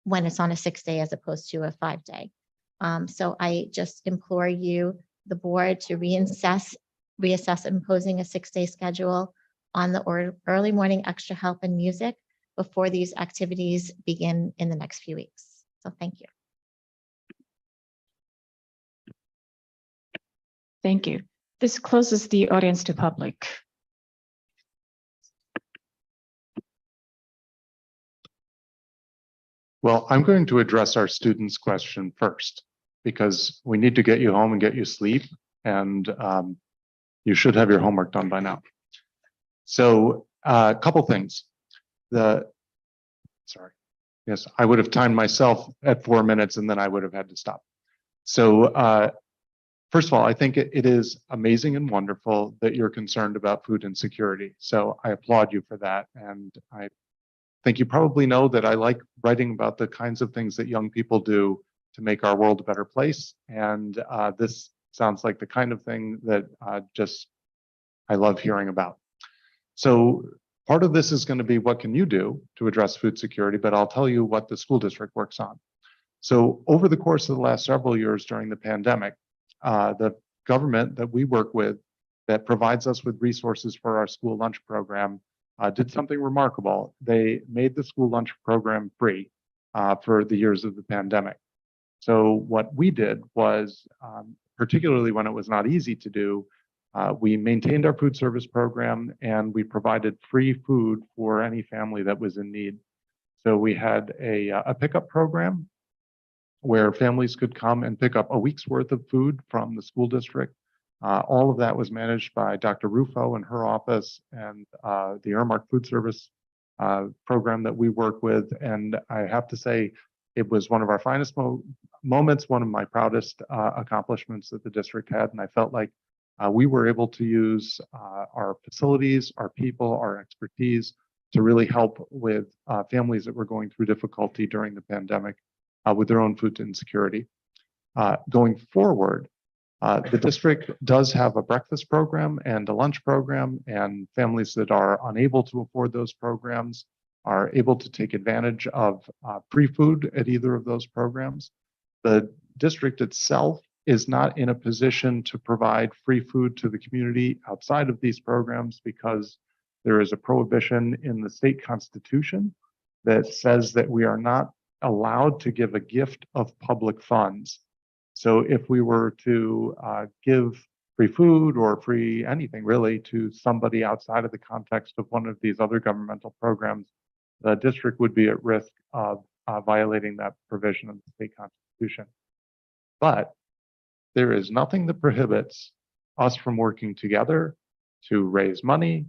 when it's on a 6-day as opposed to a 5-day. So I just implore you, the board, to reassess imposing a 6-day schedule on the early morning extra help and music before these activities begin in the next few weeks. So thank you. Thank you. This closes the audience to public. Well, I'm going to address our students' question first, because we need to get you home and get you sleep, and you should have your homework done by now. So a couple things. Sorry. Yes, I would have timed myself at 4 minutes and then I would have had to stop. So first of all, I think it is amazing and wonderful that you're concerned about food insecurity. So I applaud you for that. And I think you probably know that I like writing about the kinds of things that young people do to make our world a better place. And this sounds like the kind of thing that I love hearing about. So part of this is going to be, what can you do to address food security? But I'll tell you what the school district works on. So over the course of the last several years during the pandemic, the government that we work with that provides us with resources for our school lunch program did something remarkable. They made the school lunch program free for the years of the pandemic. So what we did was, particularly when it was not easy to do, we maintained our food service program and we provided free food for any family that was in need. So we had a pickup program where families could come and pick up a week's worth of food from the school district. All of that was managed by Dr. Rufo and her office and the Earmark Food Service program that we work with. And I have to say, it was one of our finest moments, one of my proudest accomplishments that the district had. And I felt like we were able to use our facilities, our people, our expertise to really help with families that were going through difficulty during the pandemic with their own food insecurity. Going forward, the district does have a breakfast program and a lunch program, and families that are unable to afford those programs are able to take advantage of free food at either of those programs. The district itself is not in a position to provide free food to the community outside of these programs because there is a prohibition in the state constitution that says that we are not allowed to give a gift of public funds. So if we were to give free food or free anything really to somebody outside of the context of one of these other governmental programs, the district would be at risk of violating that provision of the state constitution. But there is nothing that prohibits us from working together to raise money,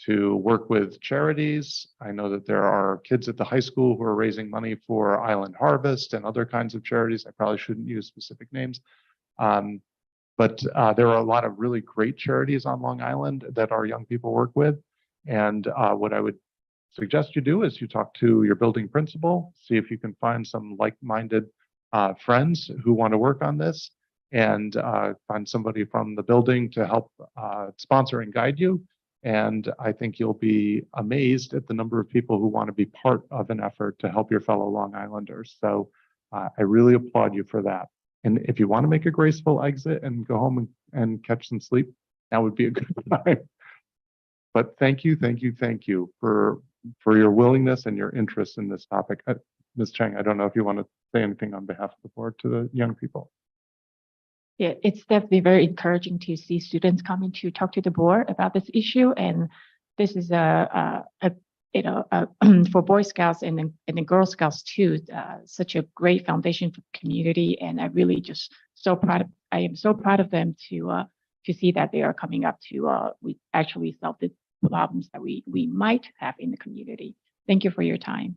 to work with charities. I know that there are kids at the high school who are raising money for Island Harvest and other kinds of charities. I probably shouldn't use specific names. But there are a lot of really great charities on Long Island that our young people work with. And what I would suggest you do is you talk to your building principal, see if you can find some like-minded friends who want to work on this, and find somebody from the building to help sponsor and guide you. And I think you'll be amazed at the number of people who want to be part of an effort to help your fellow Long Islanders. So I really applaud you for that. And if you want to make a graceful exit and go home and catch some sleep, that would be a good time. But thank you for your willingness and your interest in this topic. Ms. Chang, I don't know if you want to say anything on behalf of the board to the young people. Yeah, it's definitely very encouraging to see students coming to talk to the board about this issue. And this is for Boy Scouts and the Girl Scouts too, such a great foundation for community. And I really just I am so proud of them to see that they are coming up to we actually solve the problems that we might have in the community. Thank you for your time.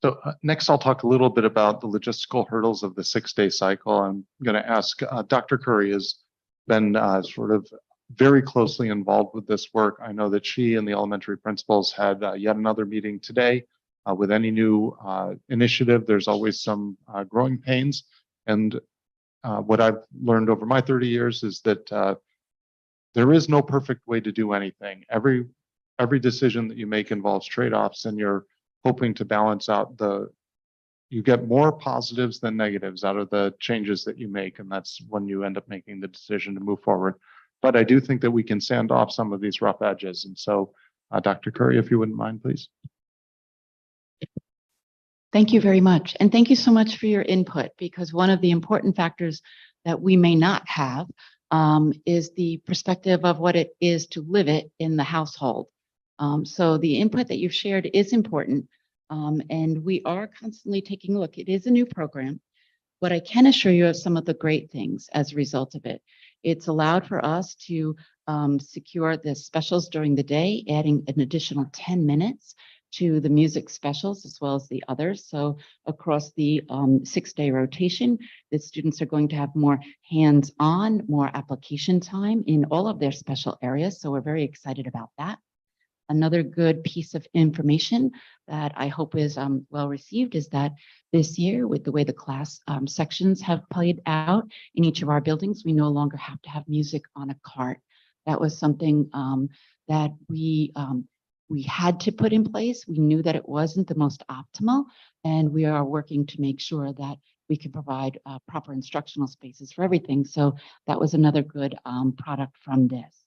So next, I'll talk a little bit about the logistical hurdles of the 6-day cycle. I'm going to ask Dr. Curry has been sort of very closely involved with this work. I know that she and the elementary principals had yet another meeting today. With any new initiative, there's always some growing pains. And what I've learned over my 30 years is that there is no perfect way to do anything. Every decision that you make involves trade-offs, and you're hoping to balance out you get more positives than negatives out of the changes that you make. And that's when you end up making the decision to move forward. But I do think that we can sand off some of these rough edges. And so Dr. Curry, if you wouldn't mind, please. Thank you very much. And thank you so much for your input, because one of the important factors that we may not have is the perspective of what it is to live it in the household. So the input that you've shared is important, and we are constantly taking a look. It is a new program, but I can assure you of some of the great things as a result of it. It's allowed for us to secure the specials during the day, adding an additional 10 minutes to the music specials as well as the others. So across the 6-day rotation, the students are going to have more hands-on, more application time in all of their special areas. So we're very excited about that. Another good piece of information that I hope is well received is that this year, with the way the class sections have played out in each of our buildings, we no longer have to have music on a cart. That was something that we had to put in place. We knew that it wasn't the most optimal, and we are working to make sure that we can provide proper instructional spaces for everything. So that was another good product from this.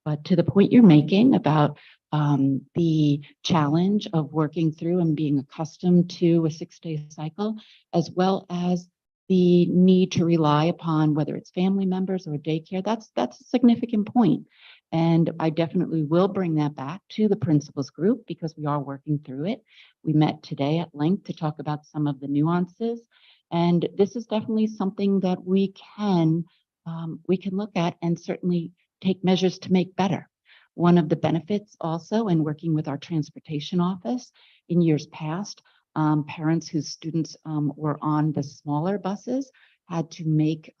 But to the point you're making about the challenge of working through and being accustomed to a 6-day cycle, as well as the need to rely upon whether it's family members or daycare, that's a significant point. And I definitely will bring that back to the principals group because we are working through it. We met today at length to talk about some of the nuances. And this is definitely something that we can look at and certainly take measures to make better. One of the benefits also in working with our transportation office in years past, parents whose students were on the smaller buses had to make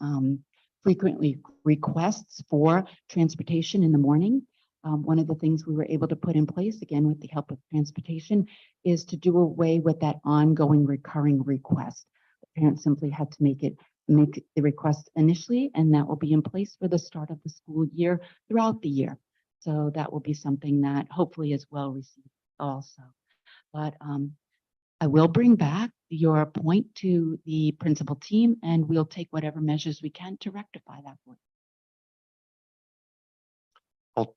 frequently requests for transportation in the morning. One of the things we were able to put in place, again with the help of transportation, is to do away with that ongoing recurring request. The parents simply had to make the request initially, and that will be in place for the start of the school year throughout the year. So that will be something that hopefully is well received also. But I will bring back your point to the principal team, and we'll take whatever measures we can to rectify that point. I'll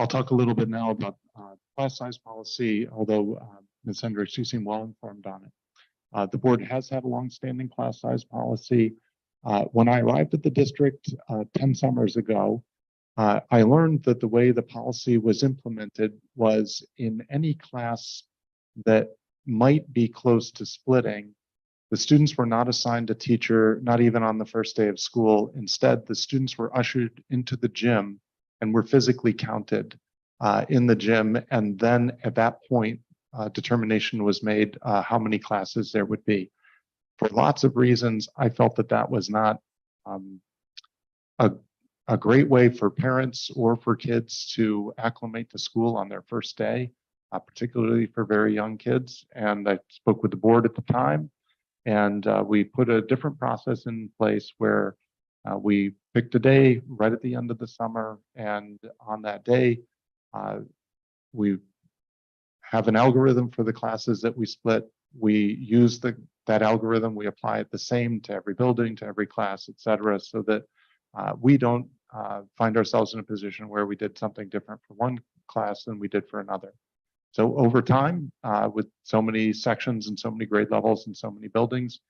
talk a little bit now about class size policy, although Ms. Hendricks, you seem well informed on it. The board has had a longstanding class size policy. When I arrived at the district 10 summers ago, I learned that the way the policy was implemented was in any class that might be close to splitting, the students were not assigned a teacher, not even on the first day of school. Instead, the students were ushered into the gym and were physically counted in the gym. And then at that point, determination was made how many classes there would be. For lots of reasons, I felt that that was not a great way for parents or for kids to acclimate to school on their first day, particularly for very young kids. And I spoke with the board at the time, and we put a different process in place where we picked a day right at the end of the summer. And on that day, we have an algorithm for the classes that we split. We use that algorithm, we apply it the same to every building, to every class, et cetera, so that we don't find ourselves in a position where we did something different for one class than we did for another. So over time, with so many sections and so many grade levels and so many buildings,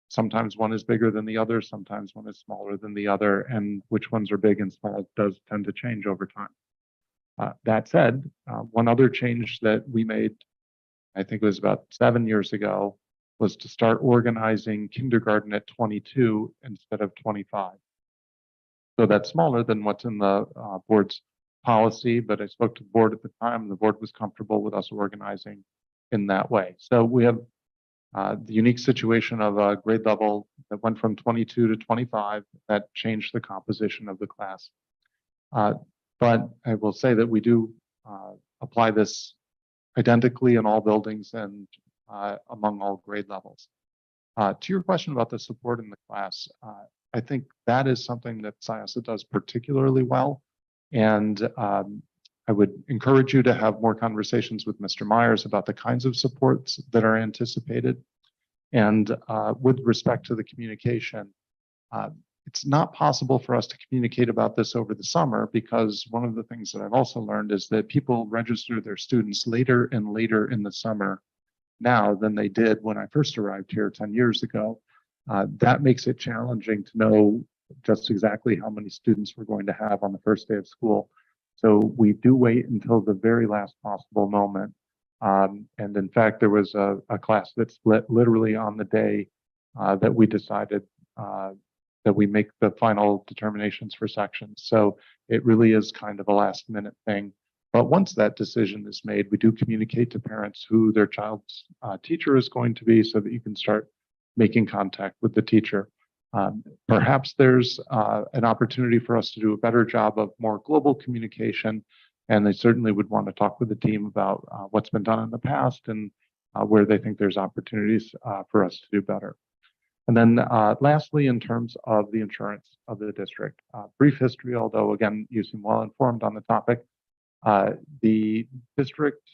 sometimes one is bigger than the other, sometimes one is smaller than the other, and which ones are big and small does tend to change over time. That said, one other change that we made, I think it was about 7 years ago, was to start organizing kindergarten at 22 instead of 25. So that's smaller than what's in the board's policy, but I spoke to the board at the time, and the board was comfortable with us organizing in that way. So we have the unique situation of a grade level that went from 22 to 25 that changed the composition of the class. But I will say that we do apply this identically in all buildings and among all grade levels. To your question about the support in the class, I think that is something that SIASA does particularly well. And I would encourage you to have more conversations with Mr. Myers about the kinds of supports that are anticipated. And with respect to the communication, it's not possible for us to communicate about this over the summer, because one of the things that I've also learned is that people register their students later and later in the summer now than they did when I first arrived here 10 years ago. That makes it challenging to know just exactly how many students we're going to have on the first day of school. So we do wait until the very last possible moment. And in fact, there was a class that split literally on the day that we decided that we make the final determinations for sections. So it really is kind of a last minute thing. But once that decision is made, we do communicate to parents who their child's teacher is going to be, so that you can start making contact with the teacher. Perhaps there's an opportunity for us to do a better job of more global communication, and they certainly would want to talk with the team about what's been done in the past and where they think there's opportunities for us to do better. And then lastly, in terms of the insurance of the district, brief history, although again, you seem well informed on the topic. The district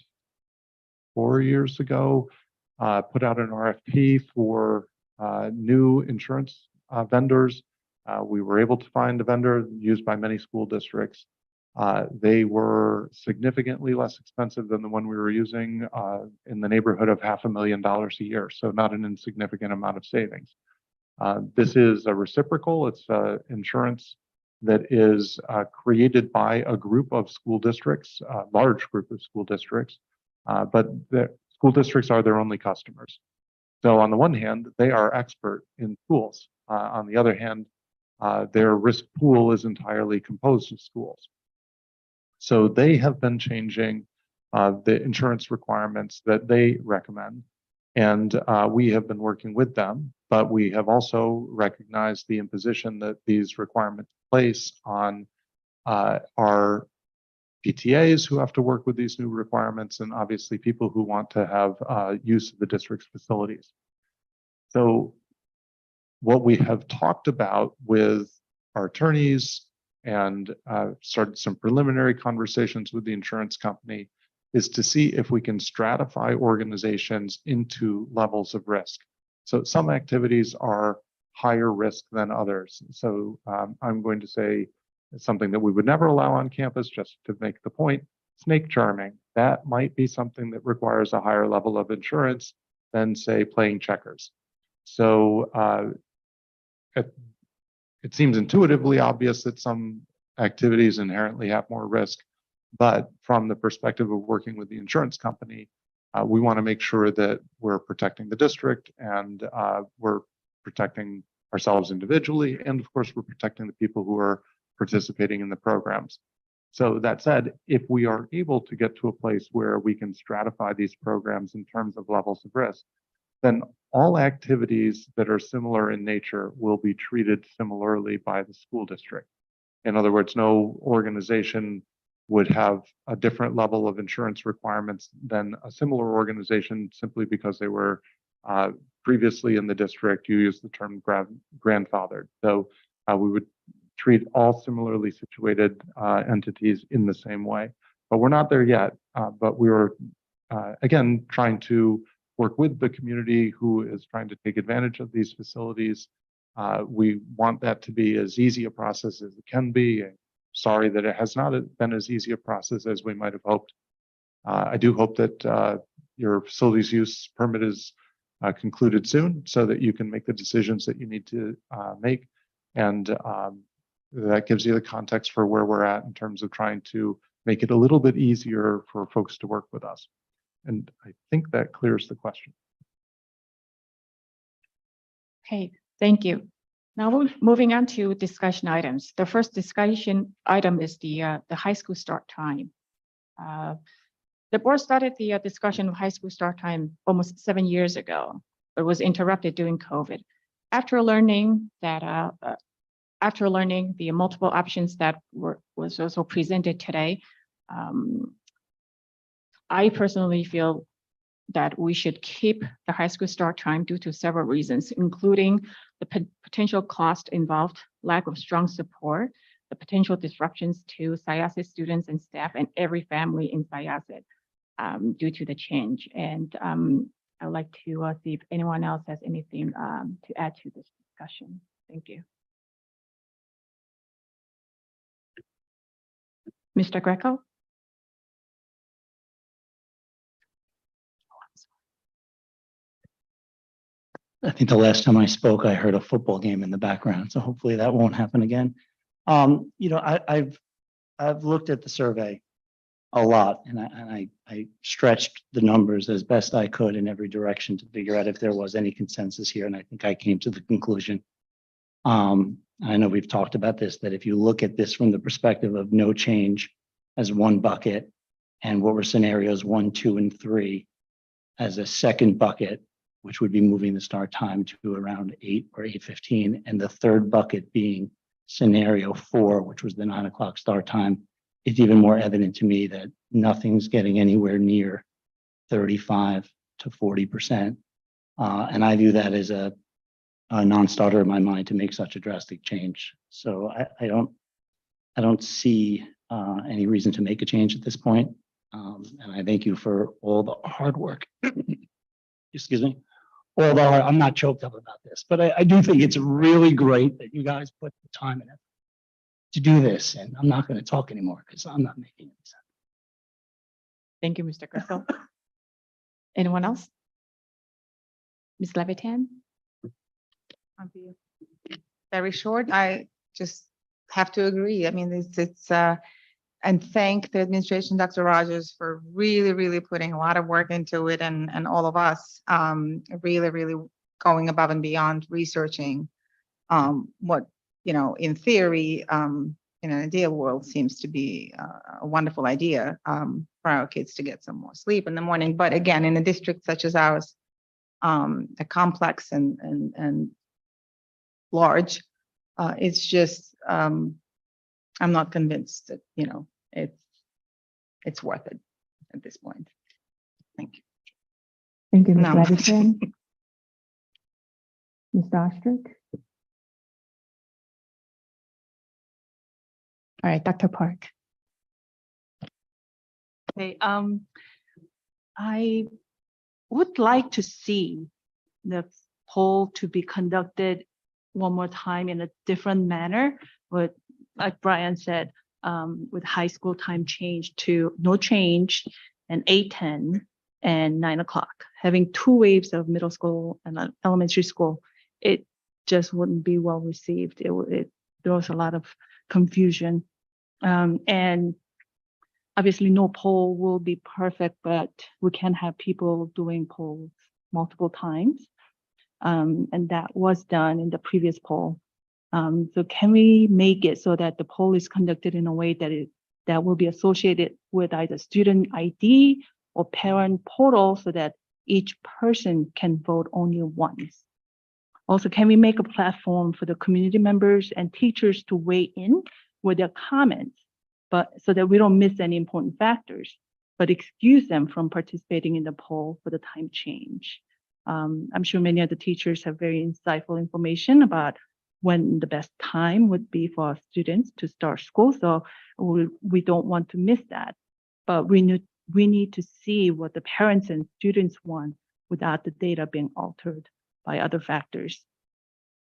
4 years ago put out an RFP for new insurance vendors. We were able to find a vendor used by many school districts. They were significantly less expensive than the one we were using, in the neighborhood of $500,000 a year, so not an insignificant amount of savings. This is a reciprocal, it's insurance that is created by a group of school districts, a large group of school districts, but the school districts are their only customers. So on the one hand, they are expert in schools. On the other hand, their risk pool is entirely composed of schools. So they have been changing the insurance requirements that they recommend. And we have been working with them, but we have also recognized the imposition that these requirements place on our PTAs who have to work with these new requirements, and obviously people who want to have use of the district's facilities. So what we have talked about with our attorneys and started some preliminary conversations with the insurance company is to see if we can stratify organizations into levels of risk. So some activities are higher risk than others. So I'm going to say something that we would never allow on campus, just to make the point: snake charming. That might be something that requires a higher level of insurance than, say, playing checkers. So it seems intuitively obvious that some activities inherently have more risk, but from the perspective of working with the insurance company, we want to make sure that we're protecting the district and we're protecting ourselves individually, and of course, we're protecting the people who are participating in the programs. So that said, if we are able to get to a place where we can stratify these programs in terms of levels of risk, then all activities that are similar in nature will be treated similarly by the school district. In other words, no organization would have a different level of insurance requirements than a similar organization simply because they were previously in the district. You use the term grandfathered. So we would treat all similarly situated entities in the same way. But we're not there yet. But we were, again, trying to work with the community who is trying to take advantage of these facilities. We want that to be as easy a process as it can be. Sorry that it has not been as easy a process as we might have hoped. I do hope that your facilities use permit is concluded soon so that you can make the decisions that you need to make. And that gives you the context for where we're at in terms of trying to make it a little bit easier for folks to work with us. And I think that clears the question. Okay, thank you. Now we're moving on to discussion items. The first discussion item is the high school start time. The board started the discussion of high school start time almost 7 years ago, but was interrupted during COVID. After learning the multiple options that was also presented today, I personally feel that we should keep the high school start time due to several reasons, including the potential cost involved, lack of strong support, the potential disruptions to Syosset students and staff and every family in Syosset due to the change. And I'd like to see if anyone else has anything to add to this discussion. Thank you. Mr. Greco? I think the last time I spoke, I heard a football game in the background, so hopefully that won't happen again. I've looked at the survey a lot, and I stretched the numbers as best I could in every direction to figure out if there was any consensus here, and I think I came to the conclusion. I know we've talked about this, that if you look at this from the perspective of no change as one bucket, and what were scenarios 1, 2, and 3 as a second bucket, which would be moving the start time to around 8 or 8:15, and the third bucket being scenario 4, which was the 9 o'clock start time, it's even more evident to me that nothing's getting anywhere near 35 to 40%. And I view that as a non-starter in my mind to make such a drastic change. So I don't see any reason to make a change at this point. And I thank you for all the hard work. Excuse me. Although I'm not choked up about this, but I do think it's really great that you guys put the time and effort to do this. And I'm not going to talk anymore because I'm not making any sense. Thank you, Mr. Greco. Anyone else? Ms. Levitan? I'll be very short. I just have to agree. I mean, it's and thank the administration, Dr. Rogers, for really putting a lot of work into it, and all of us really going above and beyond researching what, in theory, in an ideal world seems to be a wonderful idea for our kids to get some more sleep in the morning. But again, in a district such as ours, a complex and large, it's just I'm not convinced that it's worth it at this point. Thank you. Thank you, Ms. No. Levitan. Mr. Ostrich? All right, Dr. Park. Okay, I would like to see the poll to be conducted one more time in a different manner, but like Brian said, with high school time change to no change and 8:10 and 9 o'clock, having 2 waves of middle school and elementary school, just wouldn't be well received. There was a lot of confusion. And obviously no poll will be perfect, but we can have people doing polls multiple times. And that was done in the previous poll. So can we make it so that the poll is conducted in a way that will be associated with either student ID or parent portal so that each person can vote only once? Also, can we make a platform for the community members and teachers to weigh in with their comments, but so that we don't miss any important factors, but excuse them from participating in the poll for the time change? I'm sure many of the teachers have very insightful information about when the best time would be for our students to start school. So we don't want to miss that, but we need to see what the parents and students want without the data being altered by other factors.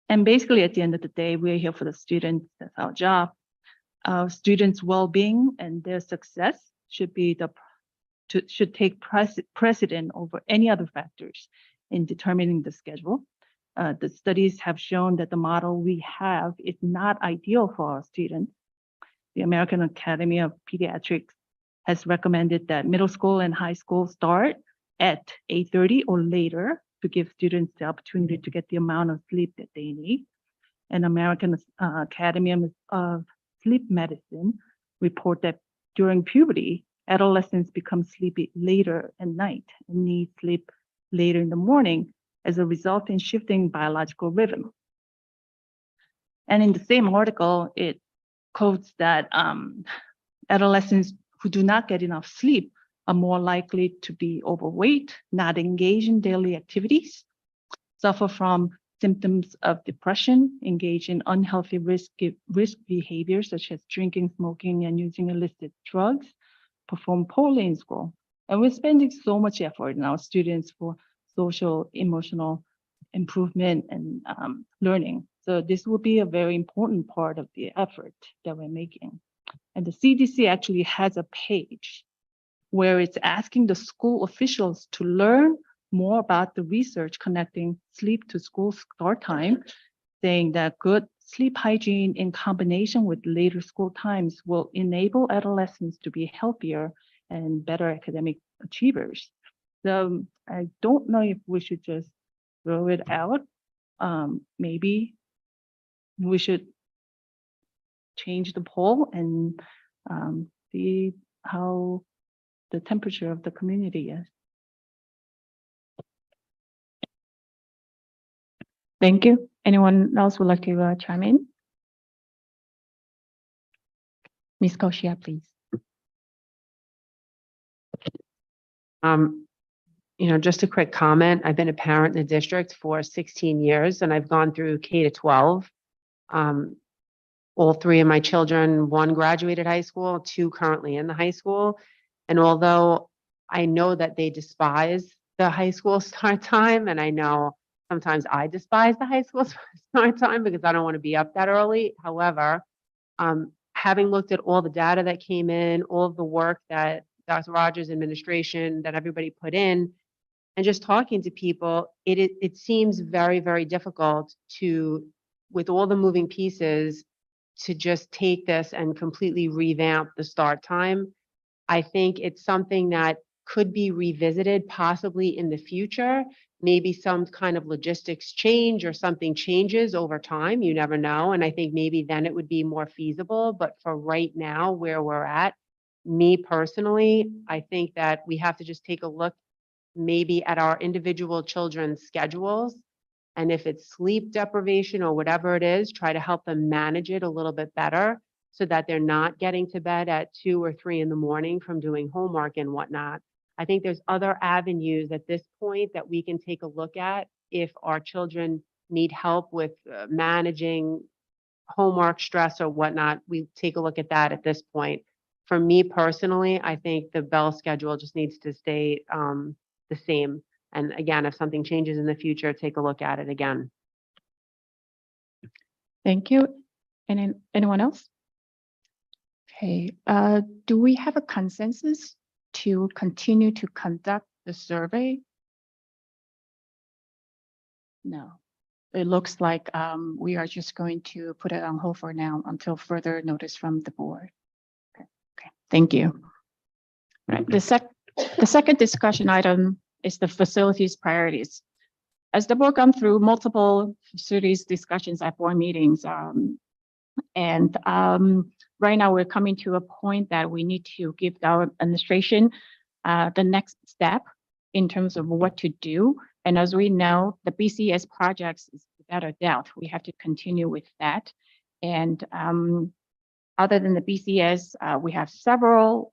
And basically at the end of the day, we're here for the students. That's our job. Our students' well-being and their success should take precedent over any other factors in determining the schedule. The studies have shown that the model we have is not ideal for our students. The American Academy of Pediatrics has recommended that middle school and high school start at 8:30 or later to give students the opportunity to get the amount of sleep that they need. And American Academy of Sleep Medicine report that during puberty, adolescents become sleepy later at night and need sleep later in the morning as a result in shifting biological rhythm. And in the same article, it quotes that adolescents who do not get enough sleep are more likely to be overweight, not engage in daily activities, suffer from symptoms of depression, engage in unhealthy risk behaviors such as drinking, smoking, and using illicit drugs, perform poorly in school. And we're spending so much effort in our students for social, emotional improvement and learning. So this will be a very important part of the effort that we're making. And the CDC actually has a page where it's asking the school officials to learn more about the research connecting sleep to school start time, saying that good sleep hygiene in combination with later school times will enable adolescents to be healthier and better academic achievers. So I don't know if we should just throw it out. Maybe we should change the poll and see how the temperature of the community is. Thank you. Anyone else would like to chime in? Ms. Koshia, please. Just a quick comment. I've been a parent in the district for 16 years, and I've gone through K to 12. All three of my children, one graduated high school, two currently in the high school. And although I know that they despise the high school start time, and I know sometimes I despise the high school start time because I don't want to be up that early. However, having looked at all the data that came in, all of the work that Dr. Rogers' administration, that everybody put in, and just talking to people, it seems very, very difficult to, with all the moving pieces, to just take this and completely revamp the start time. I think it's something that could be revisited possibly in the future. Maybe some kind of logistics change or something changes over time. You never know. And I think maybe then it would be more feasible. But for right now, where we're at, me personally, I think that we have to just take a look maybe at our individual children's schedules. And if it's sleep deprivation or whatever it is, try to help them manage it a little bit better so that they're not getting to bed at 2 or 3 in the morning from doing homework and whatnot. I think there's other avenues at this point that we can take a look at if our children need help with managing homework stress or whatnot. We take a look at that at this point. For me personally, I think the Bell schedule just needs to stay the same. And again, if something changes in the future, take a look at it again. Thank you. And anyone else? Okay, do we have a consensus to continue to conduct the survey? No. it looks like we are just going to put it on hold for now until further notice from the board. Okay, thank you. Right, the second discussion item is the facilities priorities. As the board gone through multiple facilities discussions at board meetings, and right now we're coming to a point that we need to give our administration the next step in terms of what to do. And as we know, the BCS projects is without a doubt, we have to continue with that. And other than the BCS, we have several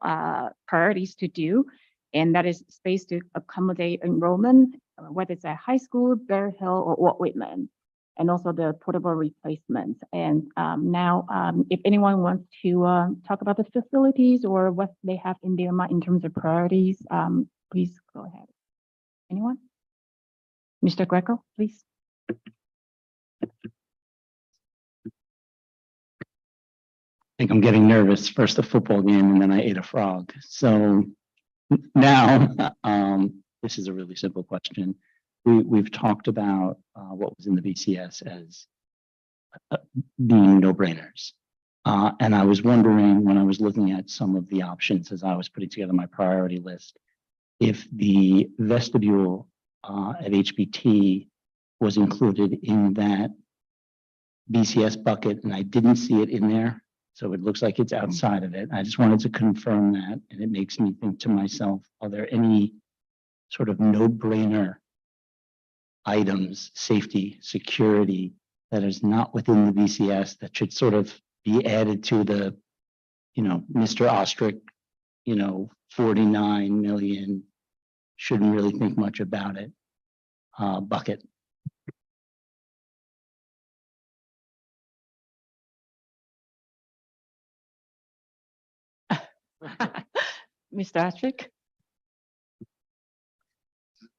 priorities to do, and that is space to accommodate enrollment, whether it's at high school, Bear Hill, or Walt Whitman, and also the portable replacements. And now, if anyone wants to talk about the facilities or what they have in their mind in terms of priorities, please go ahead. Anyone? Mr. Greco, please. I think I'm getting nervous. First a football game and then I ate a frog. So now, this is a really simple question. We've talked about what was in the BCS as being no-brainers. And I was wondering when I was looking at some of the options as I was putting together my priority list, if the vestibule at HBT was included in that BCS bucket, and I didn't see it in there. So it looks like it's outside of it. I just wanted to confirm that. And it makes me think to myself, are there any sort of no-brainer items, safety, security, that is not within the BCS that should sort of be added to the, Mr. Ostrich, 49 million, shouldn't really think much about it, bucket? Mr. Ostrich?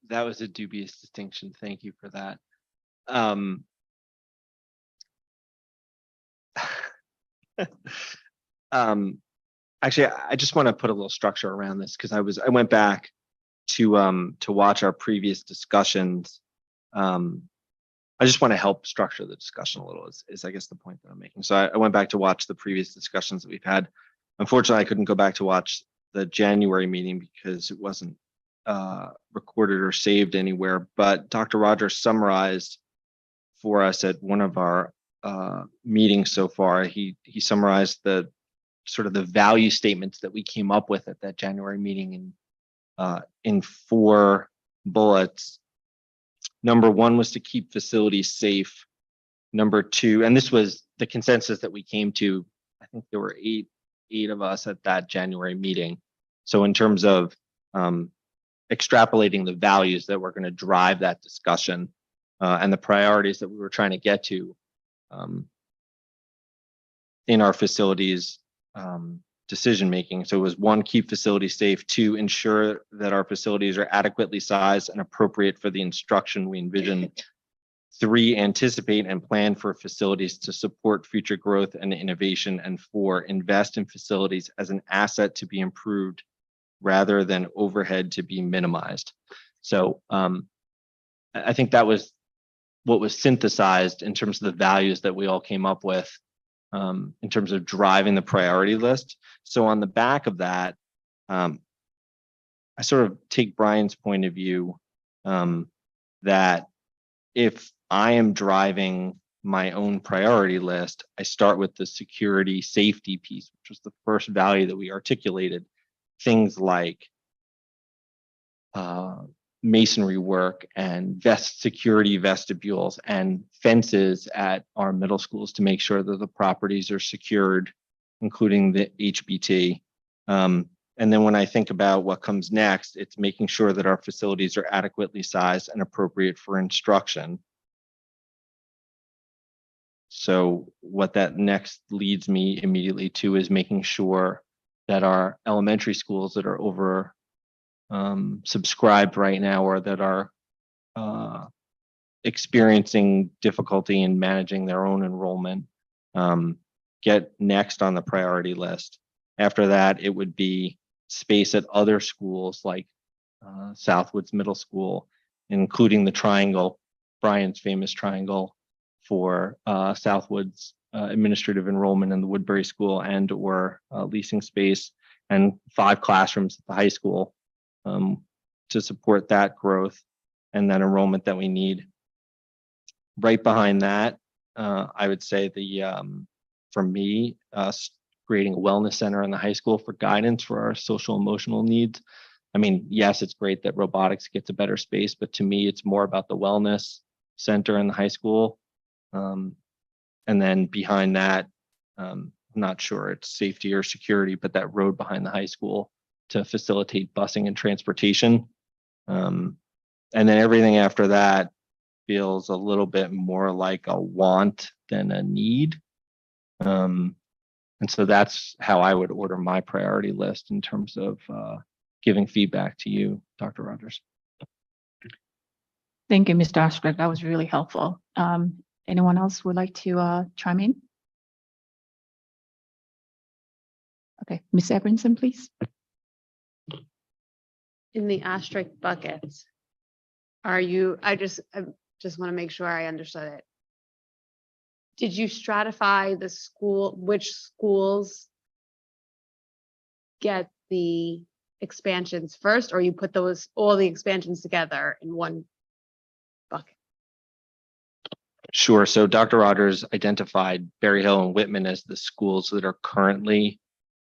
That was a dubious distinction. Thank you for that. Actually, I just want to put a little structure around this because I went back to watch our previous discussions. I just want to help structure the discussion a little is I guess the point that I'm making. So I went back to watch the previous discussions that we've had. Unfortunately, I couldn't go back to watch the January meeting because it wasn't recorded or saved anywhere. But Dr. Rogers summarized for us at one of our meetings so far. He summarized the sort of the value statements that we came up with at that January meeting in 4 bullets. Number 1 was to keep facilities safe. Number 2, and this was the consensus that we came to. I think there were eight of us at that January meeting. So in terms of extrapolating the values that were going to drive that discussion and the priorities that we were trying to get to in our facilities decision making. So it was 1, keep facilities safe. 2, ensure that our facilities are adequately sized and appropriate for the instruction we envision. 3, anticipate and plan for facilities to support future growth and innovation. And 4, invest in facilities as an asset to be improved rather than overhead to be minimized. So I think that was what was synthesized in terms of the values that we all came up with in terms of driving the priority list. So on the back of that, I sort of take Brian's point of view that if I am driving my own priority list, I start with the security safety piece, which was the first value that we articulated. Things like masonry work and security vestibules and fences at our middle schools to make sure that the properties are secured, including the HBT. And then when I think about what comes next, it's making sure that our facilities are adequately sized and appropriate for instruction. So what that next leads me immediately to is making sure that our elementary schools that are over subscribed right now or that are experiencing difficulty in managing their own enrollment get next on the priority list. After that, it would be space at other schools like Southwoods Middle School, including the Triangle, Brian's famous triangle for Southwood's administrative enrollment in the Woodbury School and or leasing space and 5 classrooms at the high school to support that growth and that enrollment that we need. Right behind that, I would say for me, creating a wellness center in the high school for guidance for our social emotional needs. I mean, yes, it's great that robotics gets a better space, but to me, it's more about the wellness center in the high school. And then behind that, I'm not sure it's safety or security, but that road behind the high school to facilitate busing and transportation. And then everything after that feels a little bit more like a want than a need. And so that's how I would order my priority list in terms of giving feedback to you, Dr. Rogers. Thank you, Mr. Ostrich. That was really helpful. Anyone else would like to chime in? Okay, Ms. Abramson, please. In the asterisk buckets, I just want to make sure I understood it. Did you stratify which schools get the expansions first, or you put all the expansions together in one bucket? Sure. So Dr. Rogers identified Berry Hill and Whitman as the schools that are currently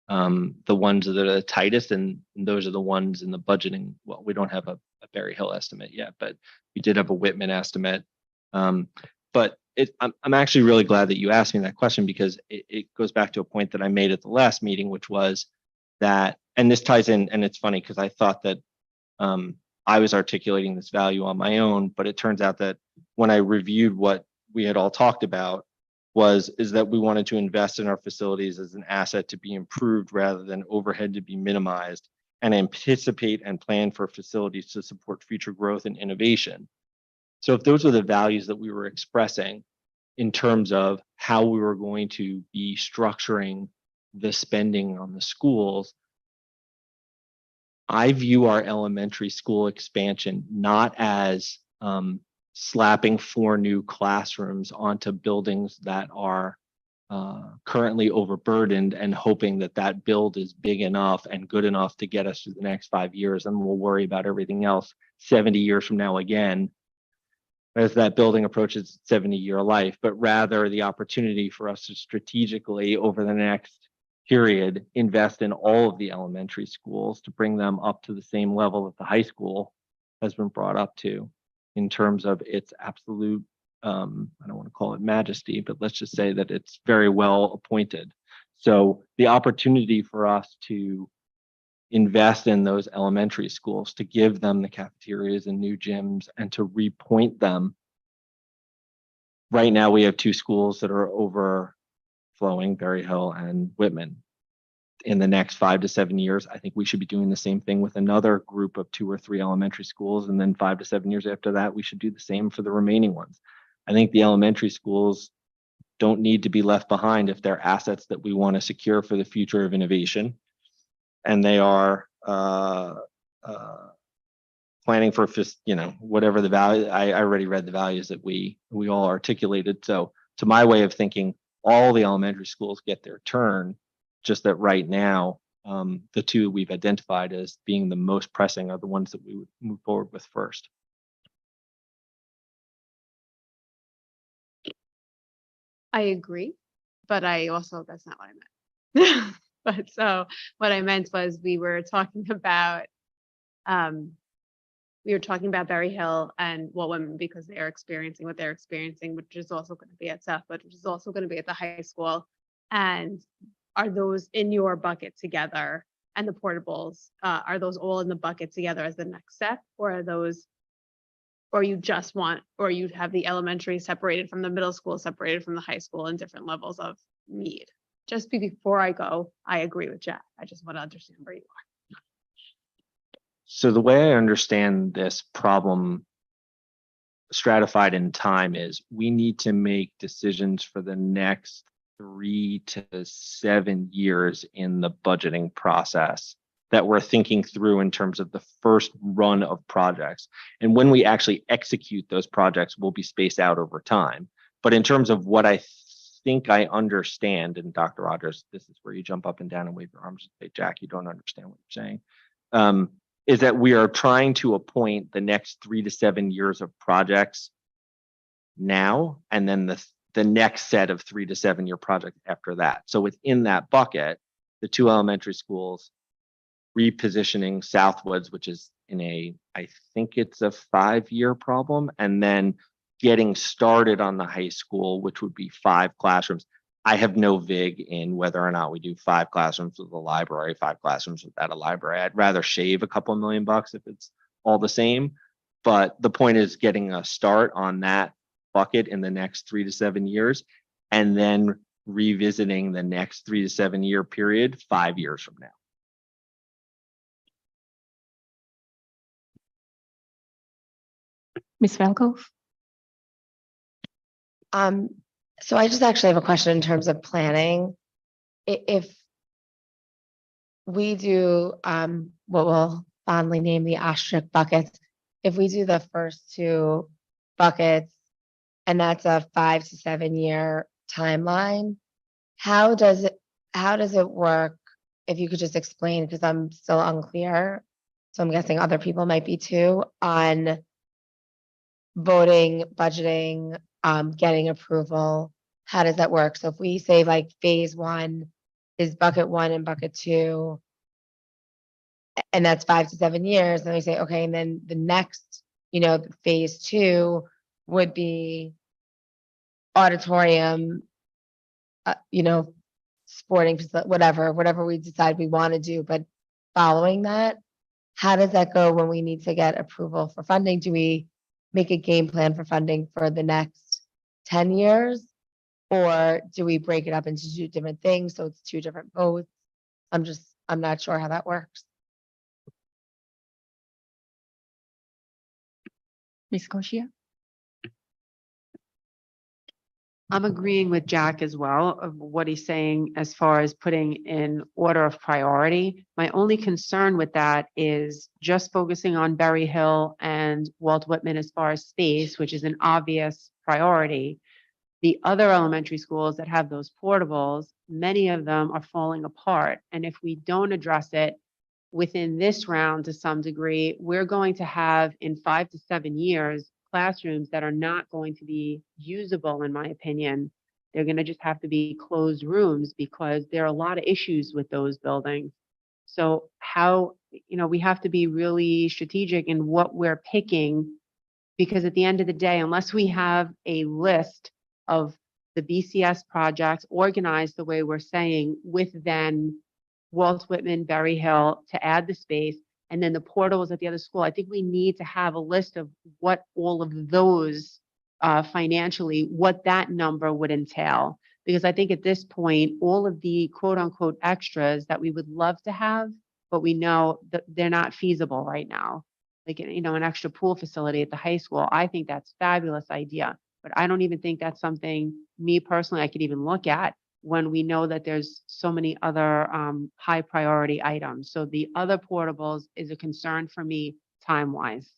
the ones that are the tightest, and those are the ones in the budgeting. Well, we don't have a Berry Hill estimate yet, but we did have a Whitman estimate. But I'm actually really glad that you asked me that question, because it goes back to a point that I made at the last meeting, which was that, and this ties in, and it's funny because I thought that I was articulating this value on my own, but it turns out that when I reviewed what we had all talked about is that we wanted to invest in our facilities as an asset to be improved rather than overhead to be minimized, and anticipate and plan for facilities to support future growth and innovation. So if those are the values that we were expressing in terms of how we were going to be structuring the spending on the schools, I view our elementary school expansion not as slapping 4 new classrooms onto buildings that are currently overburdened and hoping that that build is big enough and good enough to get us through the next 5 years, and we'll worry about everything else 70 years from now again, as that building approaches its 70-year life, but rather the opportunity for us to strategically over the next period invest in all of the elementary schools to bring them up to the same level that the high school has been brought up to in terms of its absolute, I don't want to call it majesty, but let's just say that it's very well appointed. So the opportunity for us to invest in those elementary schools, to give them the cafeterias and new gyms and to repoint them. Right now we have 2 schools that are overflowing, Berry Hill and Whitman. In the next 5 to 7 years, I think we should be doing the same thing with another group of 2 or 3 elementary schools. And then 5 to 7 years after that, we should do the same for the remaining ones. I think the elementary schools don't need to be left behind if they're assets that we want to secure for the future of innovation. And they are planning for, whatever the value. I already read the values that we all articulated. So to my way of thinking, all the elementary schools get their turn, just that right now, the 2 we've identified as being the most pressing are the ones that we would move forward with first. I agree, but that's not what I meant. But so what I meant was we were talking about Berry Hill and Women because they are experiencing what they're experiencing, which is also going to be at Southwood, which is also going to be at the high school. And are those in your bucket together? And the portables, are those all in the bucket together as the next step, or are those, or you have the elementary separated from the middle school, separated from the high school, and different levels of need? Just before I go, I agree with Jack. I just want to understand where you are. So the way I understand this problem stratified in time is we need to make decisions for the next 3 to 7 years in the budgeting process that we're thinking through in terms of the first run of projects. And when we actually execute those projects, will be spaced out over time. But in terms of what I think I understand, and Dr. Rogers, this is where you jump up and down and wave your arms and say, Jack, you don't understand what you're saying, is that we are trying to appoint the next 3 to 7 years of projects now, and then the next set of 3 to 7 year projects after that. So within that bucket, the 2 elementary schools, repositioning Southwoods, which is I think it's a 5-year problem, and then getting started on the high school, which would be 5 classrooms. I have no vig in whether or not we do 5 classrooms with a library, 5 classrooms without a library. I'd rather shave a couple $1 million if it's all the same. But the point is getting a start on that bucket in the next 3 to 7 years, and then revisiting the next 3 to 7 year period 5 years from now. Ms. Velkoff? So I just actually have a question in terms of planning. If we do what we'll fondly name the asterisk buckets, if we do the first 2 buckets, and that's a 5 to 7 year timeline, how does it work? If you could just explain, because I'm still unclear, so I'm guessing other people might be too, on voting, budgeting, getting approval. How does that work? So if we say like phase 1 is bucket 1 and bucket 2, and that's 5 to 7 years, then we say, okay, and then the next, phase 2 would be auditorium, sporting, whatever we decide we want to do. But following that, how does that go when we need to get approval for funding? Do we make a game plan for funding for the next 10 years? Or do we break it up into 2 different things? So it's 2 different votes. I'm not sure how that works. Ms. Koshia? I'm agreeing with Jack as well of what he's saying as far as putting in order of priority. My only concern with that is just focusing on Berry Hill and Walt Whitman as far as space, which is an obvious priority. The other elementary schools that have those portables, many of them are falling apart. And if we don't address it within this round to some degree, we're going to have in 5 to 7 years classrooms that are not going to be usable, in my opinion. They're going to just have to be closed rooms because there are a lot of issues with those buildings. So we have to be really strategic in what we're picking, because at the end of the day, unless we have a list of the BCS projects organized the way we're saying, with then Walt Whitman, Berry Hill to add the space, and then the portals at the other school, I think we need to have a list of what all of those financially, what that number would entail. Because I think at this point, all of the quote unquote extras that we would love to have, but we know that they're not feasible right now. Like, an extra pool facility at the high school, I think that's a fabulous idea. But I don't even think that's something, me personally, I could even look at when we know that there's so many other high priority items. So the other portables is a concern for me time-wise.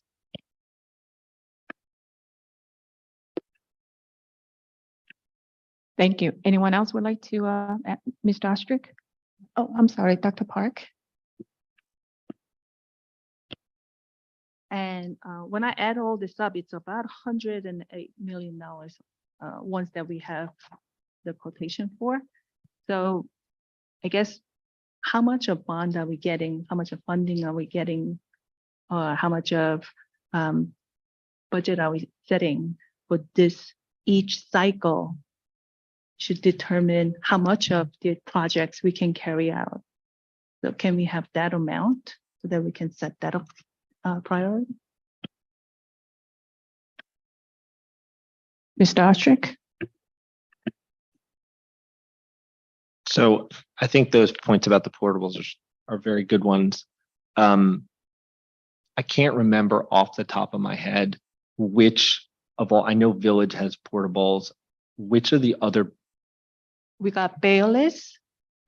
Thank you. Anyone else would like to, Mr. Ostrick? Oh, I'm sorry, Dr. Park. And when I add all this up, it's about $108 million ones that we have the quotation for. So I guess how much of bond are we getting? How much of funding are we getting? How much of budget are we setting for this each cycle should determine how much of the projects we can carry out. So can we have that amount so that we can set that up priority? Mr. Ostrick? So I think those points about the portables are very good ones. I can't remember off the top of my head which of all, I know Village has portables. Which of the other? We got Bayless,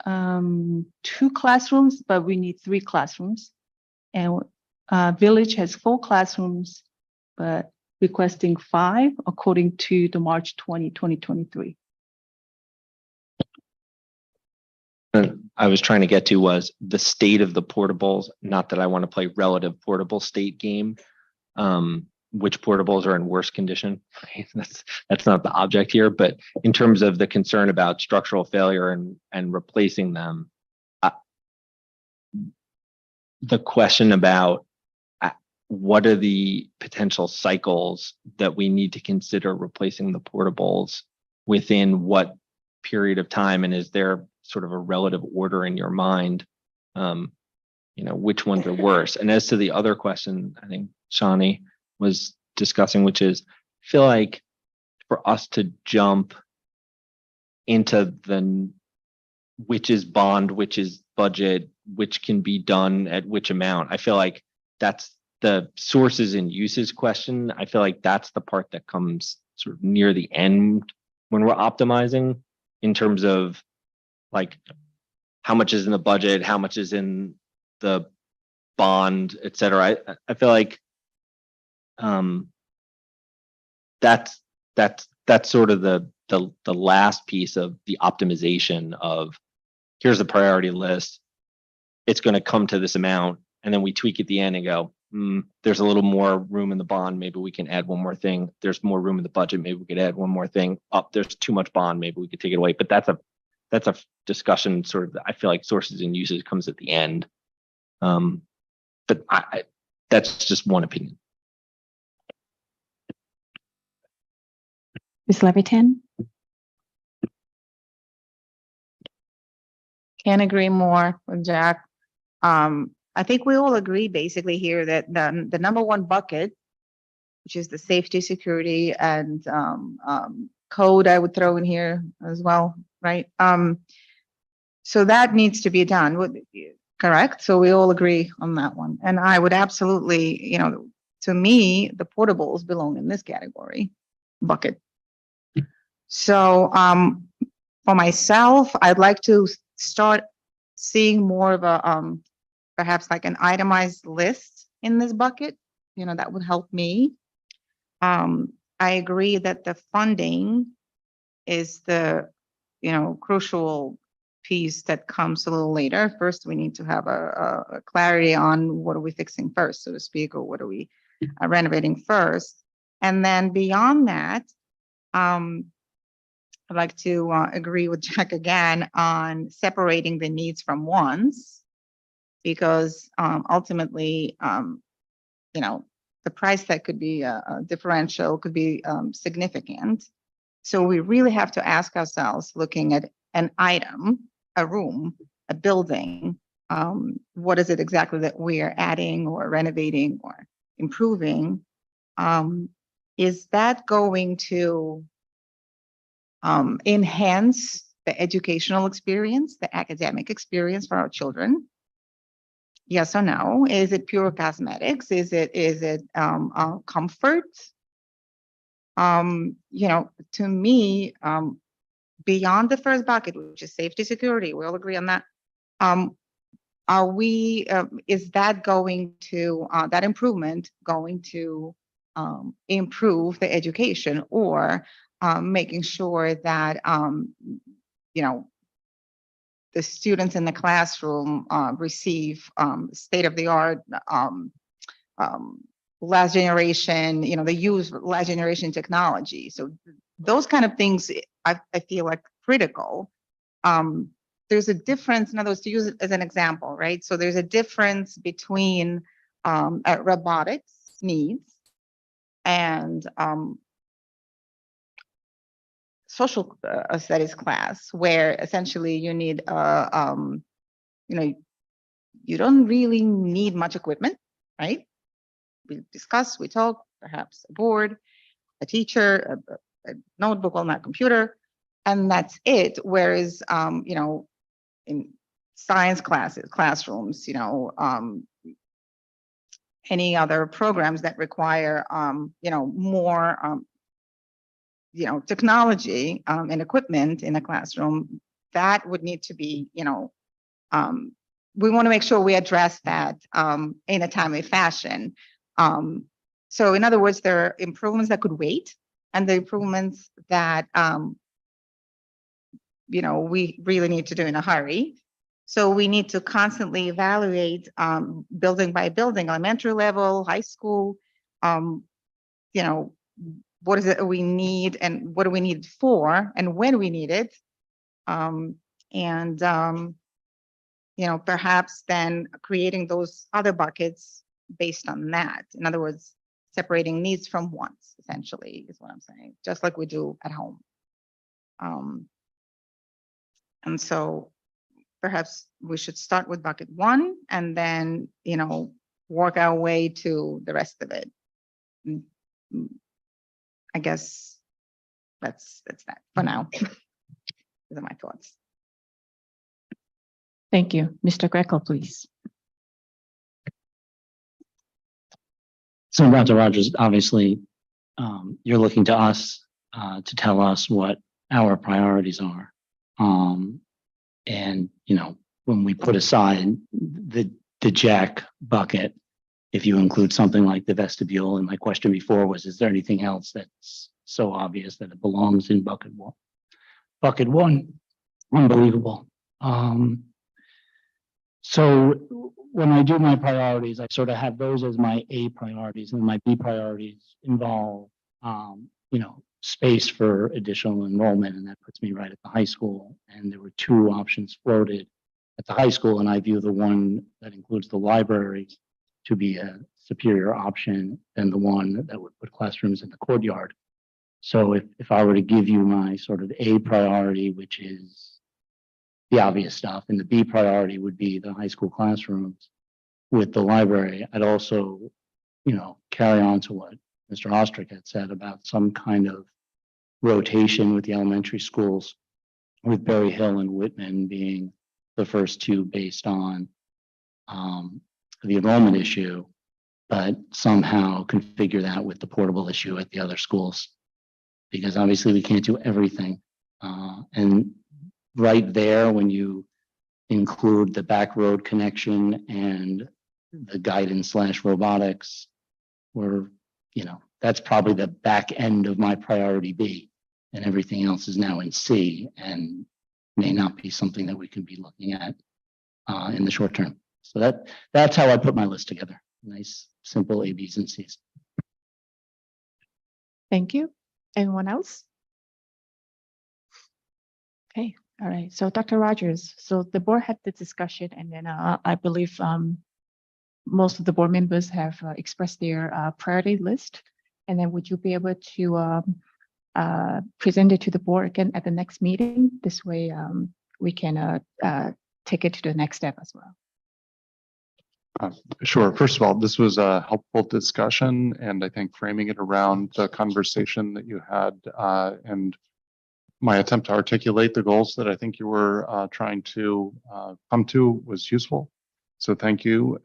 2 classrooms, but we need 3 classrooms. And Village has 4 classrooms, but requesting 5 according to the March 2023. I was trying to get to was the state of the portables, not that I want to play relative portable state game. Which portables are in worse condition. That's not the object here, but in terms of the concern about structural failure and replacing them, the question about what are the potential cycles that we need to consider replacing the portables within what period of time, and is there sort of a relative order in your mind, which ones are worse? And as to the other question, I think Shani was discussing, which is, I feel like for us to jump into the which is bond, which is budget, which can be done at which amount, I feel like that's the sources and uses question. I feel like that's the part that comes sort of near the end when we're optimizing, in terms of like how much is in the budget, how much is in the bond, et cetera. I feel like that's sort of the last piece of the optimization of, here's the priority list, it's going to come to this amount, and then we tweak at the end and go, there's a little more room in the bond, maybe we can add one more thing. There's more room in the budget, maybe we could add one more thing. There's too much bond, maybe we could take it away. But that's a discussion sort of, I feel like sources and uses comes at the end. But that's just one opinion. Ms. Levitan? Can't agree more with Jack. I think we all agree basically here that the number one bucket, which is the safety, security, and code, I would throw in here as well, right? So that needs to be done, correct? So we all agree on that one. And I would absolutely, to me, the portables belong in this category bucket. So for myself, I'd like to start seeing more of a perhaps like an itemized list in this bucket. That would help me. I agree that the funding is the crucial piece that comes a little later. First, we need to have a clarity on what are we fixing first, so to speak, or what are we renovating first. And then beyond that, I'd like to agree with Jack again on separating the needs from wants, because ultimately, the price that could be a differential could be significant. So we really have to ask ourselves, looking at an item, a room, a building, what is it exactly that we are adding or renovating or improving? Is that going to enhance the educational experience, the academic experience for our children? Yes or no? Is it pure cosmetics? Is it comfort? To me, beyond the first bucket, which is safety, security, we all agree on that. Is that going to that improvement going to improve the education, or making sure that the students in the classroom receive state-of-the-art, last generation, they use last generation technology. So those kind of things, I feel like critical. There's a difference, in other words, to use it as an example, right? So there's a difference between robotics needs and social studies class, where essentially you need, you don't really need much equipment, right? We discuss, we talk, perhaps a board, a teacher, a notebook on that computer, and that's it. Whereas, in science classes, classrooms, any other programs that require, more, technology and equipment in a classroom, that would need to be, we want to make sure we address that in a timely fashion. So in other words, there are improvements that could wait, and the improvements that we really need to do in a hurry. So we need to constantly evaluate building by building, elementary level, high school, what is it we need and what do we need it for and when we need it. Perhaps then creating those other buckets based on that. In other words, separating needs from wants, essentially, is what I'm saying, just like we do at home. And so perhaps we should start with bucket one and then, work our way to the rest of it. I guess that's that for now. Those are my thoughts. Thank you. Mr. Greco, please. So Dr. Rogers, obviously, you're looking to us to tell us what our priorities are. And, when we put aside the jack bucket, if you include something like the vestibule, and my question before was, is there anything else that's so obvious that it belongs in bucket one? Bucket one, unbelievable. So when I do my priorities, I sort of have those as my A priorities, and my B priorities involve, space for additional enrollment, and that puts me right at the high school. And there were two options floated at the high school, and I view the one that includes the library to be a superior option than the one that would put classrooms in the courtyard. So if I were to give you my sort of A priority, which is the obvious stuff, and the B priority would be the high school classrooms with the library, I'd also, carry on to what Mr. Ostrick had said about some kind of rotation with the elementary schools, with Berry Hill and Whitman being the first two based on the enrollment issue, but somehow configure that with the portable issue at the other schools, because obviously we can't do everything. And right there, when you include the back road connection and the guidance / robotics, that's probably the back end of my priority B, and everything else is now in C and may not be something that we can be looking at in the short term. So that's how I put my list together. Nice, simple A, B's, and C's. Thank you. Anyone else? Okay, all right. So Dr. Rogers, so the board had the discussion, and then I believe most of the board members have expressed their priority list. And then would you be able to present it to the board again at the next meeting? This way we can take it to the next step as well. Sure. First of all, this was a helpful discussion, and I think framing it around the conversation that you had and my attempt to articulate the goals that I think you were trying to come to was useful. So thank you.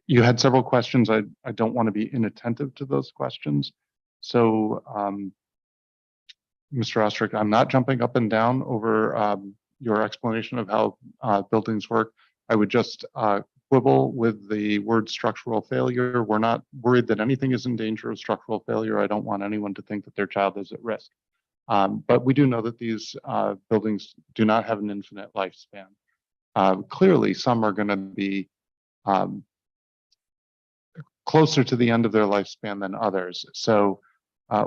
You had several questions. I don't want to be inattentive to those questions. So, Mr. Ostrick, I'm not jumping up and down over your explanation of how buildings work. I would just quibble with the word structural failure. We're not worried that anything is in danger of structural failure. I don't want anyone to think that their child is at risk. But we do know that these buildings do not have an infinite lifespan. Clearly, some are going to be closer to the end of their lifespan than others. So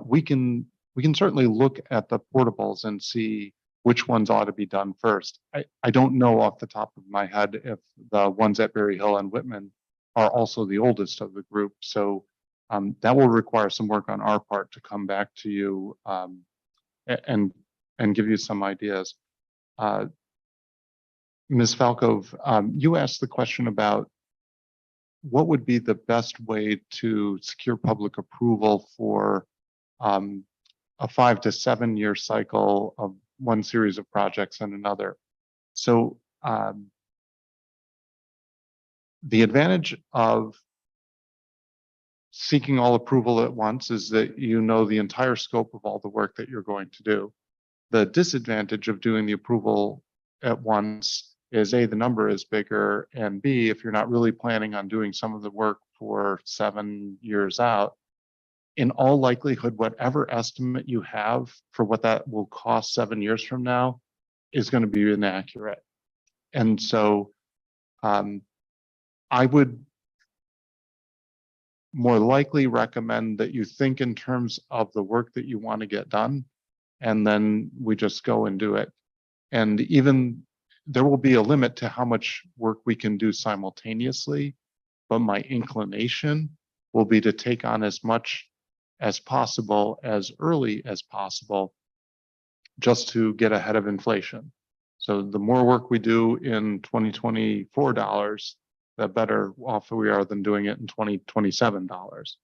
we can certainly look at the portables and see which ones ought to be done first. I don't know off the top of my head if the ones at Berry Hill and Whitman are also the oldest of the group. So that will require some work on our part to come back to you and give you some ideas. Ms. Falco, you asked the question about what would be the best way to secure public approval for a 5 to 7 year cycle of one series of projects and another. So the advantage of seeking all approval at once is that you know the entire scope of all the work that you're going to do. The disadvantage of doing the approval at once is A, the number is bigger, and B, if you're not really planning on doing some of the work for 7 years out, in all likelihood, whatever estimate you have for what that will cost 7 years from now is going to be inaccurate. And so I would more likely recommend that you think in terms of the work that you want to get done, and then we just go and do it. And even there will be a limit to how much work we can do simultaneously, but my inclination will be to take on as much as possible, as early as possible, just to get ahead of inflation. So the more work we do in 2024 dollars, the better off we are than doing it in 2027 dollars.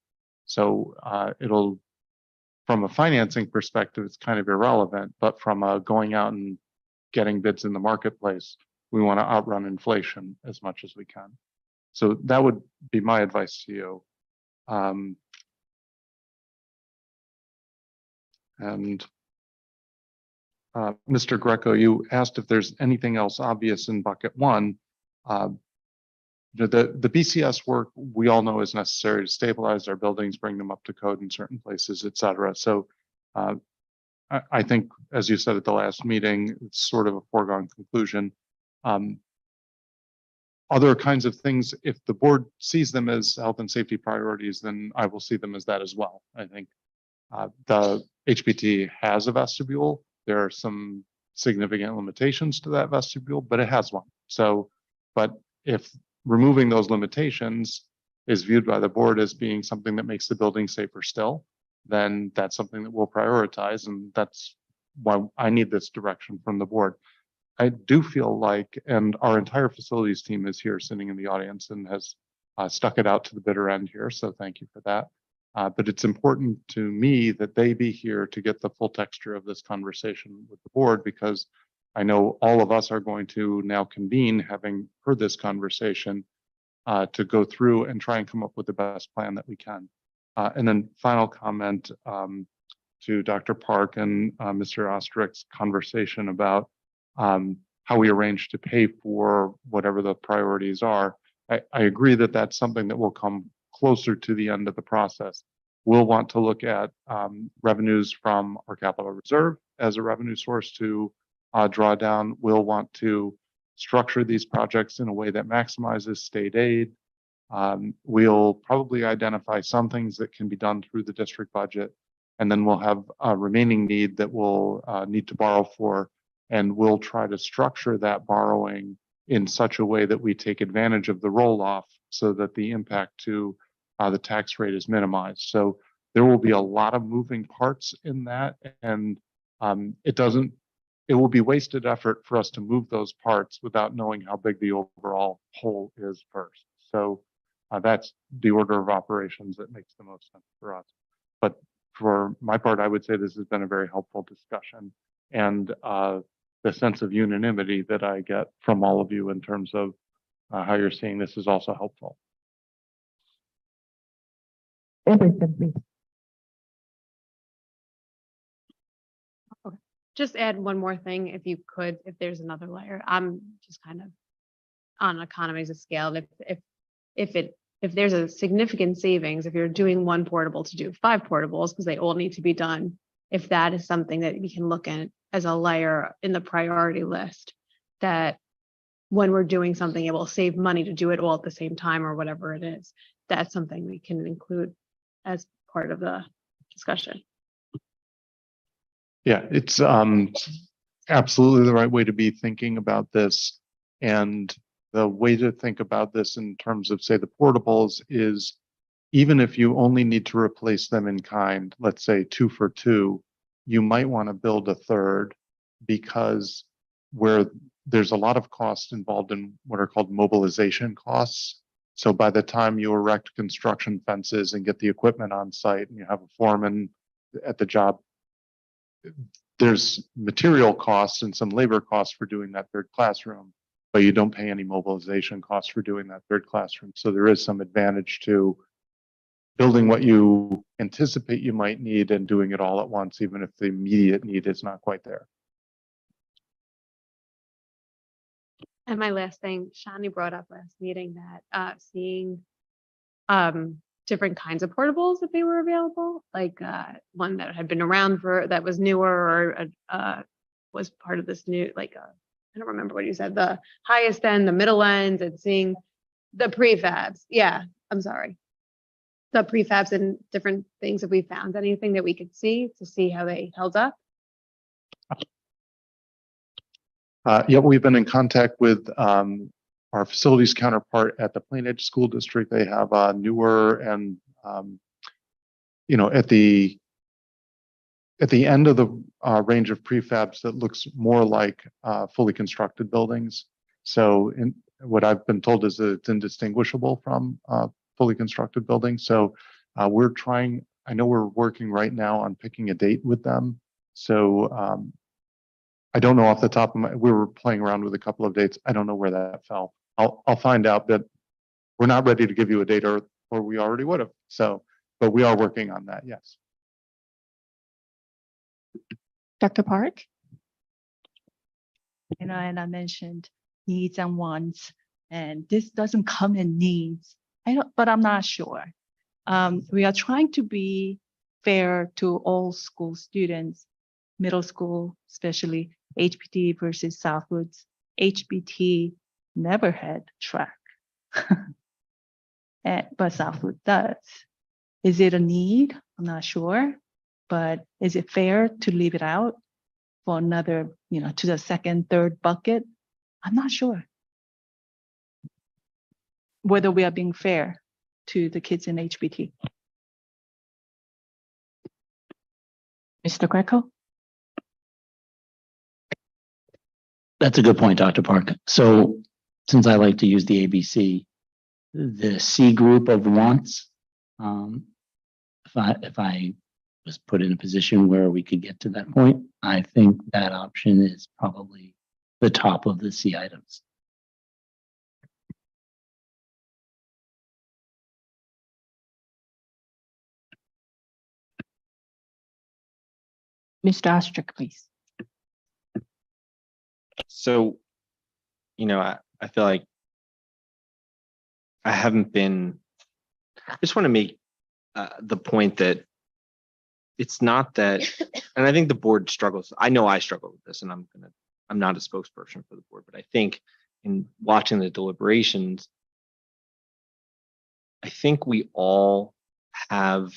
So it'll, from a financing perspective, it's kind of irrelevant, but from a going out and getting bids in the marketplace, we want to outrun inflation as much as we can. So that would be my advice to you. Mr. Greco, you asked if there's anything else obvious in bucket one. The BCS work we all know is necessary to stabilize our buildings, bring them up to code in certain places, et cetera. So I think, as you said at the last meeting, it's sort of a foregone conclusion. Other kinds of things, if the board sees them as health and safety priorities, then I will see them as that as well. I think the HPT has a vestibule. There are some significant limitations to that vestibule, but it has one. So, but if removing those limitations is viewed by the board as being something that makes the building safer still, then that's something that we'll prioritize. And that's why I need this direction from the board. I do feel like, and our entire facilities team is here sitting in the audience and has stuck it out to the bitter end here. So thank you for that. But it's important to me that they be here to get the full texture of this conversation with the board, because I know all of us are going to now convene, having heard this conversation, to go through and try and come up with the best plan that we can. And then final comment to Dr. Park and Mr. Ostrich's conversation about how we arrange to pay for whatever the priorities are. I agree that that's something that will come closer to the end of the process. We'll want to look at revenues from our capital reserve as a revenue source to draw down. We'll want to structure these projects in a way that maximizes state aid. We'll probably identify some things that can be done through the district budget, and then we'll have a remaining need that we'll need to borrow for, and we'll try to structure that borrowing in such a way that we take advantage of the roll-off so that the impact to the tax rate is minimized. So there will be a lot of moving parts in that, and it will be wasted effort for us to move those parts without knowing how big the overall whole is first. So that's the order of operations that makes the most sense for us. But for my part, I would say this has been a very helpful discussion, and the sense of unanimity that I get from all of you in terms of how you're seeing this is also helpful. Just add one more thing, if you could, if there's another layer. I'm just kind of on economies of scale. If there's a significant savings, if you're doing one portable to do 5 portables because they all need to be done, if that is something that we can look at as a layer in the priority list, that when we're doing something, it will save money to do it all at the same time or whatever it is. That's something we can include as part of the discussion. Yeah, it's absolutely the right way to be thinking about this. And the way to think about this in terms of, say, the portables is, even if you only need to replace them in kind, let's say 2 for 2, you might want to build a third, because where there's a lot of costs involved in what are called mobilization costs. So by the time you erect construction fences and get the equipment on site and you have a foreman at the job, there's material costs and some labor costs for doing that third classroom, but you don't pay any mobilization costs for doing that third classroom. So there is some advantage to building what you anticipate you might need and doing it all at once, even if the immediate need is not quite there. And my last thing, Shani brought up last meeting that seeing different kinds of portables if they were available, like one that had been around for that was newer or was part of this new I don't remember what you said, the highest end, the middle end, and seeing the prefabs. Yeah, I'm sorry. The prefabs and different things. If we found anything that we could see to see how they held up. Yeah, we've been in contact with our facilities counterpart at the Plain Edge School District. They have newer and, at the end of the range of prefabs that looks more like fully constructed buildings. So what I've been told is that it's indistinguishable from fully constructed buildings. So we're trying, I know we're working right now on picking a date with them. So I don't know off the top of we were playing around with a couple of dates. I don't know where that fell. I'll find out, but we're not ready to give you a date or we already would have. So, but we are working on that. Yes. Dr. Park? And I mentioned needs and wants, and this doesn't come in needs. But I'm not sure. We are trying to be fair to all school students, middle school, especially HBT versus Southwoods. HBT never had track, but Southwood does. Is it a need? I'm not sure. But is it fair to leave it out for another, to the second, third bucket? I'm not sure whether we are being fair to the kids in HBT. Mr. Greco? That's a good point, Dr. Park. So since I like to use the ABC, the C group of wants, if I was put in a position where we could get to that point, I think that option is probably the top of the C items. Mr. Ostrick, please. So, I feel like I haven't been, I just want to make the point that it's not that, and I think the board struggles. I know I struggle with this, and I'm not a spokesperson for the board, but I think in watching the deliberations, I think we all have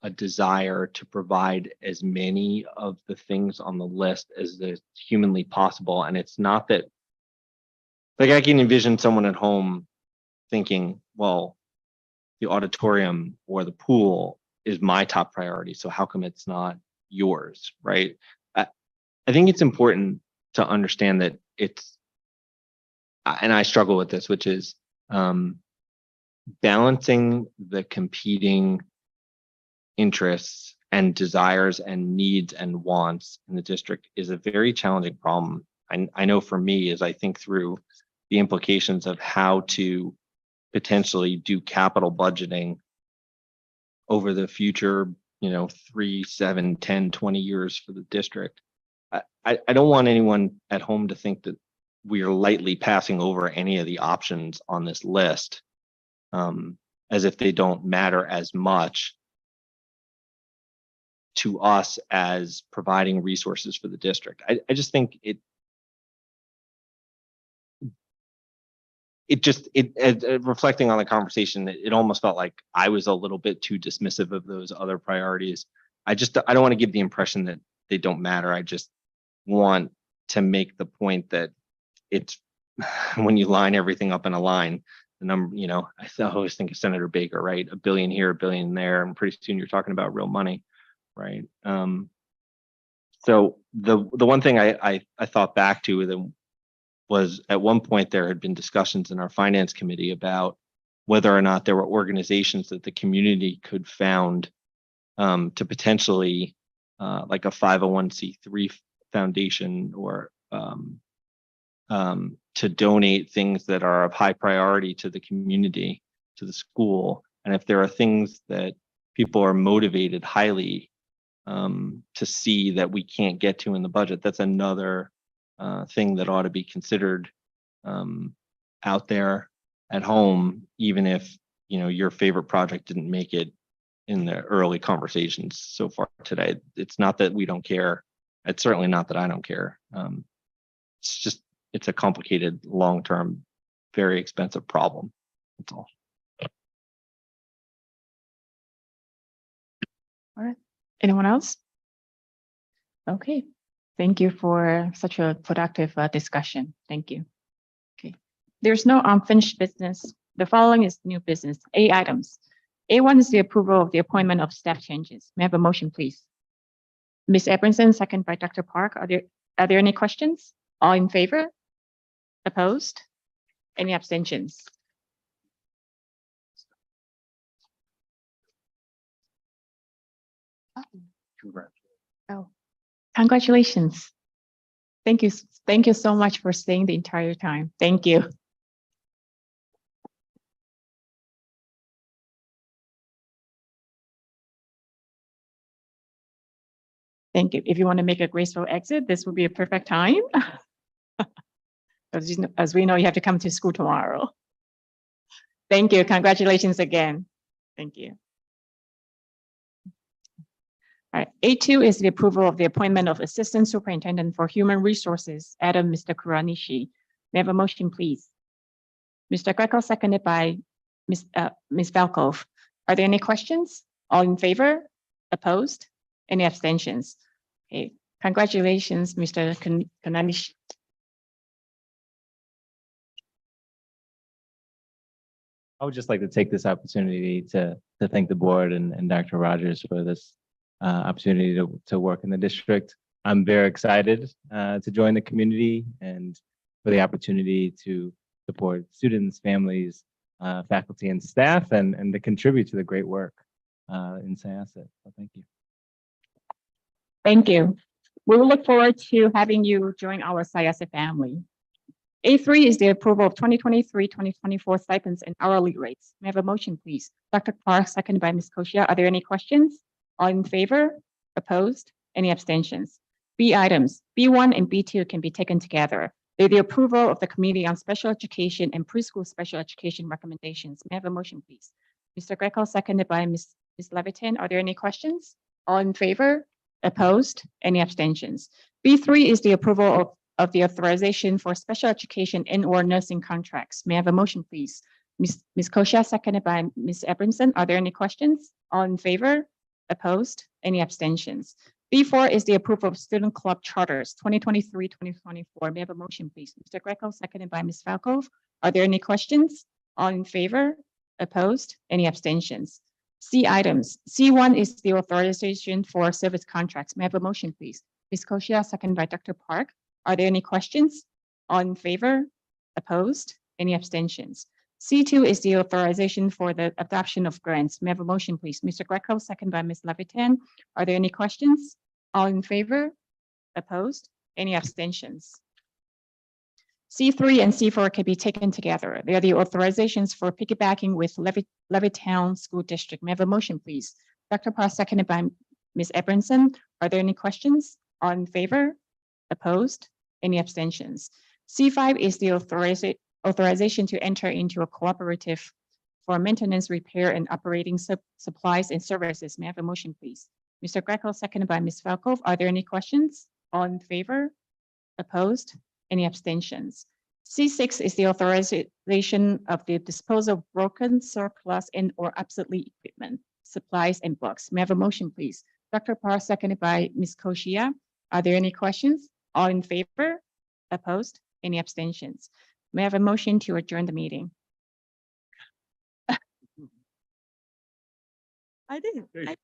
a desire to provide as many of the things on the list as is humanly possible. And it's not that, like, I can envision someone at home thinking, well, the auditorium or the pool is my top priority, so how come it's not yours, right? I think it's important to understand that it's, and I struggle with this, which is balancing the competing interests and desires and needs and wants in the district is a very challenging problem. I know for me, as I think through the implications of how to potentially do capital budgeting over the future, 3, 7, 10, 20 years for the district. I don't want anyone at home to think that we are lightly passing over any of the options on this list as if they don't matter as much to us as providing resources for the district. I just think reflecting on the conversation, it almost felt like I was a little bit too dismissive of those other priorities. I don't want to give the impression that they don't matter. I just want to make the point that it's when you line everything up in a line, the number, I always think of Senator Baker, right? $1 billion here, $1 billion there, and pretty soon you're talking about real money, right? So the one thing I thought back to them was at one point there had been discussions in our finance committee about whether or not there were organizations that the community could found to potentially like a 501c3 foundation or to donate things that are of high priority to the community, to the school. And if there are things that people are motivated highly to see that we can't get to in the budget, that's another thing that ought to be considered out there at home, even if, you know, your favorite project didn't make it in the early conversations so far today. It's not that we don't care. It's certainly not that I don't care. It's just, it's a complicated, long-term, very expensive problem. That's all. All right. Anyone else? Okay. Thank you for such a productive discussion. Thank you. Okay. There's no unfinished business. The following is new business. 8 items. A1 is the approval of the appointment of staff changes. May I have a motion, please? Ms. Abramson, second by Dr. Park. Are there any questions? All in favor? Opposed? Any abstentions? Oh, congratulations. Thank you. Thank you so much for staying the entire time. Thank you. Thank you. If you want to make a graceful exit, this would be a perfect time. As we know, you have to come to school tomorrow. Thank you. Congratulations again. Thank you. All right. A2 is the approval of the appointment of Assistant Superintendent for Human Resources, Adam Mr. Kuranishi. May I have a motion, please? Mr. Greco, seconded by Ms. Valkov. Are there any questions? All in favor? Opposed? Any abstentions? Okay. Congratulations, Mr. Kuranishi. I would just like to take this opportunity to thank the board and Dr. Rogers for this opportunity to work in the district. I'm very excited to join the community and for the opportunity to support students, families, faculty, and staff, and to contribute to the great work in Syosset. So thank you. Thank you. We will look forward to having you join our Syosset family. A3 is the approval of 2023-2024 stipends and hourly rates. May I have a motion, please? Dr. Park, seconded by Ms. Koshia. Are there any questions? All in favor? Opposed? Any abstentions? B items, B1 and B2 can be taken together. They're the approval of the Committee on Special Education and Preschool Special Education recommendations. May I have a motion, please? Mr. Greco, seconded by Ms. Levitin. Are there any questions? All in favor? Opposed? Any abstentions? B3 is the approval of the authorization for special education and/or nursing contracts. May I have a motion, please? Ms. Koshia, seconded by Ms. Abramson. Are there any questions? All in favor? Opposed? Any abstentions? B4 is the approval of student club charters 2023-2024. May I have a motion, please? Mr. Greco, seconded by Ms. Falkov. Are there any questions? All in favor? Opposed? Any abstentions? C items. C1 is the authorization for service contracts. May I have a motion, please? Ms. Koshia, seconded by Dr. Park. Are there any questions? All in favor? Opposed? Any abstentions? C2 is the authorization for the adoption of grants. May I have a motion, please? Mr. Greco, seconded by Ms. Levitan. Are there any questions? All in favor? Opposed? Any abstentions? C3 and C4 can be taken together. They are the authorizations for piggybacking with Levittown School District. May I have a motion, please? Dr. Parr, seconded by Ms. Abramson. Are there any questions? All in favor? Opposed? Any abstentions? C5 is the authorization to enter into a cooperative for maintenance, repair, and operating supplies and services. May I have a motion, please? Mr. Greco, seconded by Ms. Falkov. Are there any questions? All in favor? Opposed? Any abstentions? C6 is the authorization of the disposal of broken, surplus, and/or obsolete equipment, supplies, and books. May I have a motion, please? Dr. Parr, seconded by Ms. Koshia. Are there any questions? All in favor? Opposed? Any abstentions? May I have a motion to adjourn the meeting? I did.